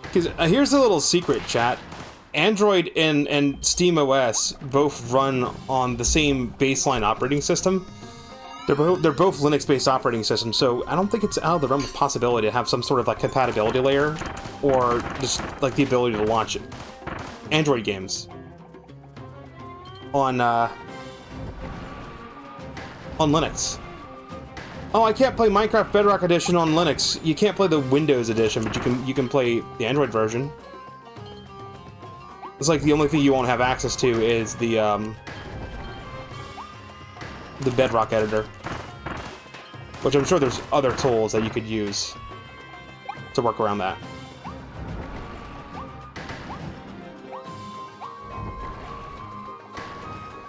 Because here's a little secret, chat. Android and SteamOS both run on the same baseline operating system. They're both Linux-based operating systems, so I don't think it's out of the realm of possibility to have some sort of, like, compatibility layer, or just, like, the ability to launch Android games on Linux. Oh, I can't play Minecraft Bedrock Edition on Linux. You can't play the Windows edition, but you can play the Android version. It's like the only thing you won't have access to is the Bedrock editor, which I'm sure there's other tools that you could use to work around that.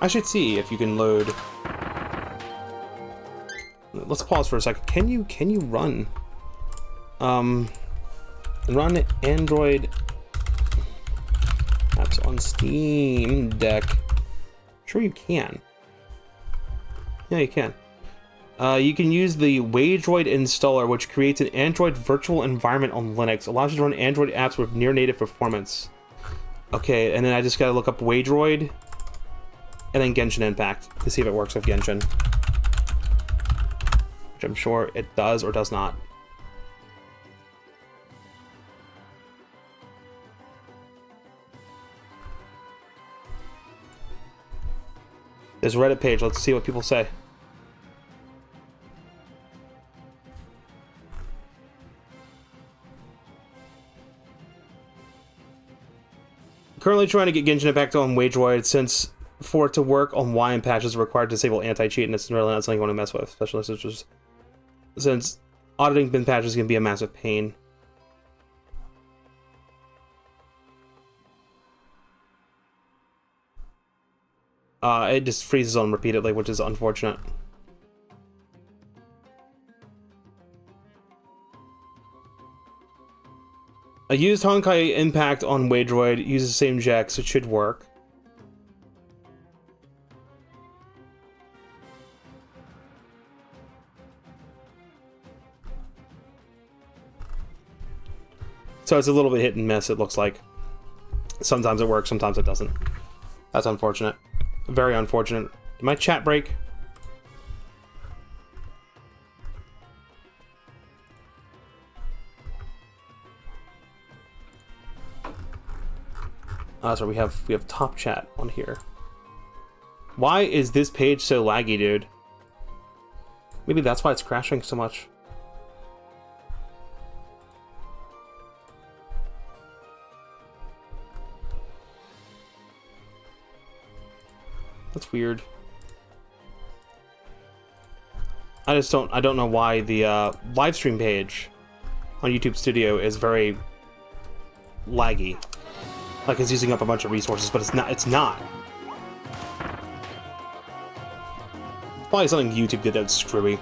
I should see if you can load. Let's pause for a second. Can you run Android apps on Steam Deck? Sure you can. Yeah, you can. You can use the Waydroid installer, which creates an Android virtual environment on Linux. Allows you to run Android apps with near-native performance. Okay, and then I just gotta look up Waydroid and then Genshin Impact to see if it works with Genshin. Which I'm sure it does or does not. There's a Reddit page. Let's see what people say. Currently trying to get Genshin Impact on Waydroid, since for it to work on YN patches required to disable anti-cheat, and it's really not something you want to mess with, especially since Auditing bin patch is going to be a massive pain. It just freezes on repeatedly, which is unfortunate. I used Honkai Impact on Waydroid, uses the same jack, so it should work. So it's a little bit hit and miss, it looks like. Sometimes it works, sometimes it doesn't. That's unfortunate. Very unfortunate. Did my chat break? So we have top chat on here. Why is this page so laggy, dude? Maybe that's why it's crashing so much. That's weird. I don't know why the live stream page on YouTube Studio is very laggy. Like it's using up a bunch of resources, but it's not. Probably something YouTube did that's screwy.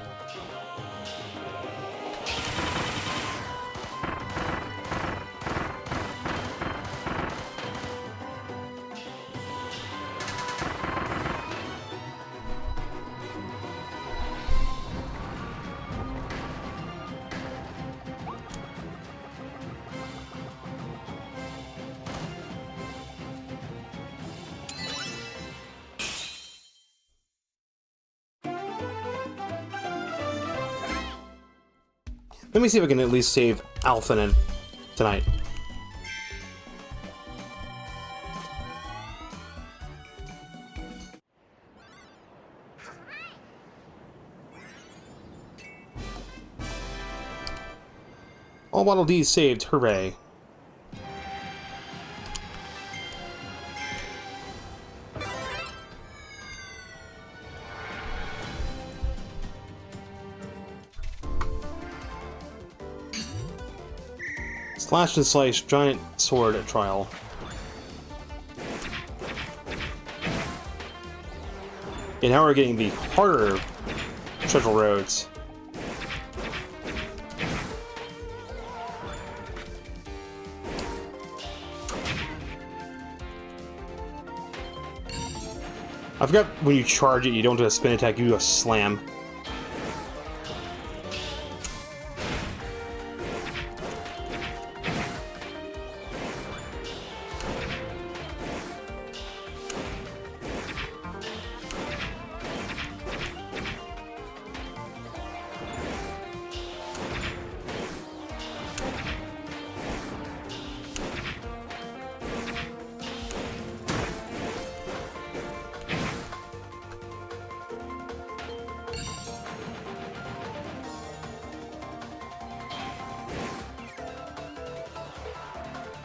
Let me see if I can at least save Alphanen tonight. All Waddle Dees saved, hooray. Slash and Slice Giant Sword Trial. And now we're getting the harder treasure roads. I forgot when you charge it, you don't do a spin attack, you do a slam.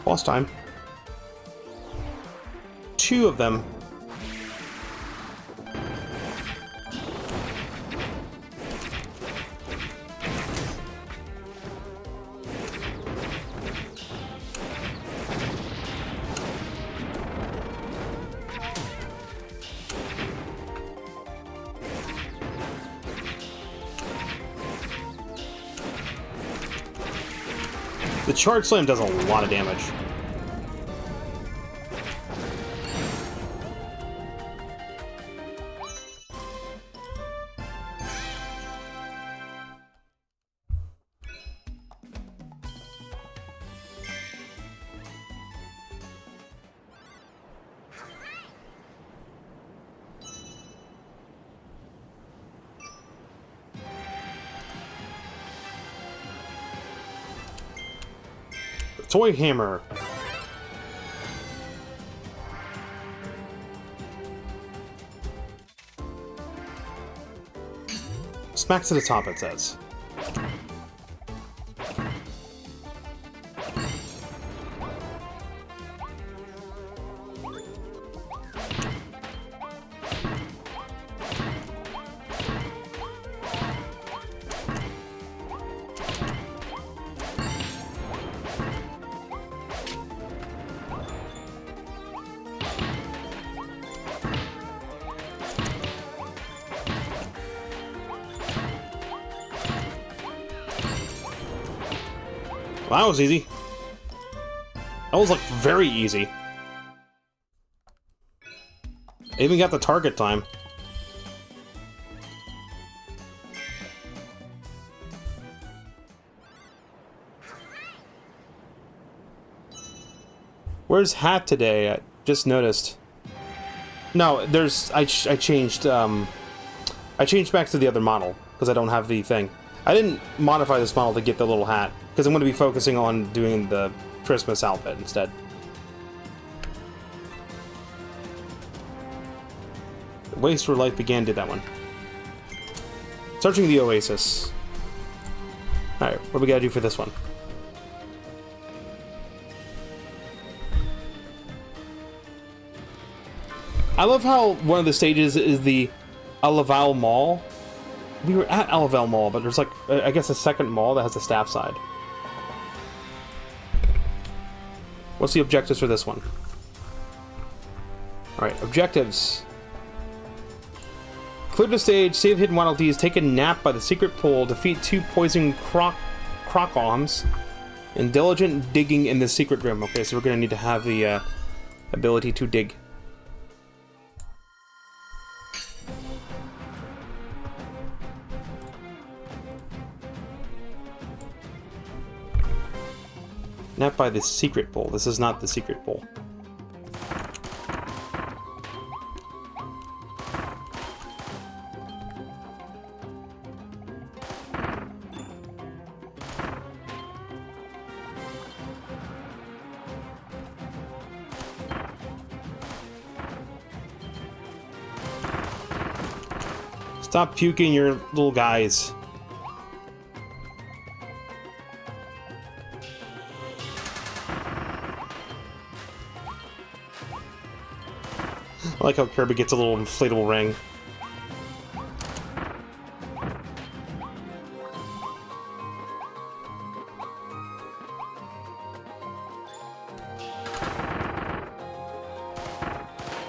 Boss time. 2 of them. The charge slam does a lot of damage. Toy hammer. Smack to the top, it says. That was easy. That was, like, very easy. I even got the target time. Where's Hat today? I just noticed. No, there's... I changed back to the other model, because I don't have the thing. I didn't modify this model to get the little hat, because I'm going to be focusing on doing the Christmas outfit instead. Waste where life began did that one. Searching the Oasis. Alright, what do we gotta do for this one? I love how one of the stages is the Alaval Mall. We were at Alaval Mall, but there's like, I guess, a second mall that has a staff side. What's the objectives for this one? Alright, objectives. Clear the stage, save hidden Waddle Dees, take a nap by the secret pool, defeat 2 poison croc-oms, and diligent digging in the secret room. Okay, so we're gonna need to have the ability to dig. Nap by the secret pool. This is not the secret pool. Stop puking your little guys. I like how Kirby gets a little inflatable ring.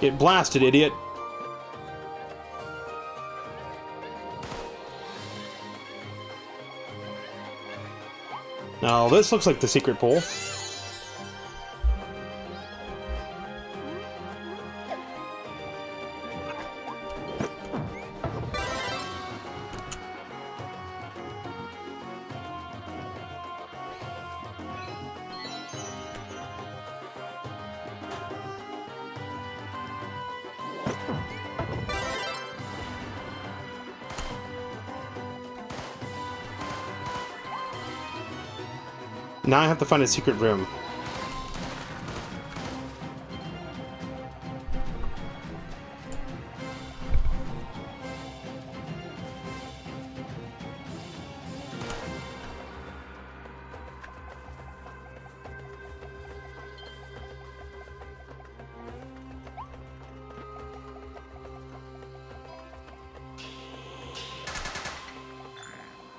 Get blasted, idiot. Now, this looks like the secret pool. Now I have to find a secret room.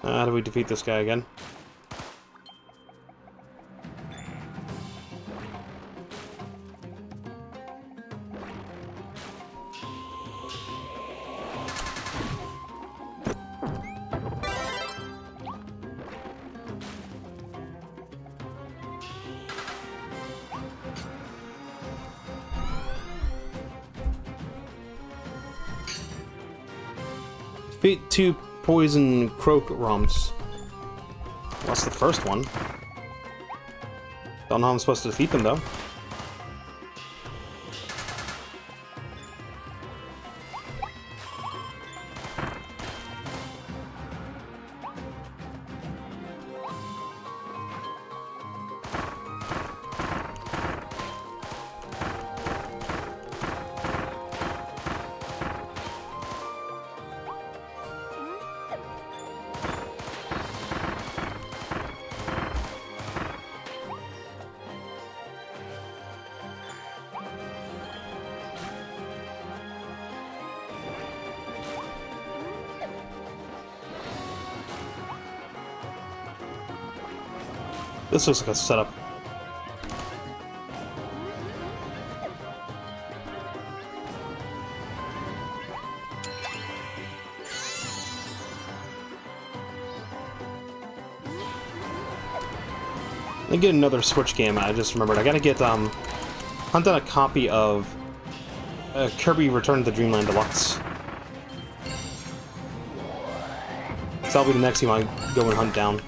How do we defeat this guy again? Defeat 2 poison croc-oms. That's the first one. Don't know how I'm supposed to defeat them, though. This looks like a setup. I get another Switch game. I just remembered. I gotta get hunt down a copy of Kirby Return to Dreamland Deluxe. So that'll be the next game I go and hunt down.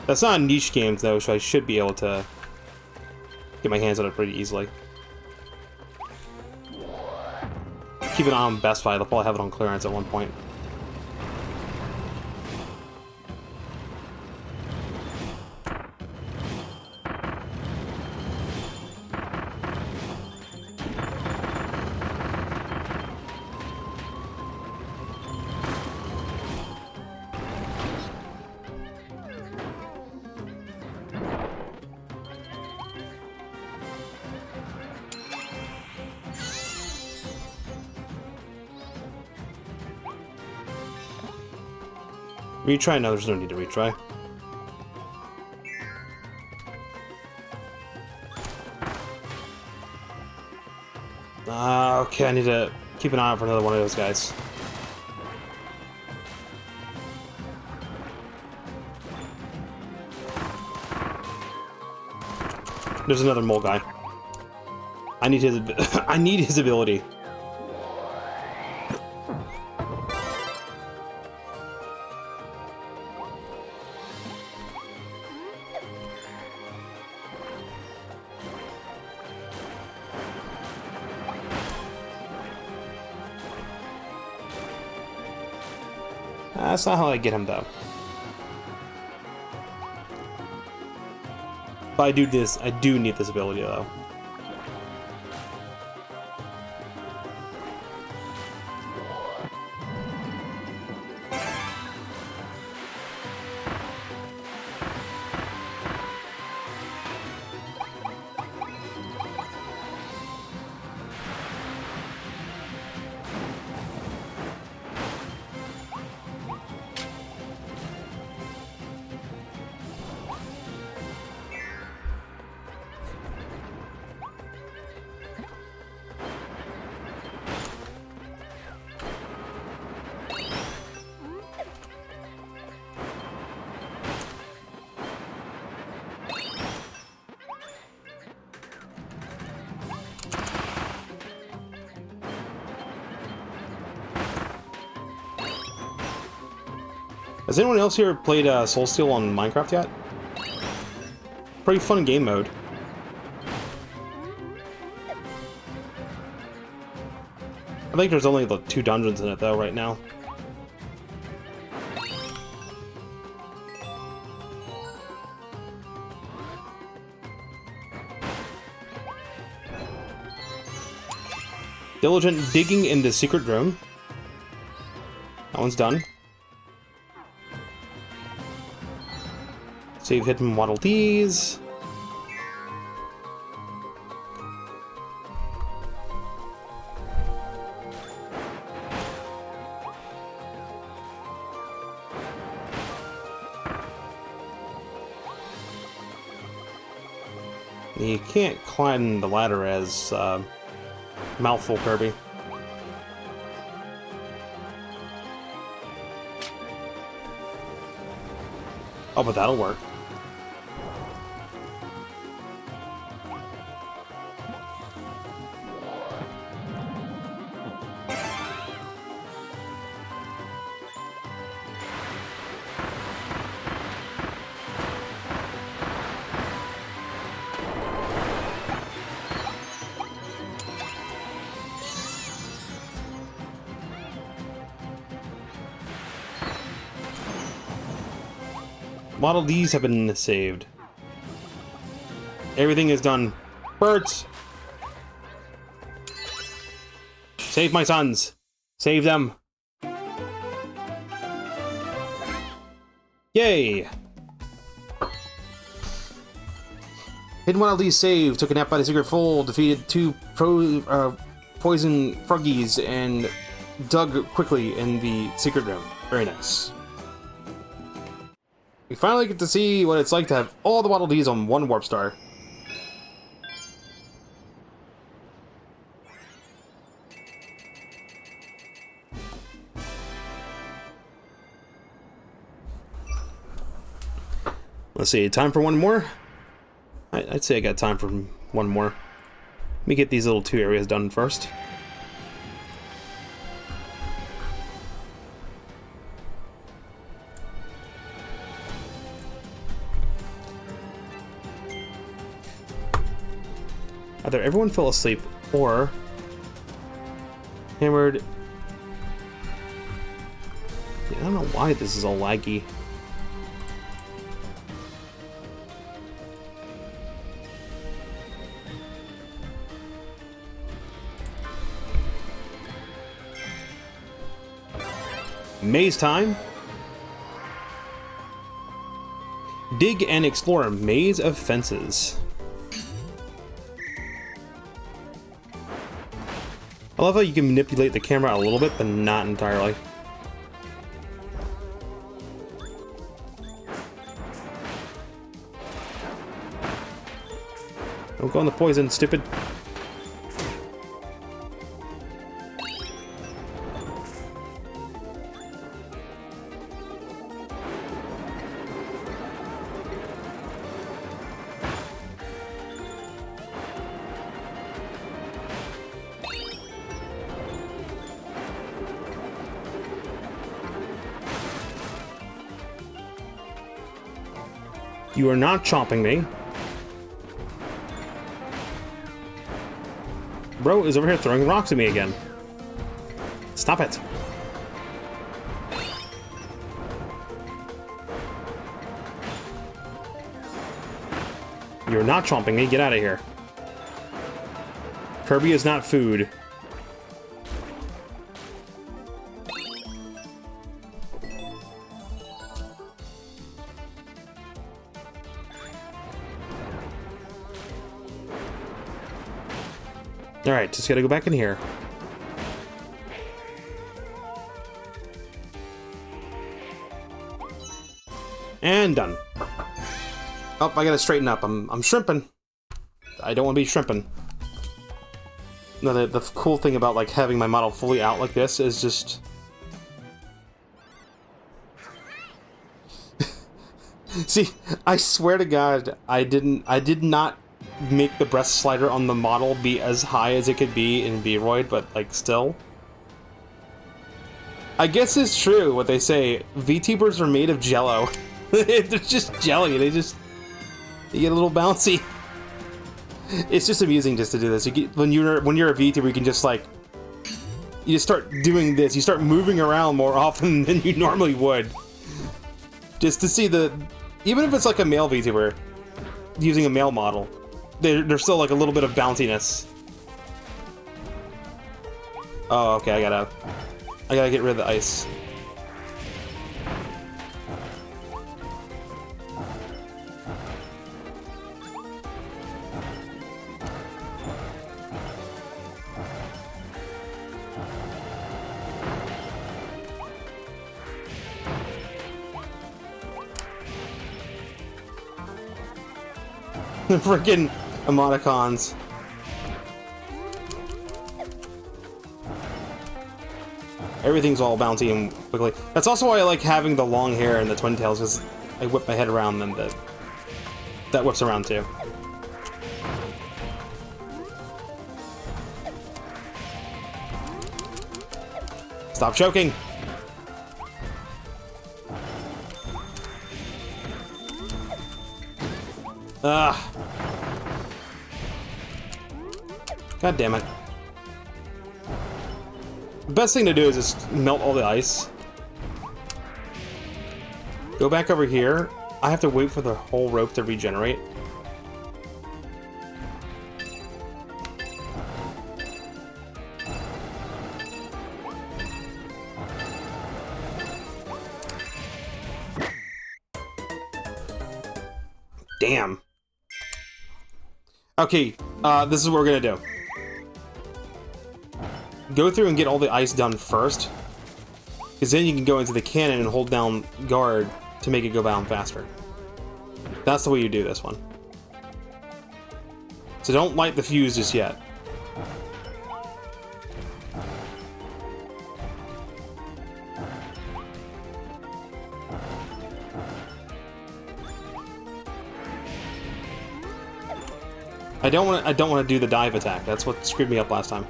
That's not a niche game though, so I should be able to get my hands on it pretty easily. Keep it on Best Buy. They'll probably have it on clearance at one point. Retry? No, there's no need to retry. Okay, I need to keep an eye out for another one of those guys. There's another mole guy. I need his I need his ability. That's not how I get him, though. But I do need this ability, though. Has anyone else here played Soul Steel on Minecraft yet? Pretty fun game mode. I think there's only like 2 dungeons in it though right now. Diligent digging in the secret room. That one's done. Save hidden Waddle Dees. You can't climb the ladder as Mouthful Kirby. Oh, but that'll work. Waddle Dees have been saved. Everything is done. Birds! Save my sons! Save them! Yay! Hidden Waddle Dees saved. Took a nap by the secret fold. Defeated 2 poison froggies and dug quickly in the secret room. Very nice. We finally get to see what it's like to have all the Waddle Dees on one warp star. Let's see, time for one more? I'd say I got time for one more. Let me get these little 2 areas done first. Either everyone fell asleep or hammered. Yeah, I don't know why this is all laggy. Maze time. Dig and explore a maze of fences. I love how you can manipulate the camera a little bit, but not entirely. Don't go on the poison, stupid. You are not chomping me. Bro is over here throwing rocks at me again. Stop it. You're not chomping me. Get out of here. Kirby is not food. Alright, just gotta go back in here. And done. Oh, I gotta straighten up. I'm shrimping. I don't want to be shrimping. No, the cool thing about like having my model fully out like this is just... See, I swear to God, I did not make the breast slider on the model be as high as it could be in V-Roid, but like still. I guess it's true what they say. VTubers are made of jello. They're just jelly. They get a little bouncy. It's just amusing just to do this. When you're a VTuber, you can just like you just start doing this. You start moving around more often than you normally would, just to see even if it's like a male VTuber using a male model. There's still like a little bit of bounciness. Oh, okay, I gotta get rid of the ice. Freaking emoticons. Everything's all bouncy and quickly. That's also why I like having the long hair and the twin tails, because I whip my head around and that whips around too. Stop choking! Ugh. God damn it. The best thing to do is just melt all the ice. Go back over here. I have to wait for the whole rope to regenerate. Damn. Okay, this is what we're gonna do. Go through and get all the ice done first, because then you can go into the cannon and hold down guard to make it go down faster. That's the way you do this one. So don't light the fuse just yet. I don't want to do the dive attack. That's what screwed me up last time.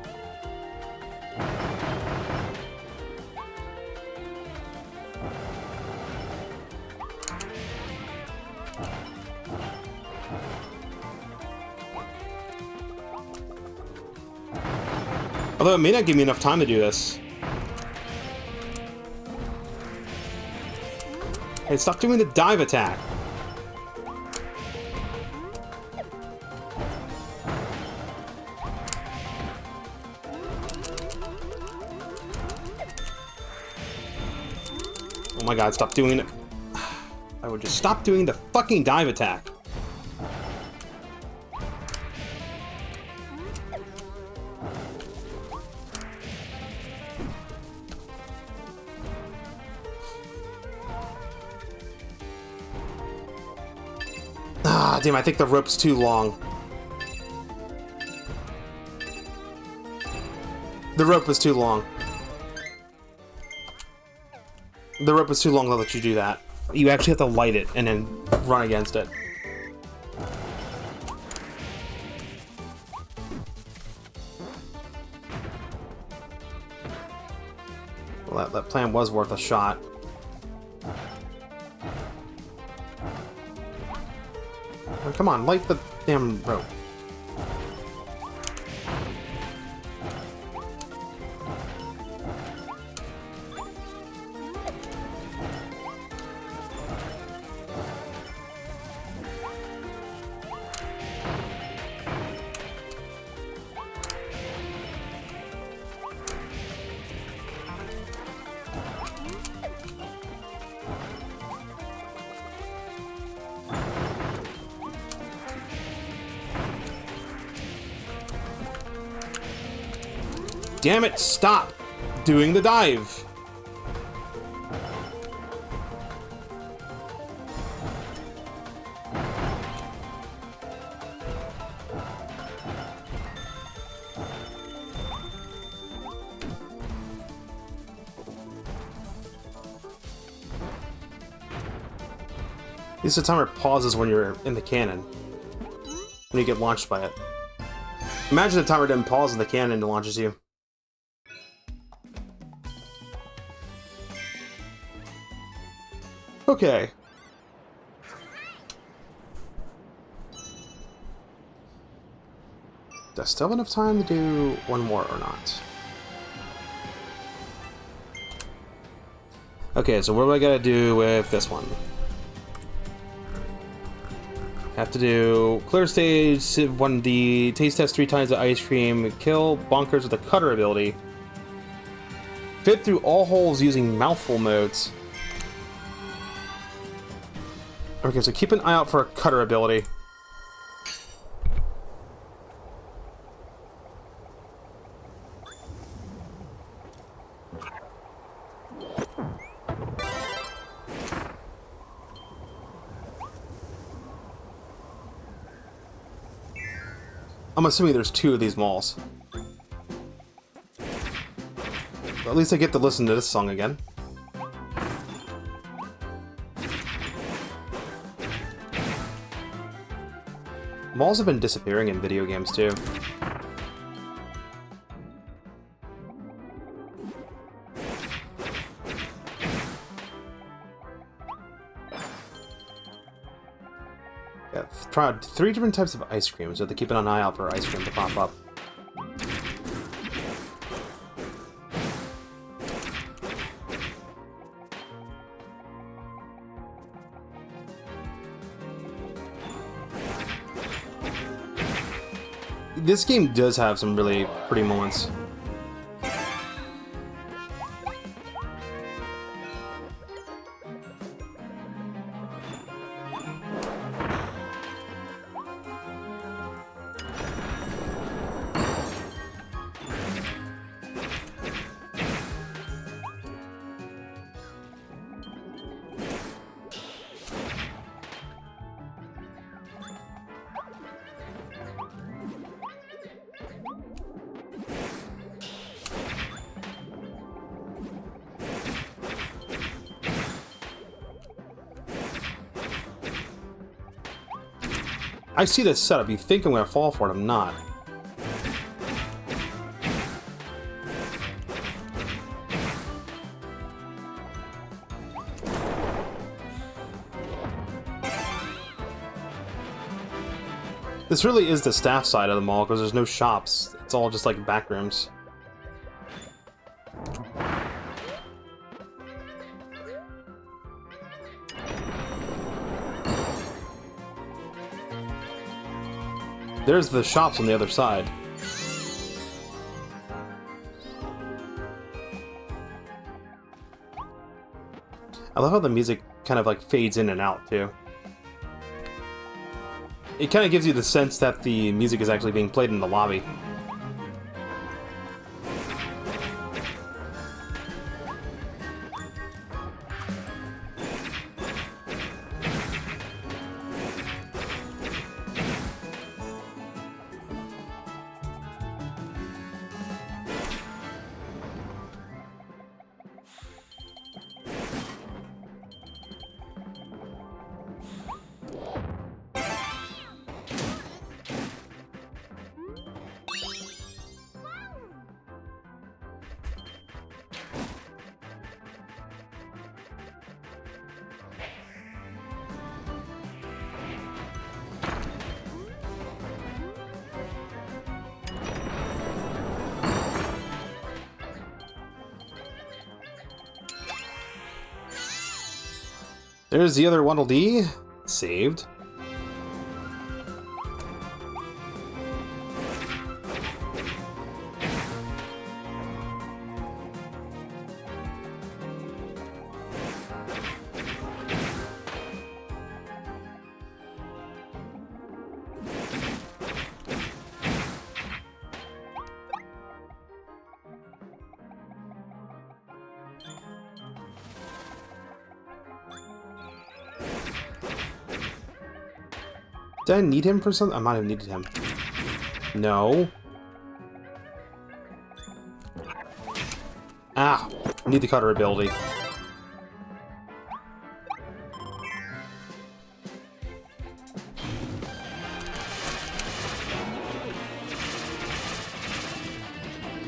Although it may not give me enough time to do this. Hey, stop doing the dive attack. Oh my god, stop doing it. I would just stop doing the fucking dive attack. Ah, damn, I think the rope's too long. The rope was too long. The rope was too long to let you do that. You actually have to light it and then run against it. Well, that plan was worth a shot. Oh, come on, light the damn rope. Damn it, stop doing the dive. At least the timer pauses when you're in the cannon. When you get launched by it. Imagine the timer didn't pause in the cannon and it launches you. Okay. Do I still have enough time to do one more or not? Okay, so what do I gotta do with this one? Have to do clear stage, one the taste test 3 times the ice cream, kill bonkers with the cutter ability, fit through all holes using mouthful modes. Okay, so keep an eye out for a cutter ability. I'm assuming there's 2 of these malls. But at least I get to listen to this song again. Malls have been disappearing in video games too. Yeah, tried 3 different types of ice cream, so they're keeping an eye out for ice cream to pop up. This game does have some really pretty moments. I see this setup. You think I'm gonna fall for it, I'm not. This really is the staff side of the mall, because there's no shops. It's all just like back rooms. There's the shops on the other side. I love how the music kind of like fades in and out too. It kind of gives you the sense that the music is actually being played in the lobby. There's the other Waddle Dee. Saved. Did I need him for something? I might have needed him. No. Ah! I need the cutter ability.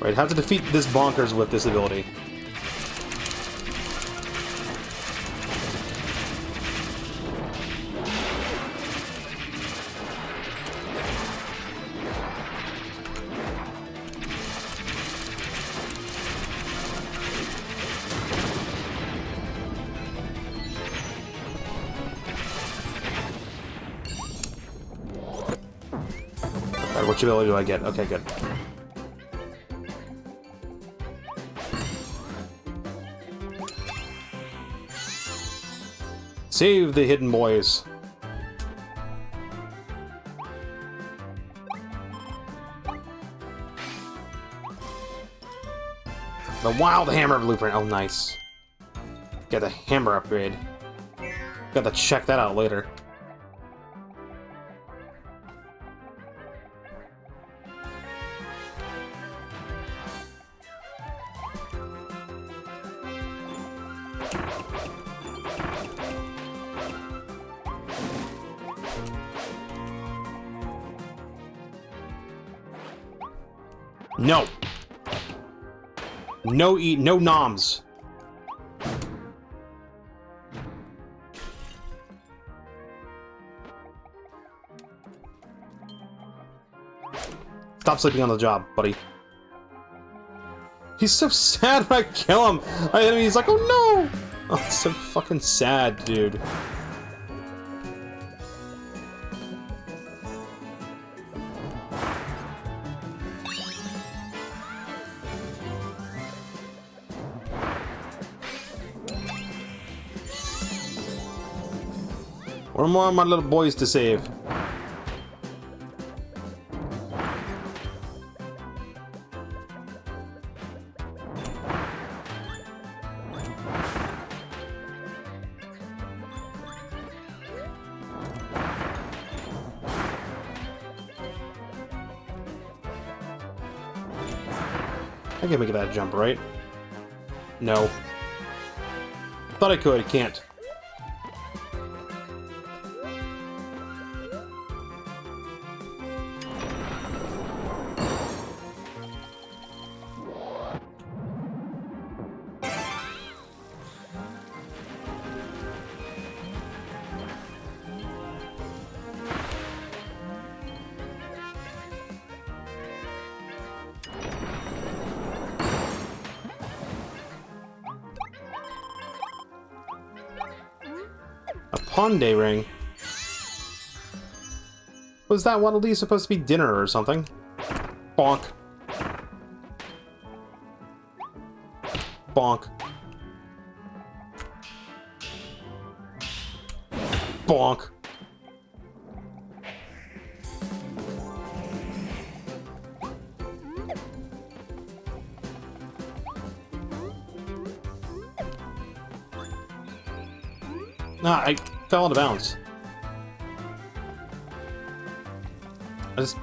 Right, how to defeat this bonkers with this ability. Which ability do I get? Okay, good. Save the hidden boys. The Wild Hammer blueprint. Oh, nice. Got the hammer upgrade. Got to check that out later. No. No noms. Stop sleeping on the job, buddy. He's so sad when I kill him. And he's like, oh no! Oh, it's so fucking sad, dude. One more of my little boys to save. I can make that jump, right? No. Thought I could, can't. Ponde ring. Was that Waddle Dee supposed to be dinner or something? Bonk. Bonk. Bonk. Nah, I fell out of bounds.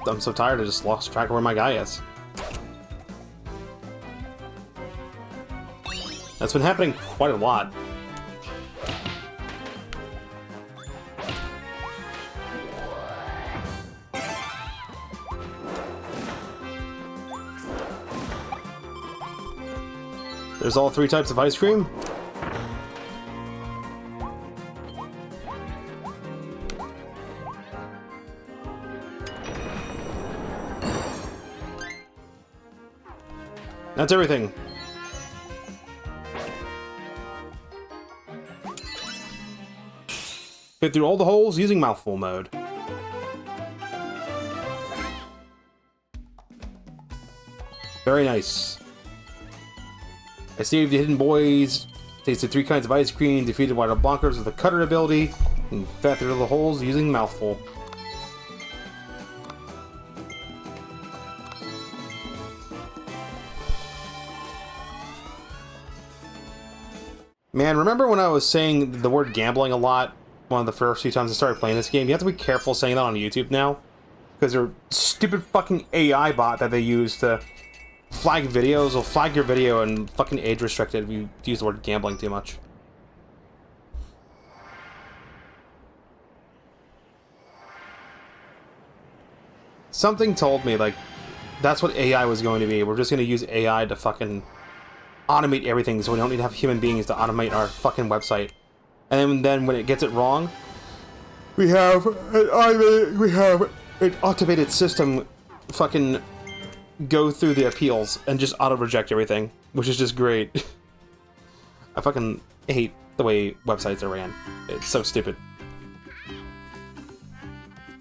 I'm so tired I just lost track of where my guy is. That's been happening quite a lot. There's all 3 types of ice cream. That's everything. Get through all the holes using mouthful mode. Very nice. I saved the hidden boys, tasted 3 kinds of ice cream, defeated wild bonkers with a cutter ability, and fed through the holes using mouthful. Man, remember when I was saying the word gambling a lot? One of the first few times I started playing this game? You have to be careful saying that on YouTube now. Because their stupid fucking AI bot that they use to flag videos will flag your video and fucking age restrict it if you use the word gambling too much. Something told me, like, that's what AI was going to be. We're just going to use AI to fucking automate everything so we don't need to have human beings to automate our fucking website. And then when it gets it wrong, we have an automated system fucking go through the appeals and just auto-reject everything, which is just great. I fucking hate the way websites are ran. It's so stupid.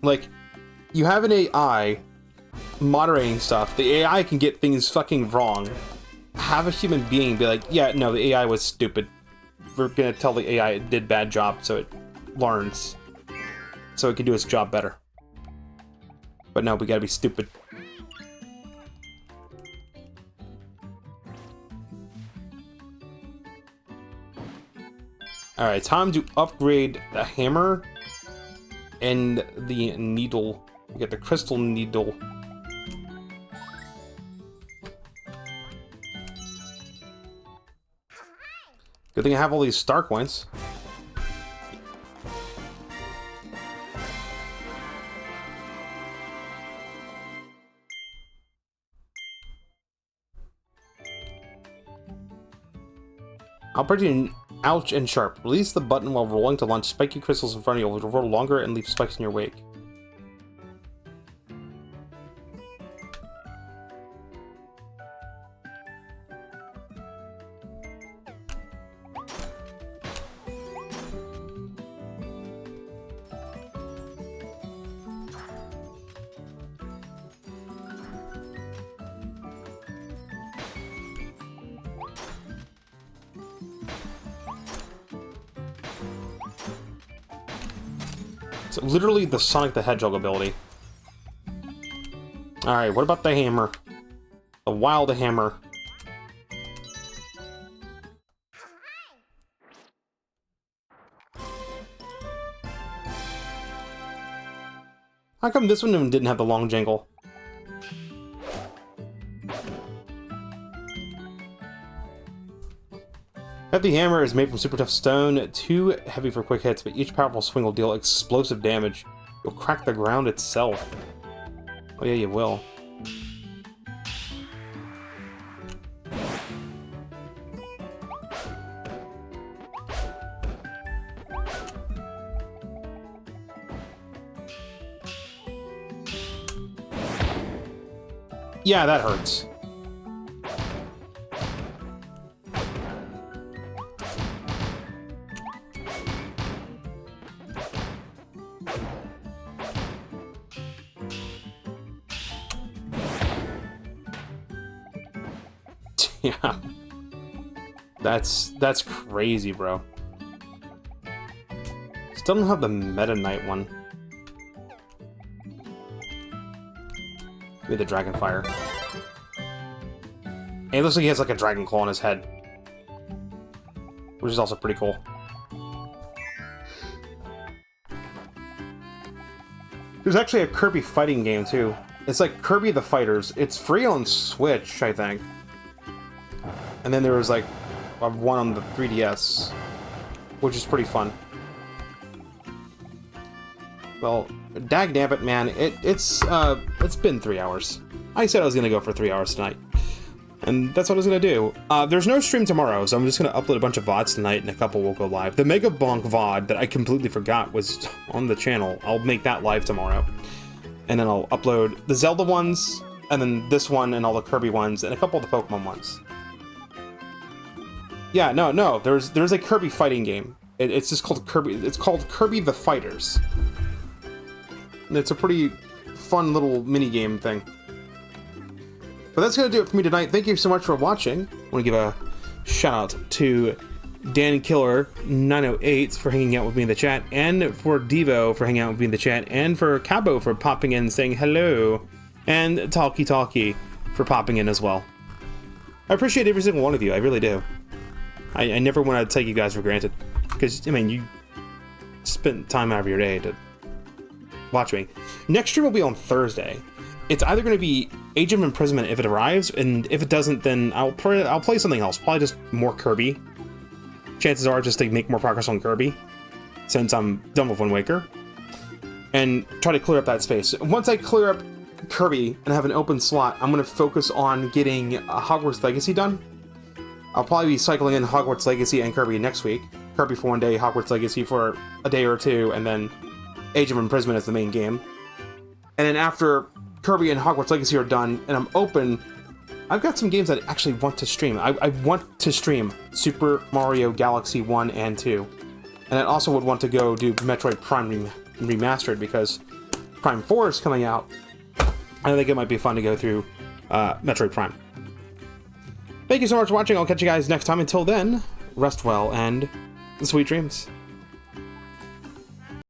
Like, you have an AI moderating stuff. The AI can get things fucking wrong. Have a human being be like, yeah, no, the AI was stupid. We're gonna tell the AI it did bad job so it learns. So it can do its job better. But no, we gotta be stupid. Alright, time to upgrade the hammer and the needle. We get the crystal needle. Good thing I have all these star coins. Operating ouch and sharp. Release the button while rolling to launch spiky crystals in front of you. It will roll longer and leave spikes in your wake. It's literally the Sonic the Hedgehog ability. Alright, what about the hammer? The wild hammer. How come this one didn't have the long jangle? Heavy hammer is made from super tough stone, too heavy for quick hits, but each powerful swing will deal explosive damage. You'll crack the ground itself. Oh yeah, you will. Yeah, that hurts. Yeah. That's crazy, bro. Still don't have the Meta Knight one. Maybe the Dragon Fire. And it looks like he has like a dragon claw on his head. Which is also pretty cool. There's actually a Kirby fighting game too. It's like Kirby the Fighters. It's free on Switch, I think. And then there was like one on the 3DS, which is pretty fun. Well, dagnabbit, man, it's been 3 hours. I said I was gonna go for 3 hours tonight, and that's what I was gonna do. There's no stream tomorrow, so I'm just gonna upload a bunch of VODs tonight, and a couple will go live. The Mega Bonk VOD that I completely forgot was on the channel. I'll make that live tomorrow, and then I'll upload the Zelda ones, and then this one, and all the Kirby ones, and a couple of the Pokemon ones. Yeah, no, there's a Kirby fighting game. It's just called Kirby. It's called Kirby the Fighters. And it's a pretty fun little mini game thing. But that's gonna do it for me tonight. Thank you so much for watching. I want to give a shout out to Dan Killer 908 for hanging out with me in the chat, and for Devo for hanging out with me in the chat, and for Cabo for popping in and saying hello, and Talkie for popping in as well. I appreciate every single one of you. I really do. I never want to take you guys for granted, because I mean, you spent time out of your day to watch me. Next stream will be on Thursday. It's either going to be Age of Imprisonment if it arrives, and if it doesn't, then I'll play something else. Probably just more Kirby. Chances are just to make more progress on Kirby, since I'm done with Wind Waker, and try to clear up that space. Once I clear up Kirby and have an open slot, I'm going to focus on getting Hogwarts Legacy done. I'll probably be cycling in Hogwarts Legacy and Kirby next week. Kirby for one day, Hogwarts Legacy for a day or two, and then Age of Imprisonment is the main game. And then after Kirby and Hogwarts Legacy are done, and I'm open, I've got some games that I actually want to stream. I want to stream Super Mario Galaxy 1 and 2. And I also would want to go do Metroid Prime Remastered, because Prime 4 is coming out. I think it might be fun to go through Metroid Prime. Thank you so much for watching. I'll catch you guys next time. Until then, rest well and sweet dreams.